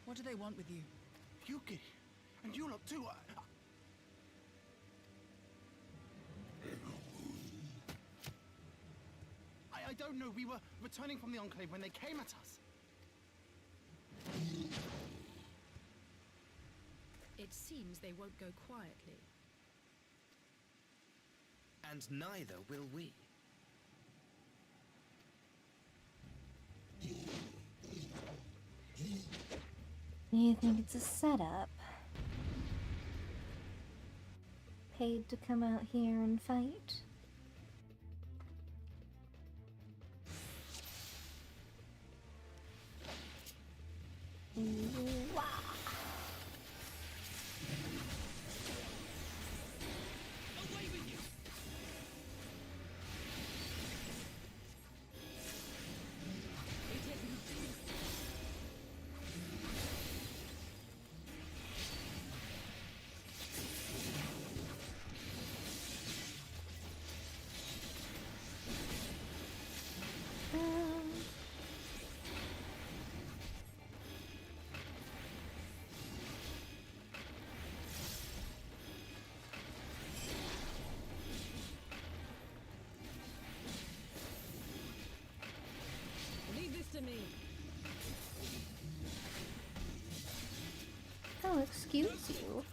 What do they want with you? Yuki, and you lot too. I don't know. We were returning from the Enclave when they came at us. It seems they won't go quietly. And neither will we. Do you think it's a setup? Paid to come out here and fight? Wow. Leave this to me. Oh, excuse you.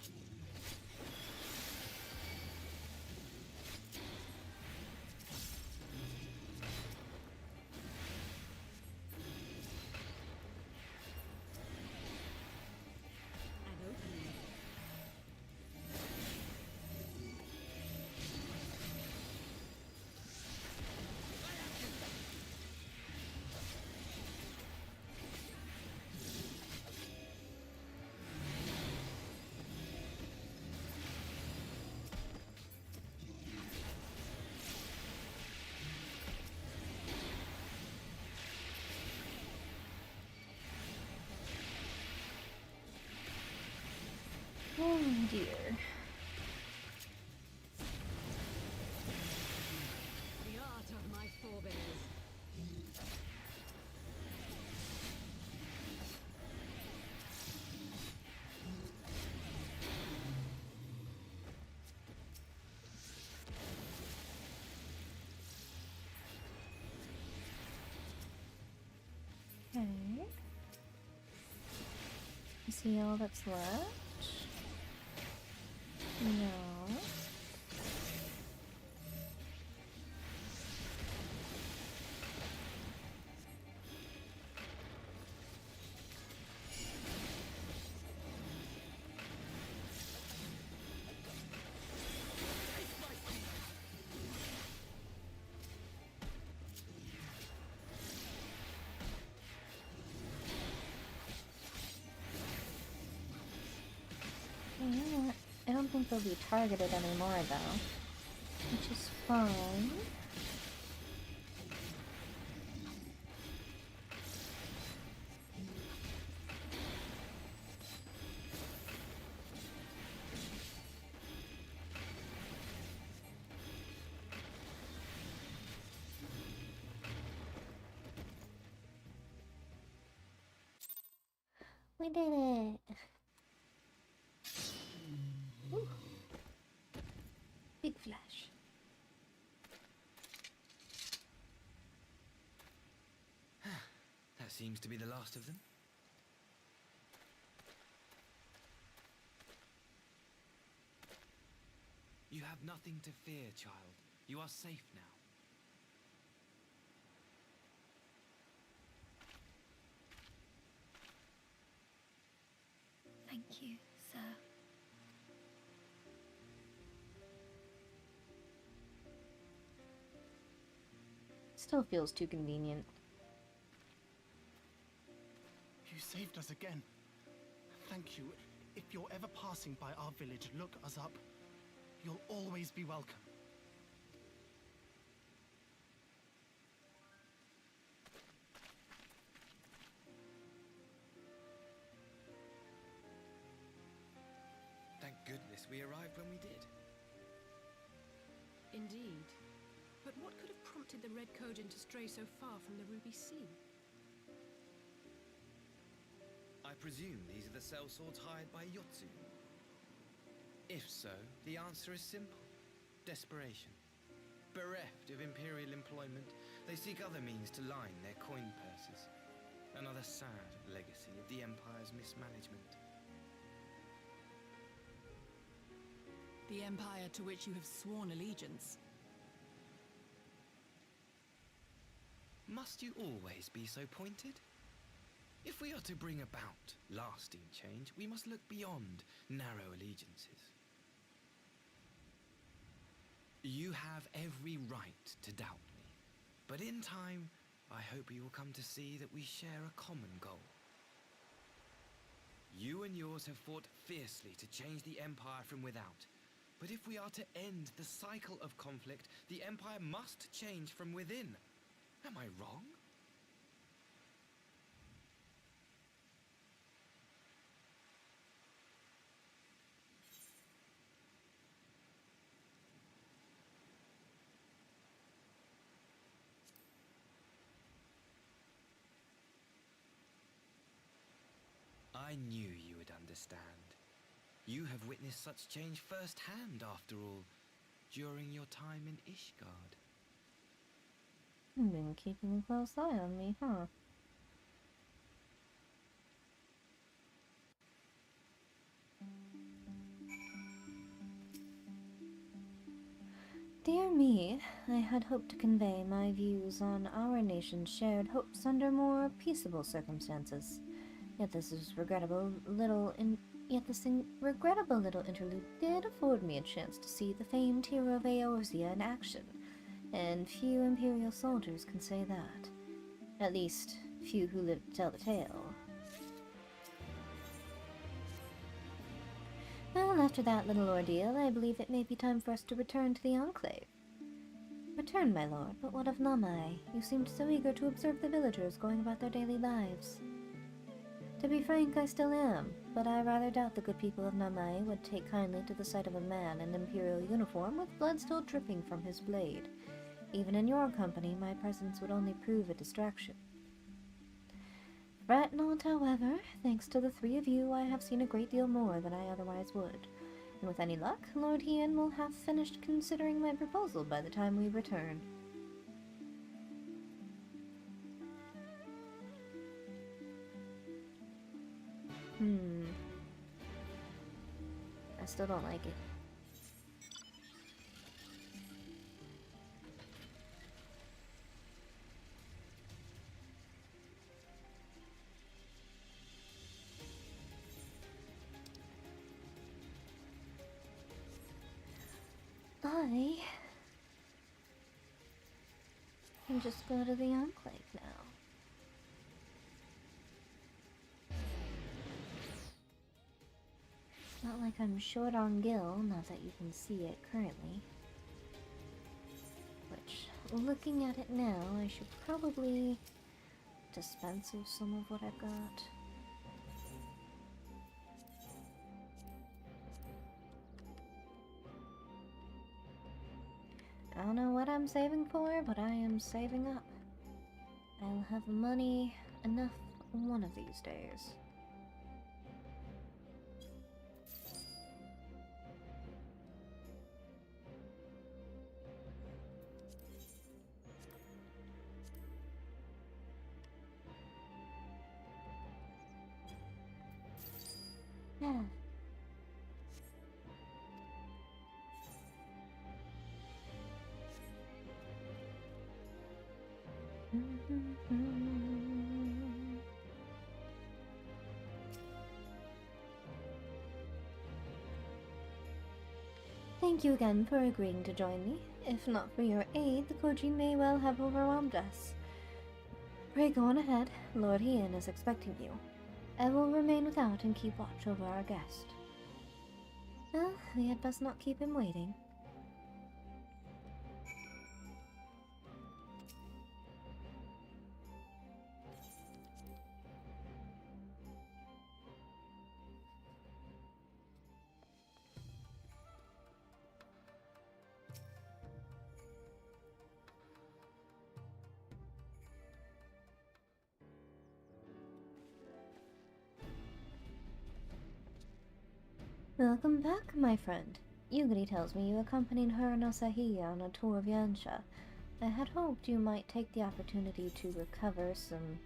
Oh dear. The art of my forebears. Okay. Is he all that's left? No. I don't think they'll be targeted anymore, though, which is fine. We did it! Ooh. Big flash. That seems to be the last of them. You have nothing to fear, child. You are safe now. Thank you, sir. Still feels too convenient. You saved us again. Thank you. If you're ever passing by our village, look us up. You'll always be welcome. Thank goodness we arrived when we did. Indeed. But what could have prompted the Red Kojin to stray so far from the Ruby Sea? I presume these are the sellswords hired by Yotsu. If so, the answer is simple. Desperation. Bereft of imperial employment, they seek other means to line their coin purses. Another sad legacy of the Empire's mismanagement. The Empire to which you have sworn allegiance. Must you always be so pointed? If we are to bring about lasting change, we must look beyond narrow allegiances. You have every right to doubt me, but in time, I hope you will come to see that we share a common goal. You and yours have fought fiercely to change the Empire from without, but if we are to end the cycle of conflict, the Empire must change from within. Am I wrong? I knew you would understand. You have witnessed such change firsthand, after all, during your time in Ishgard. You've been keeping a close eye on me, huh? Dear me, I had hoped to convey my views on our nation's shared hopes under more peaceable circumstances. Yet this regrettable little interlude did afford me a chance to see the famed hero of Eorzea in action, and few Imperial soldiers can say that. At least, few who live to tell the tale. Well, after that little ordeal, I believe it may be time for us to return to the Enclave. Return, my lord, but what of Namai? You seemed so eager to observe the villagers going about their daily lives. To be frank, I still am, but I rather doubt the good people of Namai would take kindly to the sight of a man in Imperial uniform with blood still dripping from his blade. Even in your company, my presence would only prove a distraction. Fret not, however. Thanks to the three of you, I have seen a great deal more than I otherwise would. And with any luck, Lord Hien will have finished considering my proposal by the time we return. I still don't like it. I can just go to the Enclave now. Not like I'm short on gil, not that you can see it currently. Which, looking at it now, I should probably dispense of some of what I've got. I don't know what I'm saving for, but I am saving up. I'll have money enough one of these days. Yeah. Thank you again for agreeing to join me. If not for your aid, the Kojin may well have overwhelmed us. Pray go on ahead. Lord Hien is expecting you. I will remain without and keep watch over our guest. Well, we had best not keep him waiting. Welcome back, my friend. Yugiri tells me you accompanied her and Asahi on a tour of Yansha. I had hoped you might take the opportunity to recover some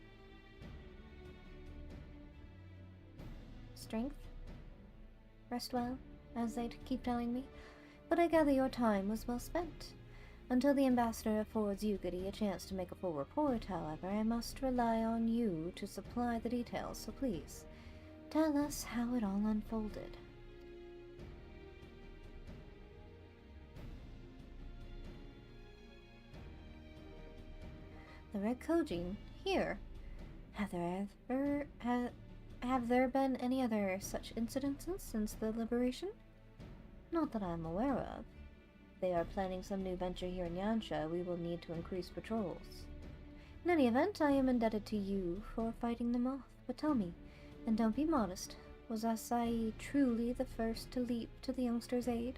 strength. Rest well, as they keep telling me. But I gather your time was well spent. Until the ambassador affords Yugiri a chance to make a full report, however, I must rely on you to supply the details, so please, tell us how it all unfolded. The Red Kojin, here. Have there been any other such incidences since the liberation? Not that I'm aware of. If they are planning some new venture here in Yansha, we will need to increase patrols. In any event, I am indebted to you for fighting them off. But tell me, and don't be modest, was Asai truly the first to leap to the youngster's aid?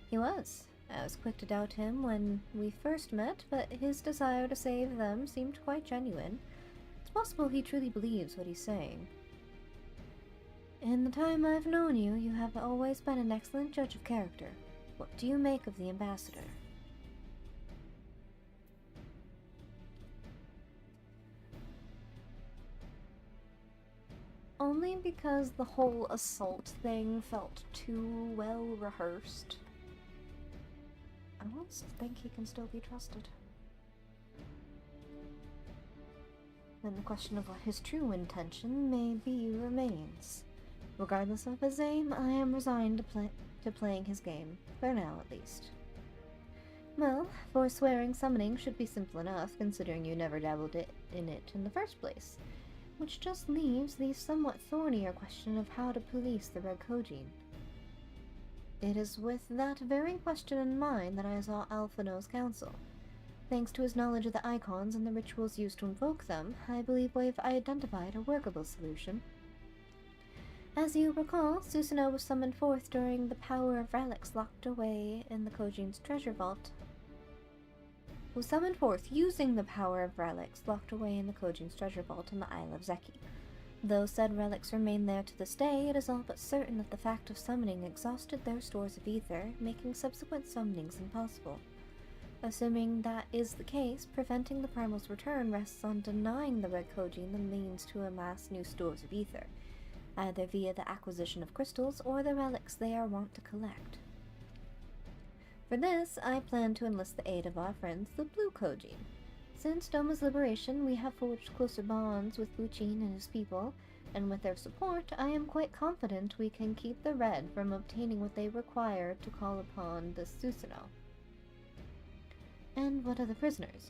He was. I was quick to doubt him when we first met, but his desire to save them seemed quite genuine. It's possible he truly believes what he's saying. In the time I've known you, you have always been an excellent judge of character. What do you make of the ambassador? Only because the whole assault thing felt too well rehearsed. I almost think he can still be trusted. Then the question of what his true intention may be remains. Regardless of his aim, I am resigned to playing his game, for now at least. Well, forswearing summoning should be simple enough, considering you never dabbled in it in the first place, which just leaves the somewhat thornier question of how to police the Red Kojin. It is with that very question in mind that I sought Alphino's counsel. Thanks to his knowledge of the icons and the rituals used to invoke them, I believe we've identified a workable solution. As you recall, Susanoo was summoned forth during the power of relics locked away in the Kojin's treasure vault. Was summoned forth using the power of relics locked away in the Kojin's treasure vault in the Isle of Zeki. Though said relics remain there to this day, it is all but certain that the fact of summoning exhausted their stores of ether, making subsequent summonings impossible. Assuming that is the case, preventing the Primal's return rests on denying the Red Kojin the means to amass new stores of ether, either via the acquisition of crystals or the relics they are wont to collect. For this, I plan to enlist the aid of our friends, the Blue Kojin. Since Doma's liberation, we have forged closer bonds with Luchin and his people, and with their support, I am quite confident we can keep the Red from obtaining what they require to call upon the Susanoo. And what of the prisoners?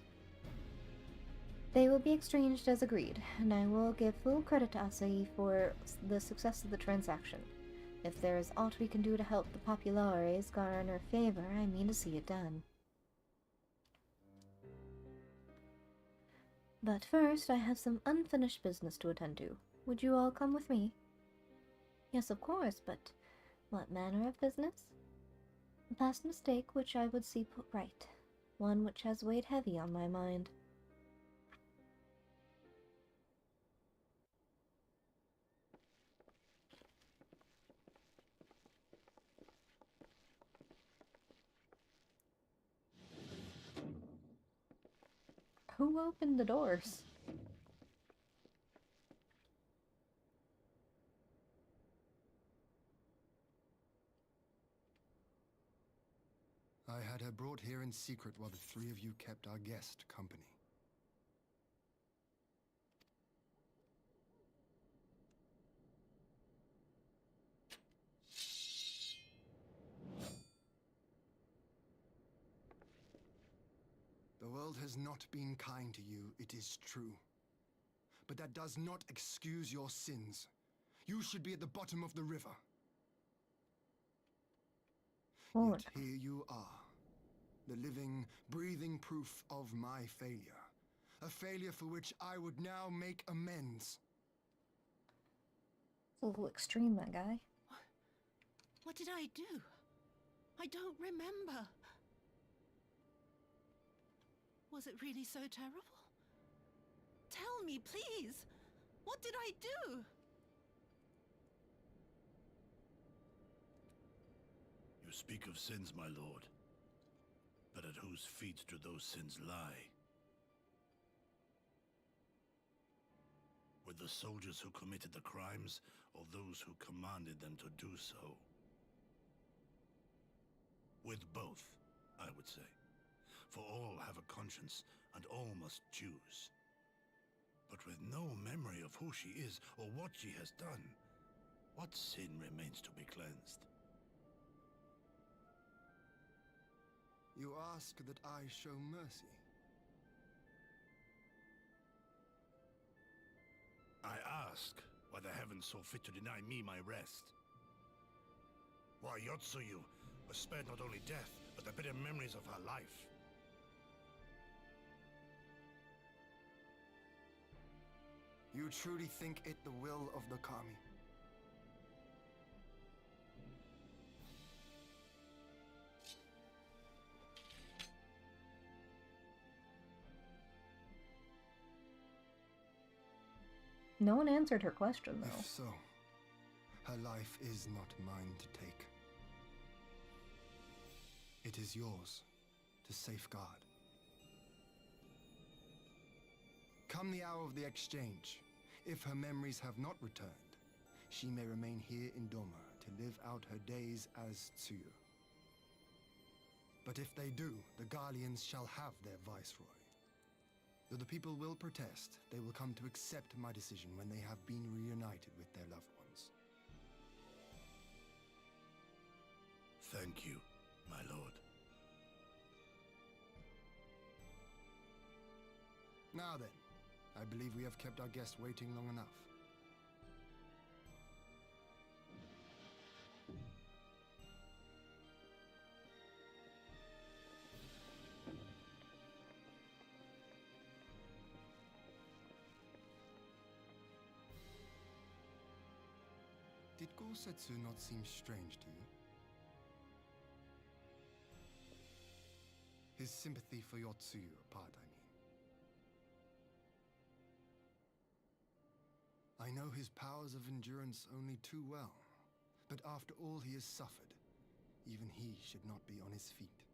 They will be exchanged as agreed, and I will give full credit to Asahi for the success of the transaction. If there is aught we can do to help the Populares garner favor, I mean to see it done. But first, I have some unfinished business to attend to. Would you all come with me? Yes, of course, but what manner of business? A past mistake which I would see put right. One which has weighed heavy on my mind. Who opened the doors? I had her brought here in secret while the three of you kept our guest company. The world has not been kind to you, it is true. But that does not excuse your sins. You should be at the bottom of the river. Yet here you are, the living, breathing proof of my failure. A failure for which I would now make amends. It's a little extreme, that guy. What did I do? I don't remember. Was it really so terrible? Tell me, please. What did I do? speak of sins, my lord. But at whose feet do those sins lie? With the soldiers who committed the crimes, or those who commanded them to do so? With both, I would say. For all have a conscience, and all must choose. But with no memory of who she is, or what she has done, what sin remains to be cleansed? You ask that I show mercy. I ask why the heavens saw fit to deny me my rest. Why Yotsuyu was spared not only death, but the bitter memories of her life. You truly think it the will of the Kami? No one answered her question, though. If so, her life is not mine to take. It is yours to safeguard. Come the hour of the exchange, if her memories have not returned, she may remain here in Doma to live out her days as Tsuyu. But if they do, the Guardians shall have their viceroy. Though the people will protest, they will come to accept my decision when they have been reunited with their loved ones. Thank you, my lord. Now then, I believe we have kept our guest waiting long enough. Did Gosetsu not seem strange to you? His sympathy for Yotsuyu apart, I mean. I know his powers of endurance only too well, but after all he has suffered, even he should not be on his feet.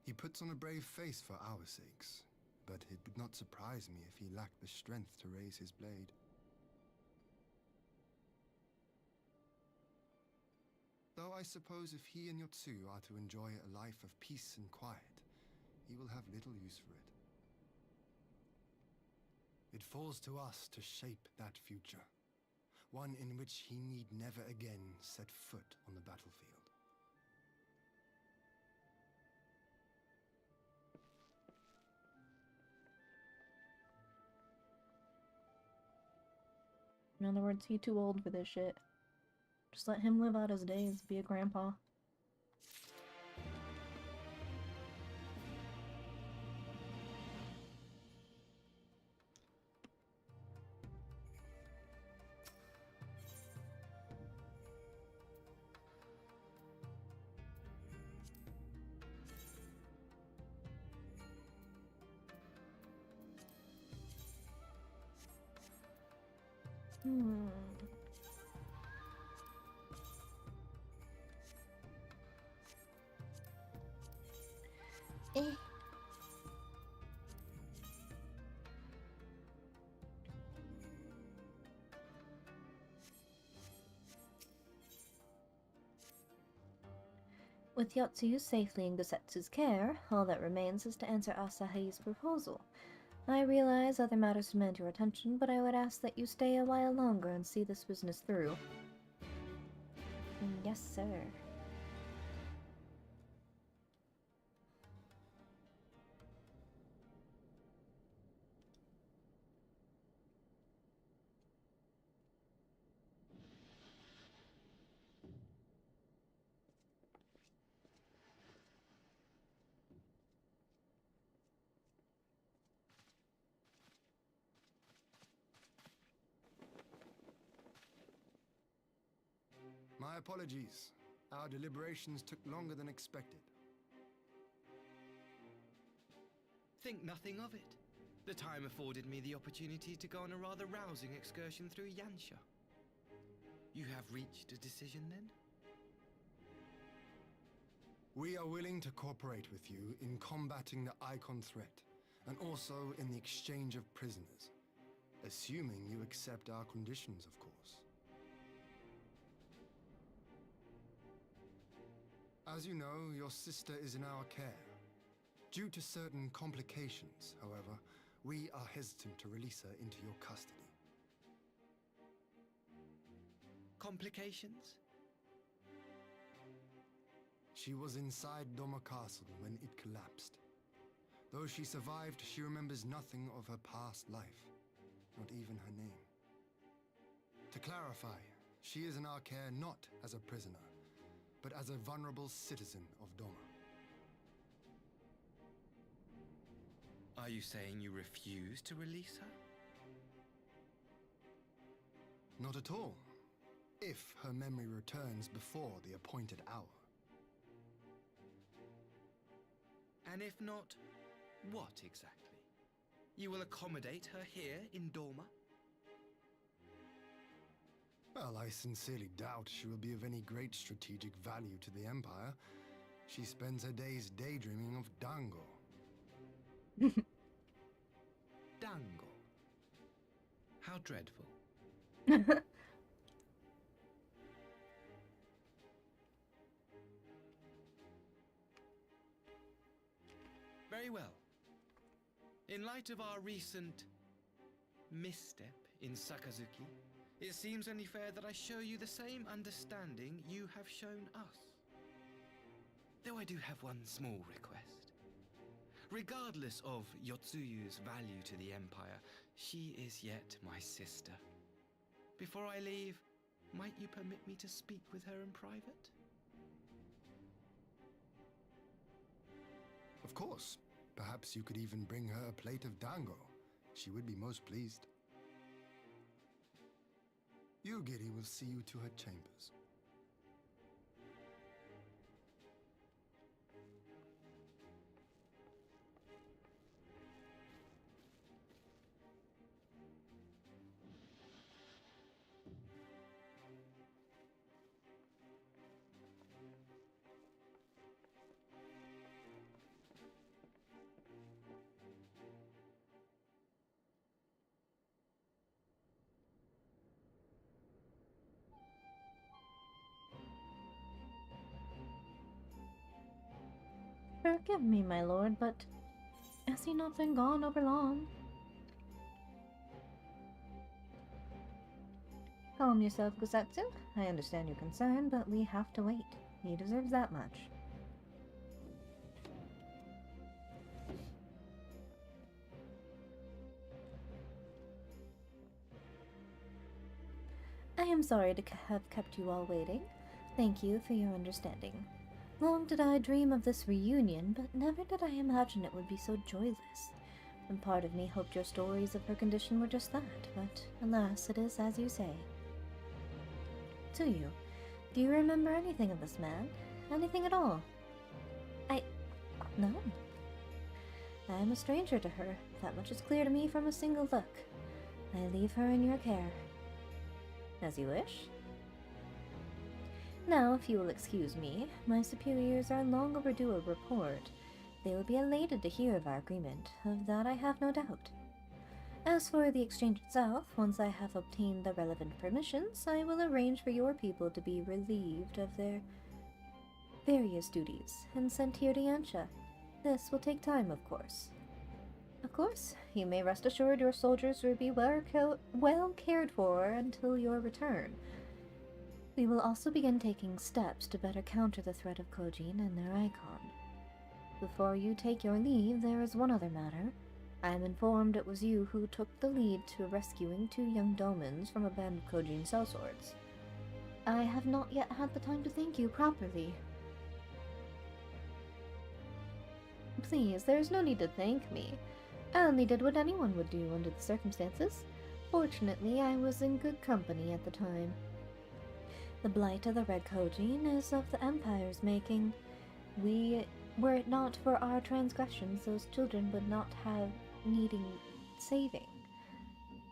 He puts on a brave face for our sakes, but it would not surprise me if he lacked the strength to raise his blade. Though I suppose if he and Yotsuyu are to enjoy a life of peace and quiet, he will have little use for it. It falls to us to shape that future, one in which he need never again set foot on the battlefield. In other words, he's too old for this shit. Just let him live out his days, be a grandpa. Eh. With Yotsuyu safely in Gosetsu's care, all that remains is to answer Asahi's proposal. I realize other matters demand your attention, but I would ask that you stay a while longer and see this business through. Yes, sir. My apologies. Our deliberations took longer than expected. Think nothing of it. The time afforded me the opportunity to go on a rather rousing excursion through Yansha. You have reached a decision then? We are willing to cooperate with you in combating the Icon threat, and also in the exchange of prisoners. Assuming you accept our conditions, of course. As you know, your sister is in our care. Due to certain complications, however, we are hesitant to release her into your custody. Complications? She was inside Doma Castle when it collapsed. Though she survived, she remembers nothing of her past life, not even her name. To clarify, she is in our care not as a prisoner, but as a vulnerable citizen of Doma. Are you saying you refuse to release her? Not at all. If her memory returns before the appointed hour. And if not, what exactly? You will accommodate her here in Doma? Well, I sincerely doubt she will be of any great strategic value to the Empire. She spends her days daydreaming of Dango. Dango. How dreadful. Very well. In light of our recent misstep in Sakazuki, it seems only fair that I show you the same understanding you have shown us. Though I do have one small request. Regardless of Yotsuyu's value to the Empire, she is yet my sister. Before I leave, might you permit me to speak with her in private? Of course. Perhaps you could even bring her a plate of dango. She would be most pleased. Yugiri will see you to her chambers. Forgive me, my lord, but has he not been gone over long? Calm yourself, Kusatsu. I understand your concern, but we have to wait. He deserves that much. I am sorry to have kept you all waiting. Thank you for your understanding. Long did I dream of this reunion, but never did I imagine it would be so joyless. And part of me hoped your stories of her condition were just that, but alas, it is as you say. Tsuyu, do you remember anything of this man? Anything at all? No. I am a stranger to her. That much is clear to me from a single look. I leave her in your care. As you wish. Now, if you will excuse me, my superiors are long overdue a report. They will be elated to hear of our agreement. Of that I have no doubt. As for the exchange itself, once I have obtained the relevant permissions, I will arrange for your people to be relieved of their various duties and sent here to Yansha. This will take time, of course. Of course, you may rest assured your soldiers will be well cared for until your return. We will also begin taking steps to better counter the threat of Kojin and their icon. Before you take your leave, there is one other matter. I am informed it was you who took the lead to rescuing 2 young domans from a band of Kojin sellswords. I have not yet had the time to thank you properly. Please, there is no need to thank me. I only did what anyone would do under the circumstances. Fortunately, I was in good company at the time. The blight of the Red Kojin is of the Empire's making. Were it not for our transgressions, those children would not have needing saving.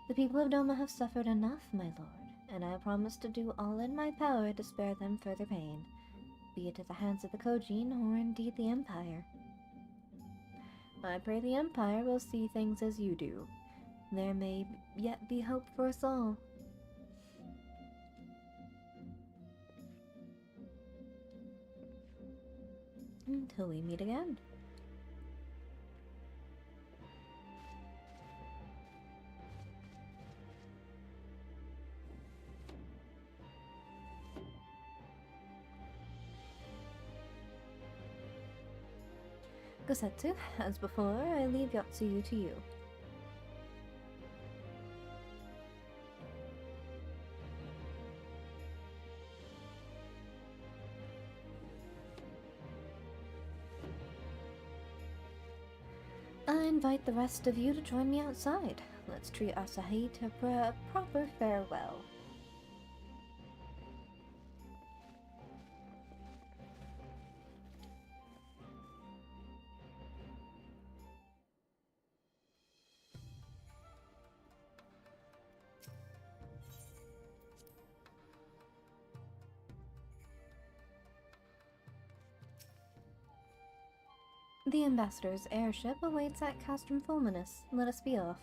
The people of Doma have suffered enough, my lord, and I promise to do all in my power to spare them further pain. be it at the hands of the Kojin or indeed the Empire. I pray the Empire will see things as you do. There may yet be hope for us all. Until we meet again. Gosetsu, as before, I leave Yotsuyu to you. I invite the rest of you to join me outside. Let's treat Asahi to a proper farewell. The Ambassador's airship awaits at Castrum Fulminus. Let us be off.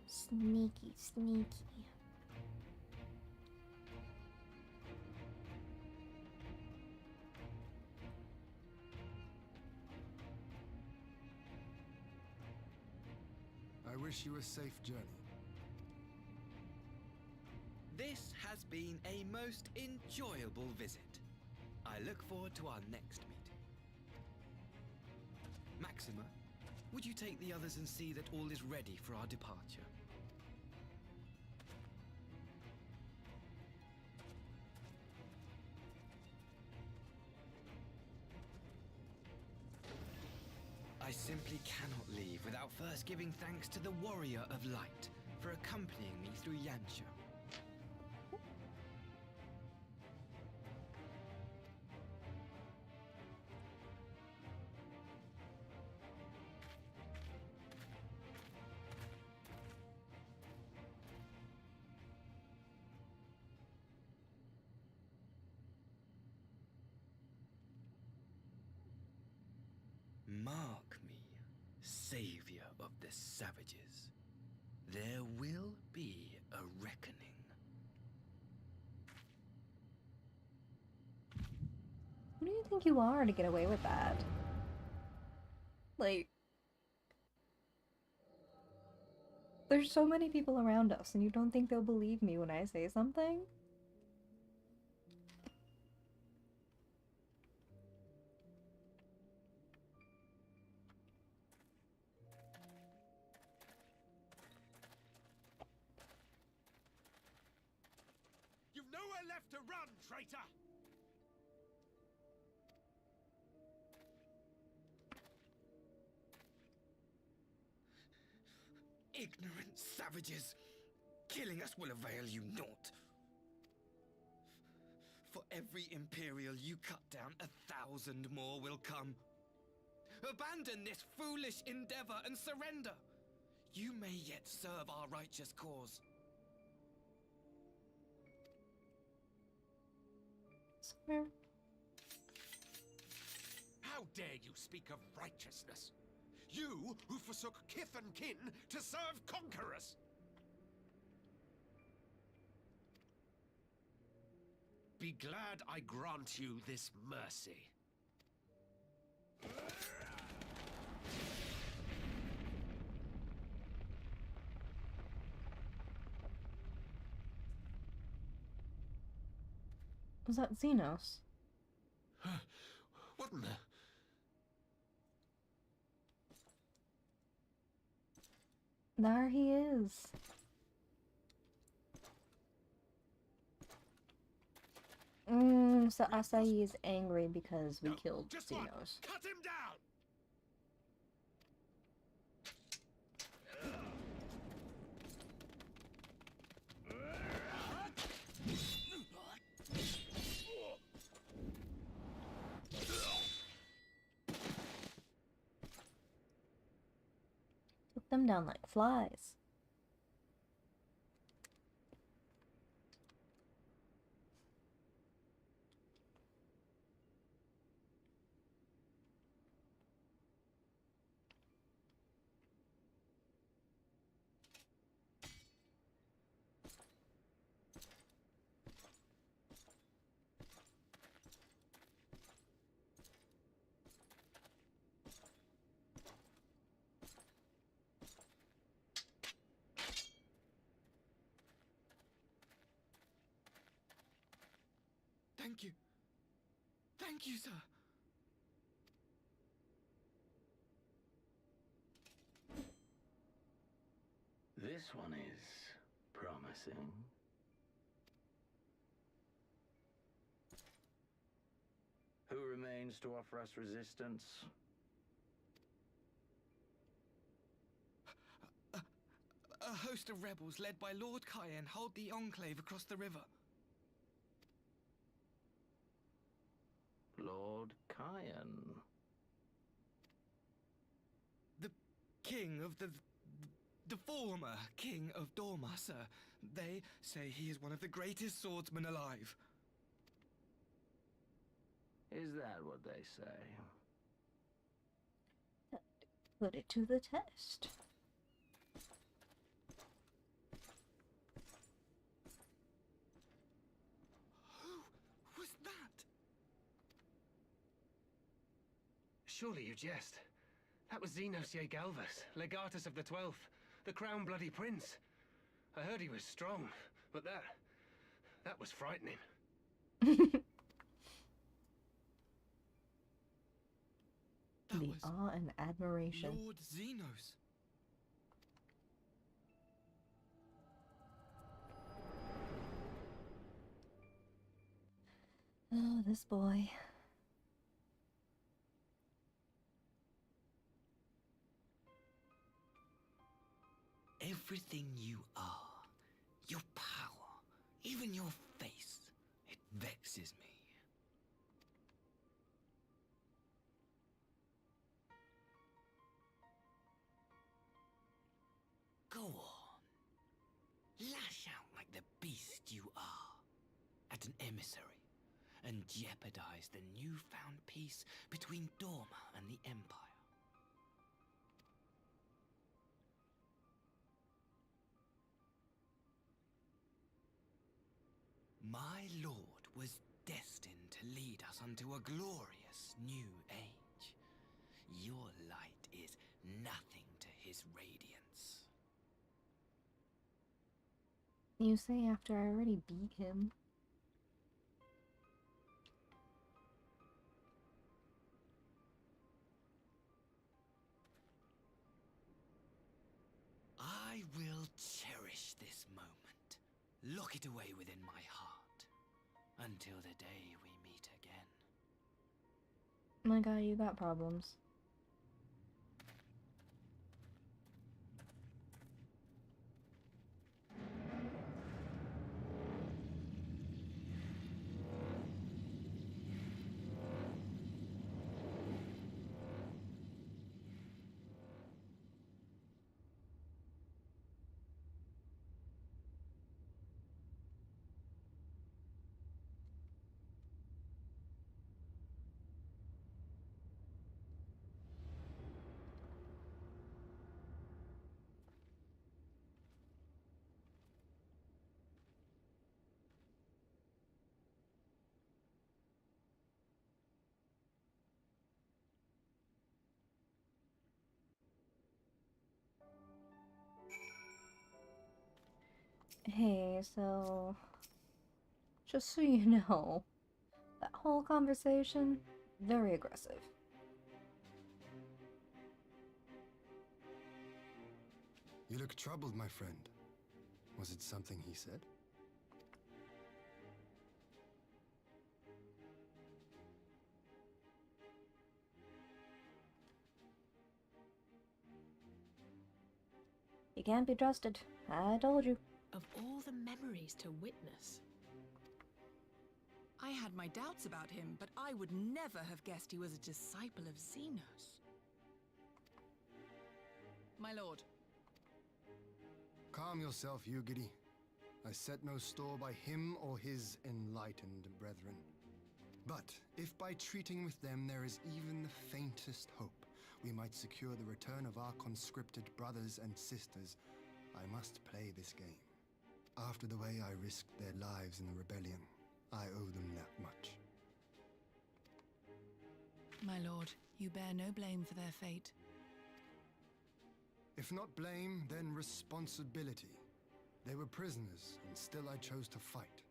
Sneaky, sneaky. I wish you a safe journey. This has been a most enjoyable visit. I look forward to our next meeting. Maxima, would you take the others and see that all is ready for our departure? I simply cannot leave without first giving thanks to the Warrior of Light for accompanying me through Yansha. Mark me, savior of the savages. There will be a reckoning. Who do you think you are to get away with that? Like, there's so many people around us, and you don't think they'll believe me when I say something? You've nowhere left to run, traitor! Ignorant savages! Killing us will avail you naught. For every Imperial you cut down, 1,000 more will come. Abandon this foolish endeavor and surrender. You may yet serve our righteous cause. Sir? How dare you speak of righteousness? You who forsook kith and kin to serve conquerors! Be glad I grant you this mercy. Was that Xenos? What in the... There he is. So Asahi is angry because we killed Xenos. Cut him down! them down like flies. Thank you. Thank you, sir. This one is promising. Who remains to offer us resistance? A host of rebels led by Lord Cayenne hold the Enclave across the river. Lord Cayenne. The king of the former king of Dorma, sir. They say he is one of the greatest swordsmen alive. Is that what they say? Put it to the test. Who was that? Surely you jest. That was Xenos Galvus, Legatus of the 12th, the Crown Bloody Prince. I heard he was strong, but that was frightening. The awe and admiration. Lord Xenos. Oh, this boy. Everything you are, your power, even your face, it vexes me. Go on. Lash out like the beast you are at an emissary and jeopardize the newfound peace between Dorma and the Empire. My lord was destined to lead us unto a glorious new age. Your light is nothing to his radiance. You say after I already beat him. I will cherish this moment. Lock it away within my heart. Until the day we meet again. My God, you got problems. Hey, so just so you know, that whole conversation, very aggressive. You look troubled, my friend. Was it something he said? He can't be trusted. I told you. Of all the memories to witness. I had my doubts about him, but I would never have guessed he was a disciple of Xenos. My lord, Calm yourself, Yugiri. I set no store by him or his enlightened brethren. But if by treating with them there is even the faintest hope, we might secure the return of our conscripted brothers and sisters, I must play this game. After the way I risked their lives in the rebellion, I owe them that much. My lord, you bear no blame for their fate. If not blame, then responsibility. They were prisoners, and still I chose to fight,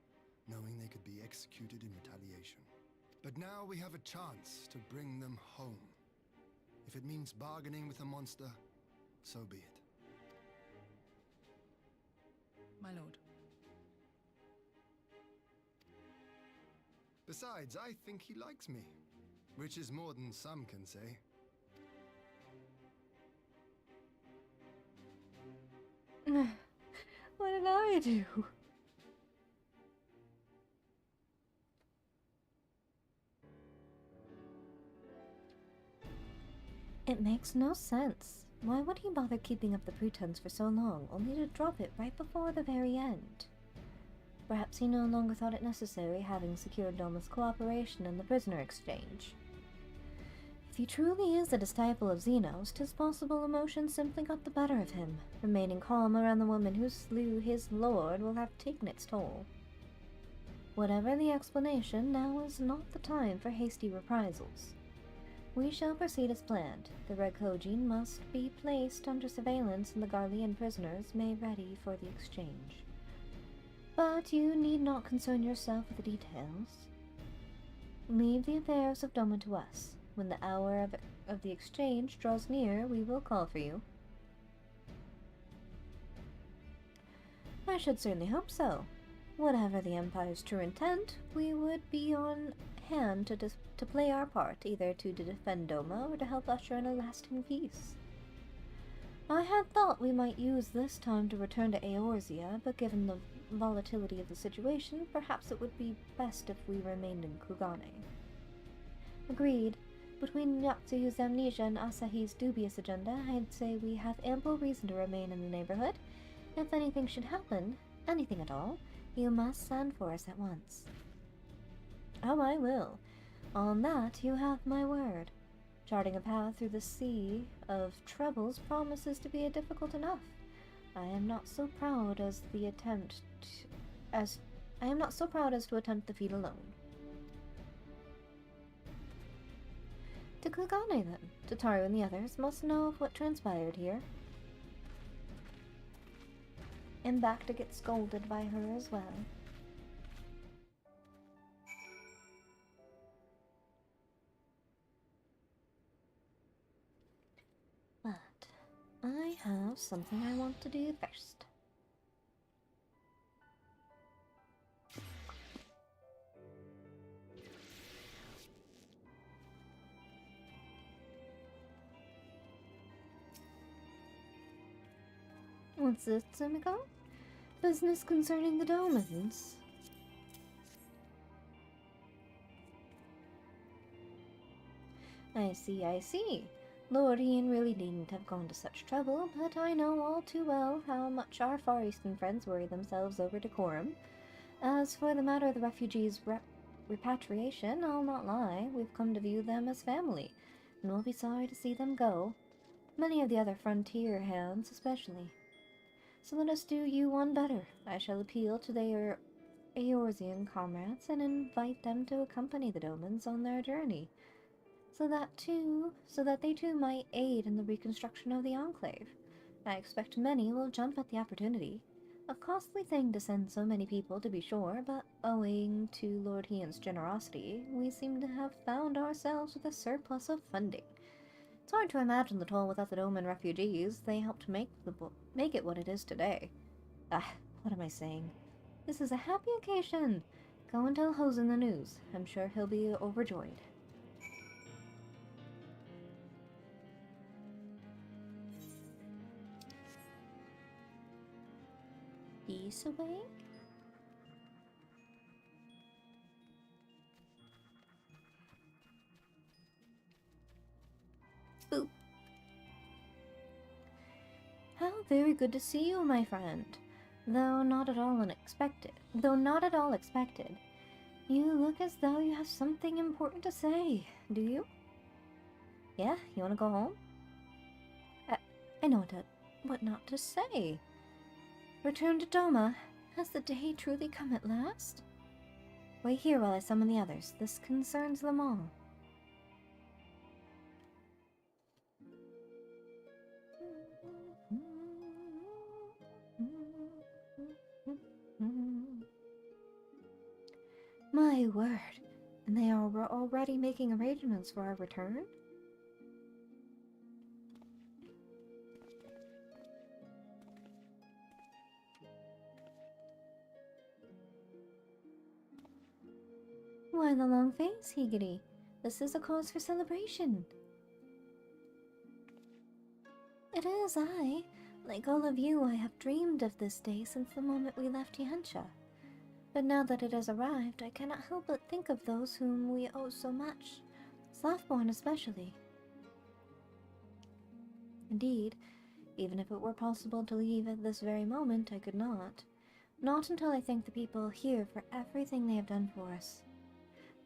knowing they could be executed in retaliation. But now we have a chance to bring them home. If it means bargaining with a monster, so be it. My lord. Besides, I think he likes me, which is more than some can say. What did I do? It makes no sense. Why would he bother keeping up the pretense for so long, only to drop it right before the very end? Perhaps he no longer thought it necessary, having secured Doma's cooperation in the prisoner exchange. If he truly is a disciple of Xenos, 'tis possible emotion simply got the better of him. Remaining calm around the woman who slew his lord will have taken its toll. Whatever the explanation, now is not the time for hasty reprisals. We shall proceed as planned. The Red Kojin must be placed under surveillance and the Garlean prisoners made ready for the exchange. But you need not concern yourself with the details. Leave the affairs of Doma to us. When the hour of the exchange draws near, we will call for you. I should certainly hope so. Whatever the Empire's true intent, we would be on hand to play our part, either to defend Doma or to help usher in a lasting peace. I had thought we might use this time to return to Eorzea, but given the volatility of the situation, perhaps it would be best if we remained in Kugane. Agreed. Between Yatsu's amnesia and Asahi's dubious agenda, I'd say we have ample reason to remain in the neighborhood. If anything should happen, anything at all, you must send for us at once. Oh, I will. On that, you have my word. Charting a path through the sea of troubles promises to be difficult enough. I am not so proud as to attempt the feat alone. To Kugane, then. Tataru and the others must know of what transpired here. And back to get scolded by her as well. But I have something I want to do first. What's this, Sumiko? Business concerning the Domans. I see. Lord Ian really needn't have gone to such trouble, but I know all too well how much our Far Eastern friends worry themselves over decorum. As for the matter of the refugees' repatriation, I'll not lie, we've come to view them as family, and we'll be sorry to see them go. Many of the other frontier hands especially. So let us do you one better. I shall appeal to their Eorzean comrades and invite them to accompany the Domans on their journey, so that they too might aid in the reconstruction of the Enclave. I expect many will jump at the opportunity. A costly thing to send so many people, to be sure, but owing to Lord Ian's generosity, we seem to have found ourselves with a surplus of funding. It's hard to imagine the toll without the Doman refugees. They helped make it what it is today. What am I saying? This is a happy occasion. Go and tell Hosen the news. I'm sure he'll be overjoyed. Peace away? Boop. How very good to see you, my friend. Though not at all expected. You look as though you have something important to say, do you? Yeah, you want to go home? I know what not to say. Return to Doma. Has the day truly come at last? Wait here while I summon the others. This concerns them all. My word, and they are already making arrangements for our return? Why the long face, Higiri? This is a cause for celebration. It is I. Like all of you, I have dreamed of this day since the moment we left Yansha. But now that it has arrived, I cannot help but think of those whom we owe so much, Slothborn especially. Indeed, even if it were possible to leave at this very moment, I could not. Not until I thank the people here for everything they have done for us.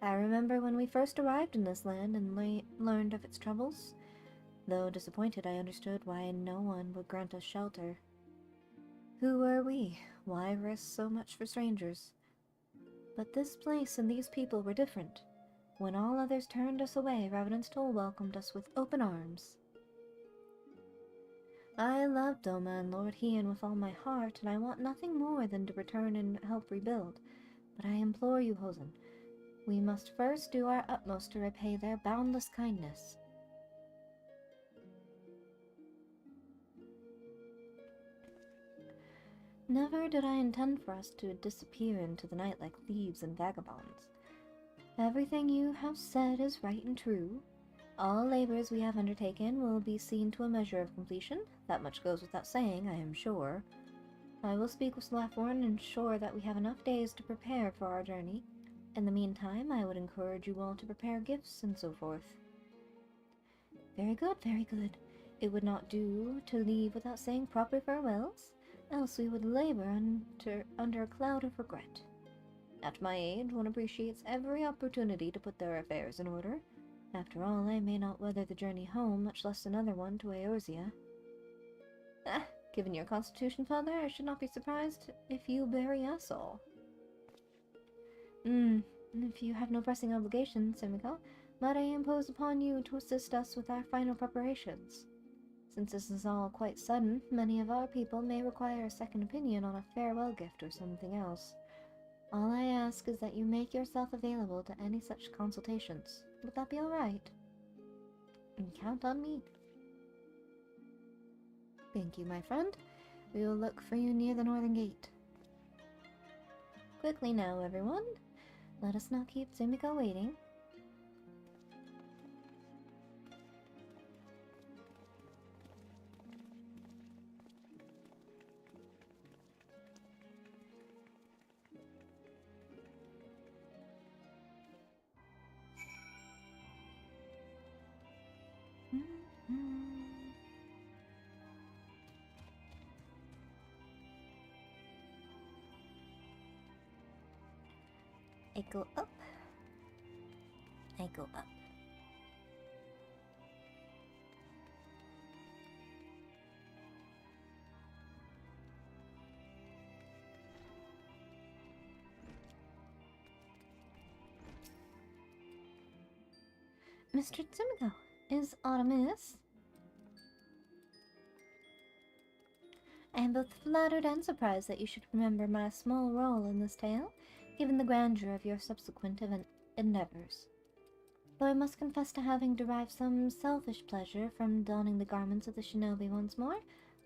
I remember when we first arrived in this land and learned of its troubles. Though disappointed, I understood why no one would grant us shelter. Who were we? Why risk so much for strangers? But this place and these people were different. When all others turned us away, Revenant's Toll welcomed us with open arms. I love Doma and Lord Hien with all my heart, and I want nothing more than to return and help rebuild. But I implore you, Hosen, we must first do our utmost to repay their boundless kindness. Never did I intend for us to disappear into the night like thieves and vagabonds. Everything you have said is right and true. All labors we have undertaken will be seen to a measure of completion. That much goes without saying, I am sure. I will speak with Slothborn and ensure that we have enough days to prepare for our journey. In the meantime, I would encourage you all to prepare gifts and so forth. Very good, very good. It would not do to leave without saying proper farewells, else we would labor under a cloud of regret. At my age, one appreciates every opportunity to put their affairs in order. After all, I may not weather the journey home, much less another one to Eorzea. Given your constitution, Father, I should not be surprised if you bury us all. If you have no pressing obligations, Himiko, might I impose upon you to assist us with our final preparations? Since this is all quite sudden, many of our people may require a second opinion on a farewell gift or something else. All I ask is that you make yourself available to any such consultations. Would that be all right? And count on me. Thank you, my friend. We will look for you near the northern gate. Quickly now, everyone. Let us not keep Sumiko waiting. I go up. I go up. Mr. Tsumiko, is Artemis? I am both flattered and surprised that you should remember my small role in this tale, given the grandeur of your subsequent endeavors. Though I must confess to having derived some selfish pleasure from donning the garments of the shinobi once more,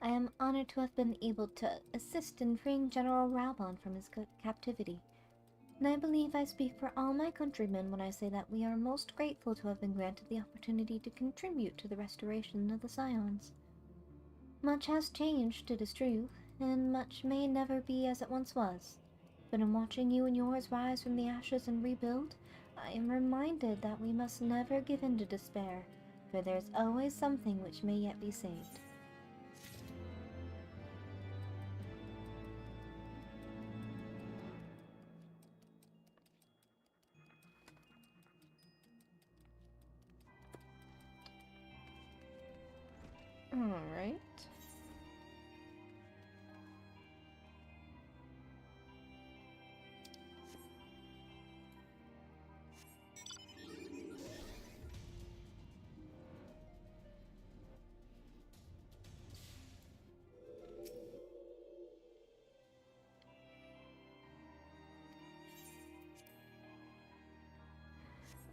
I am honored to have been able to assist in freeing General Raubon from his captivity. And I believe I speak for all my countrymen when I say that we are most grateful to have been granted the opportunity to contribute to the restoration of the Scions. Much has changed, it is true, and much may never be as it once was. But in watching you and yours rise from the ashes and rebuild, I am reminded that we must never give in to despair, for there is always something which may yet be saved. Alright.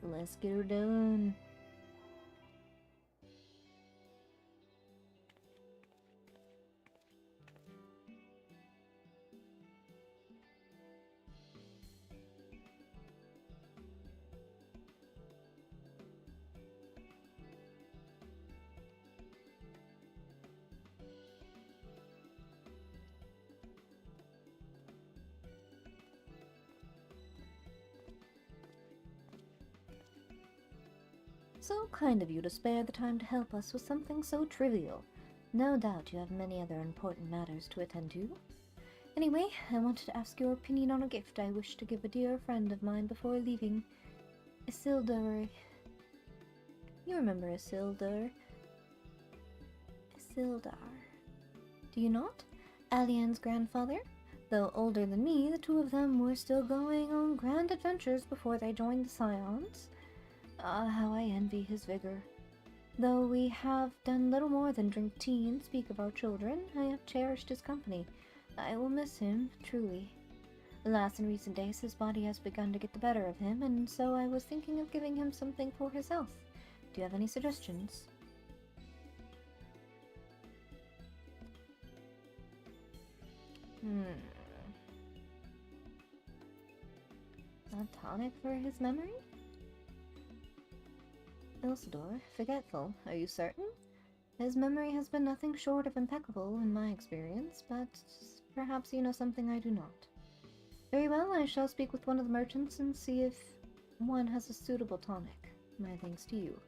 Let's get her done. So kind of you to spare the time to help us with something so trivial. No doubt you have many other important matters to attend to. Anyway, I wanted to ask your opinion on a gift I wish to give a dear friend of mine before leaving. Isildur. You remember Isildur? Isildar. Do you not? Alien's grandfather? Though older than me, the two of them were still going on grand adventures before they joined the Scions. Ah, how I envy his vigor. Though we have done little more than drink tea and speak of our children, I have cherished his company. I will miss him, truly. Alas, in recent days his body has begun to get the better of him, and so I was thinking of giving him something for his health. Do you have any suggestions? A tonic for his memory? Isildur, forgetful, are you certain? His memory has been nothing short of impeccable in my experience, but perhaps you know something I do not. Very well, I shall speak with one of the merchants and see if one has a suitable tonic. My thanks to you.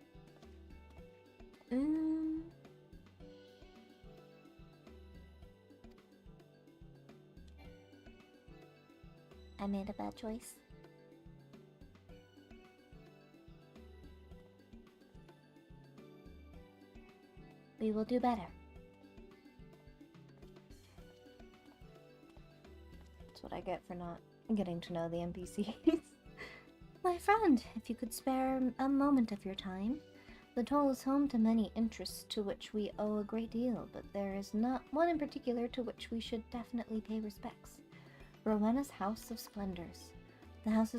I made a bad choice. We will do better. That's what I get for not getting to know the NPCs. My friend, if you could spare a moment of your time. The toll is home to many interests to which we owe a great deal, but there is not one in particular to which we should definitely pay respects. Rowena's House of Splendors. The house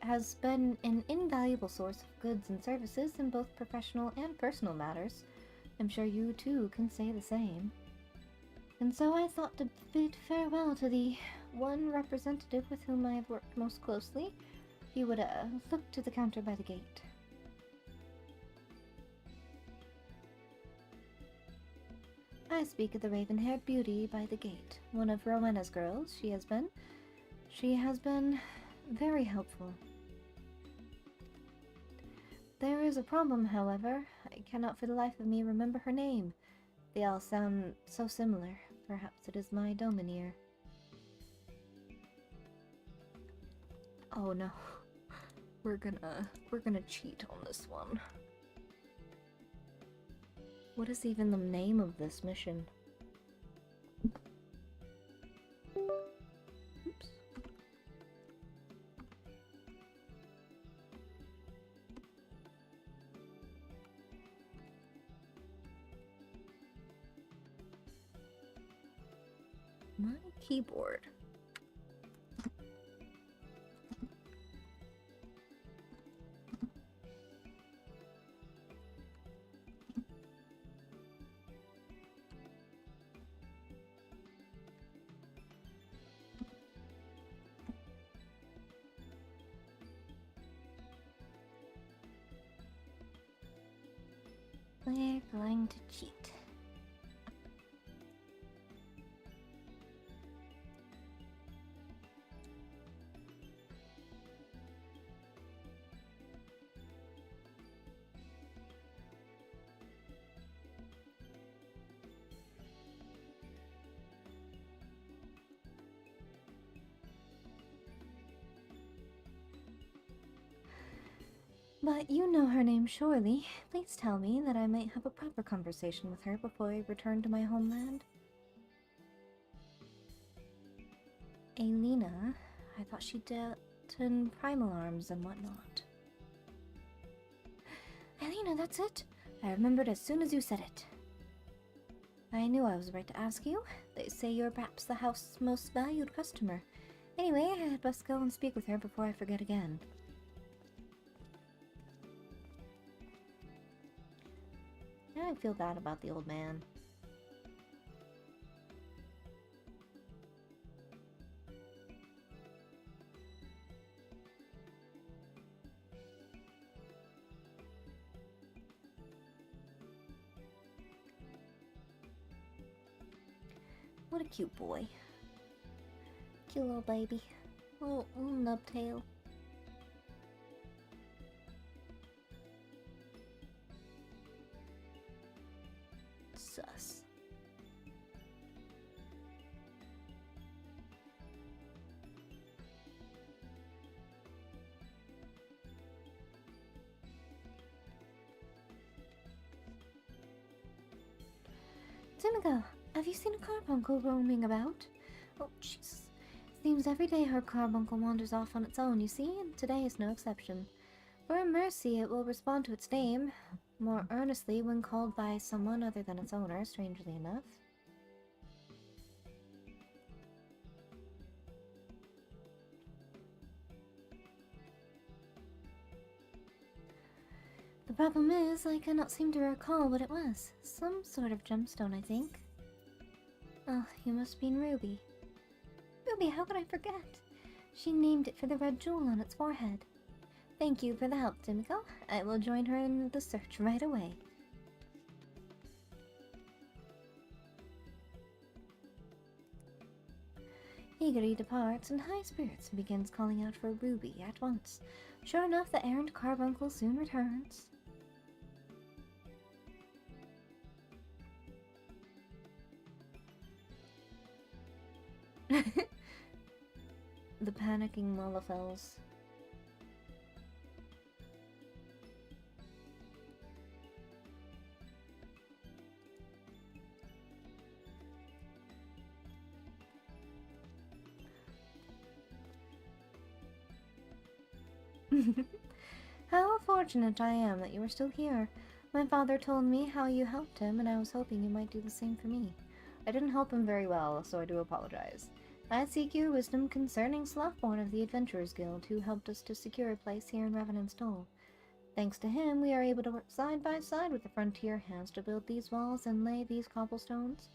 has been an invaluable source of goods and services in both professional and personal matters. I'm sure you, too, can say the same. And so I thought to bid farewell to the one representative with whom I have worked most closely. He would look to the counter by the gate. I speak of the raven-haired beauty by the gate, one of Rowena's girls. She has been very helpful. There is a problem, however. I cannot for the life of me remember her name. They all sound so similar. Perhaps it is my Domineer. Oh no. We're gonna cheat on this one. What is even the name of this mission? Oops. My keyboard. We're going to cheat. But you know her name surely. Please tell me that I might have a proper conversation with her before I return to my homeland. Elena, I thought she dealt in primal arms and whatnot. Elena, that's it. I remembered as soon as you said it. I knew I was right to ask you. They say you're perhaps the house's most valued customer. Anyway, I had best go and speak with her before I forget again. Now I feel bad about the old man. What a cute boy. Cute little baby. Little nubtail. Sus. Timigo, have you seen a carbuncle roaming about? Oh, Jesus. Seems every day her carbuncle wanders off on its own, you see, and today is no exception. For a mercy, it will respond to its name more earnestly when called by someone other than its owner, strangely enough. The problem is, I cannot seem to recall what it was. Some sort of gemstone, I think. Oh, you must mean Ruby. Ruby, how could I forget? She named it for the red jewel on its forehead. Thank you for the help, Timiko. I will join her in the search right away. Eagerly departs in high spirits and begins calling out for Ruby at once. Sure enough, the errant carbuncle soon returns. The panicking Lullafels. How fortunate I am that you are still here. My father told me how you helped him, and I was hoping you might do the same for me. I didn't help him very well, so I do apologize. I seek your wisdom concerning Slothborn of the Adventurers Guild, who helped us to secure a place here in Revenant's Toll. Thanks to him, we are able to work side by side with the frontier hands to build these walls and lay these cobblestones.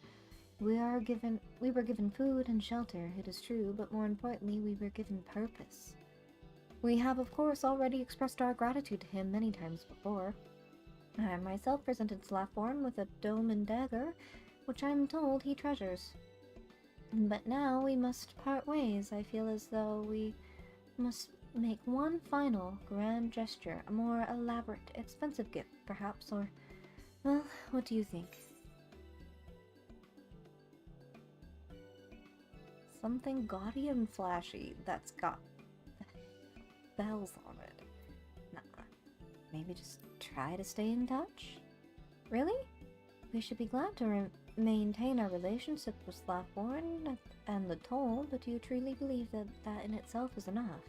We were given food and shelter, it is true, but more importantly, we were given purpose. We have, of course, already expressed our gratitude to him many times before. I myself presented Slothborn with a dome and dagger, which I am told he treasures. But now we must part ways. I feel as though we must make one final grand gesture, a more elaborate, expensive gift, perhaps, or... well, what do you think? Something gaudy and flashy that's got bells on it. Nah, maybe just try to stay in touch? Really? We should be glad to maintain our relationship with Slothborn and the Toll, but do you truly believe that that in itself is enough?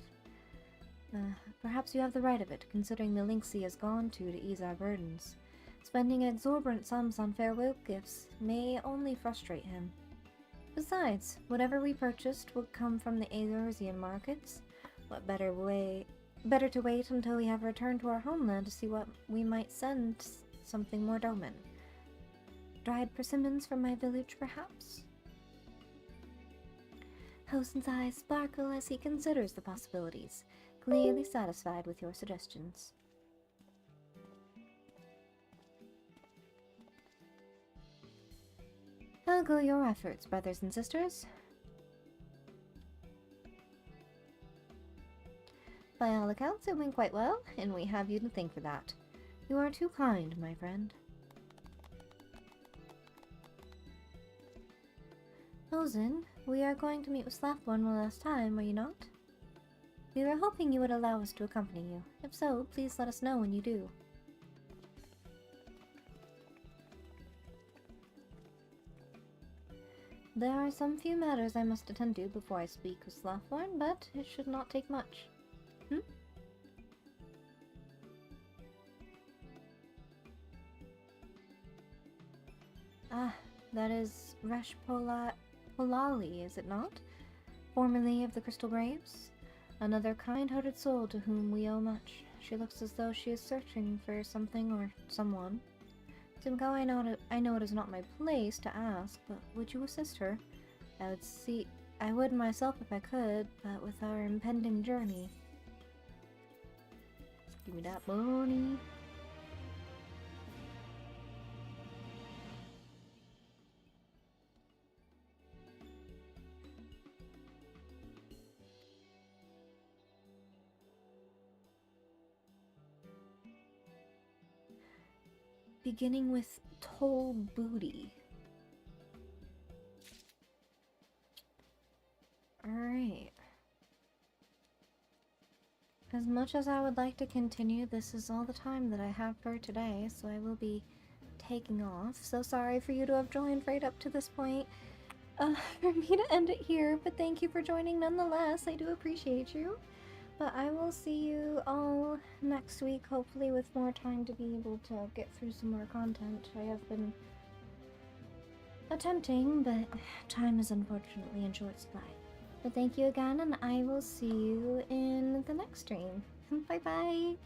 Perhaps you have the right of it, considering the lengths he has gone to ease our burdens. Spending exorbitant sums on farewell gifts may only frustrate him. Besides, whatever we purchased would come from the Aeorzean markets. What better to wait until we have returned to our homeland to see what we might send something more domin. Dried persimmons from my village, perhaps? Hosen's eyes sparkle as he considers the possibilities, clearly satisfied with your suggestions. How go your efforts, brothers and sisters? By all accounts, it went quite well, and we have you to thank for that. You are too kind, my friend. Hosen, we are going to meet with Slothborn one last time, are you not? We were hoping you would allow us to accompany you. If so, please let us know when you do. There are some few matters I must attend to before I speak with Slothborn, but it should not take much. Ah, that is Resh Polali, is it not? Formerly of the Crystal Braves? Another kind-hearted soul to whom we owe much. She looks as though she is searching for something or someone. Simcoe, I know it is not my place to ask, but would you assist her? I would myself if I could, but with our impending journey. Give me that money. Beginning with Toll Booty. Alright. As much as I would like to continue, this is all the time that I have for today, so I will be taking off. So sorry for you to have joined right up to this point. For me to end it here, but thank you for joining nonetheless. I do appreciate you. But I will see you all next week, hopefully with more time to be able to get through some more content. I have been attempting, but time is unfortunately in short supply. But thank you again, and I will see you in the next stream. Bye-bye!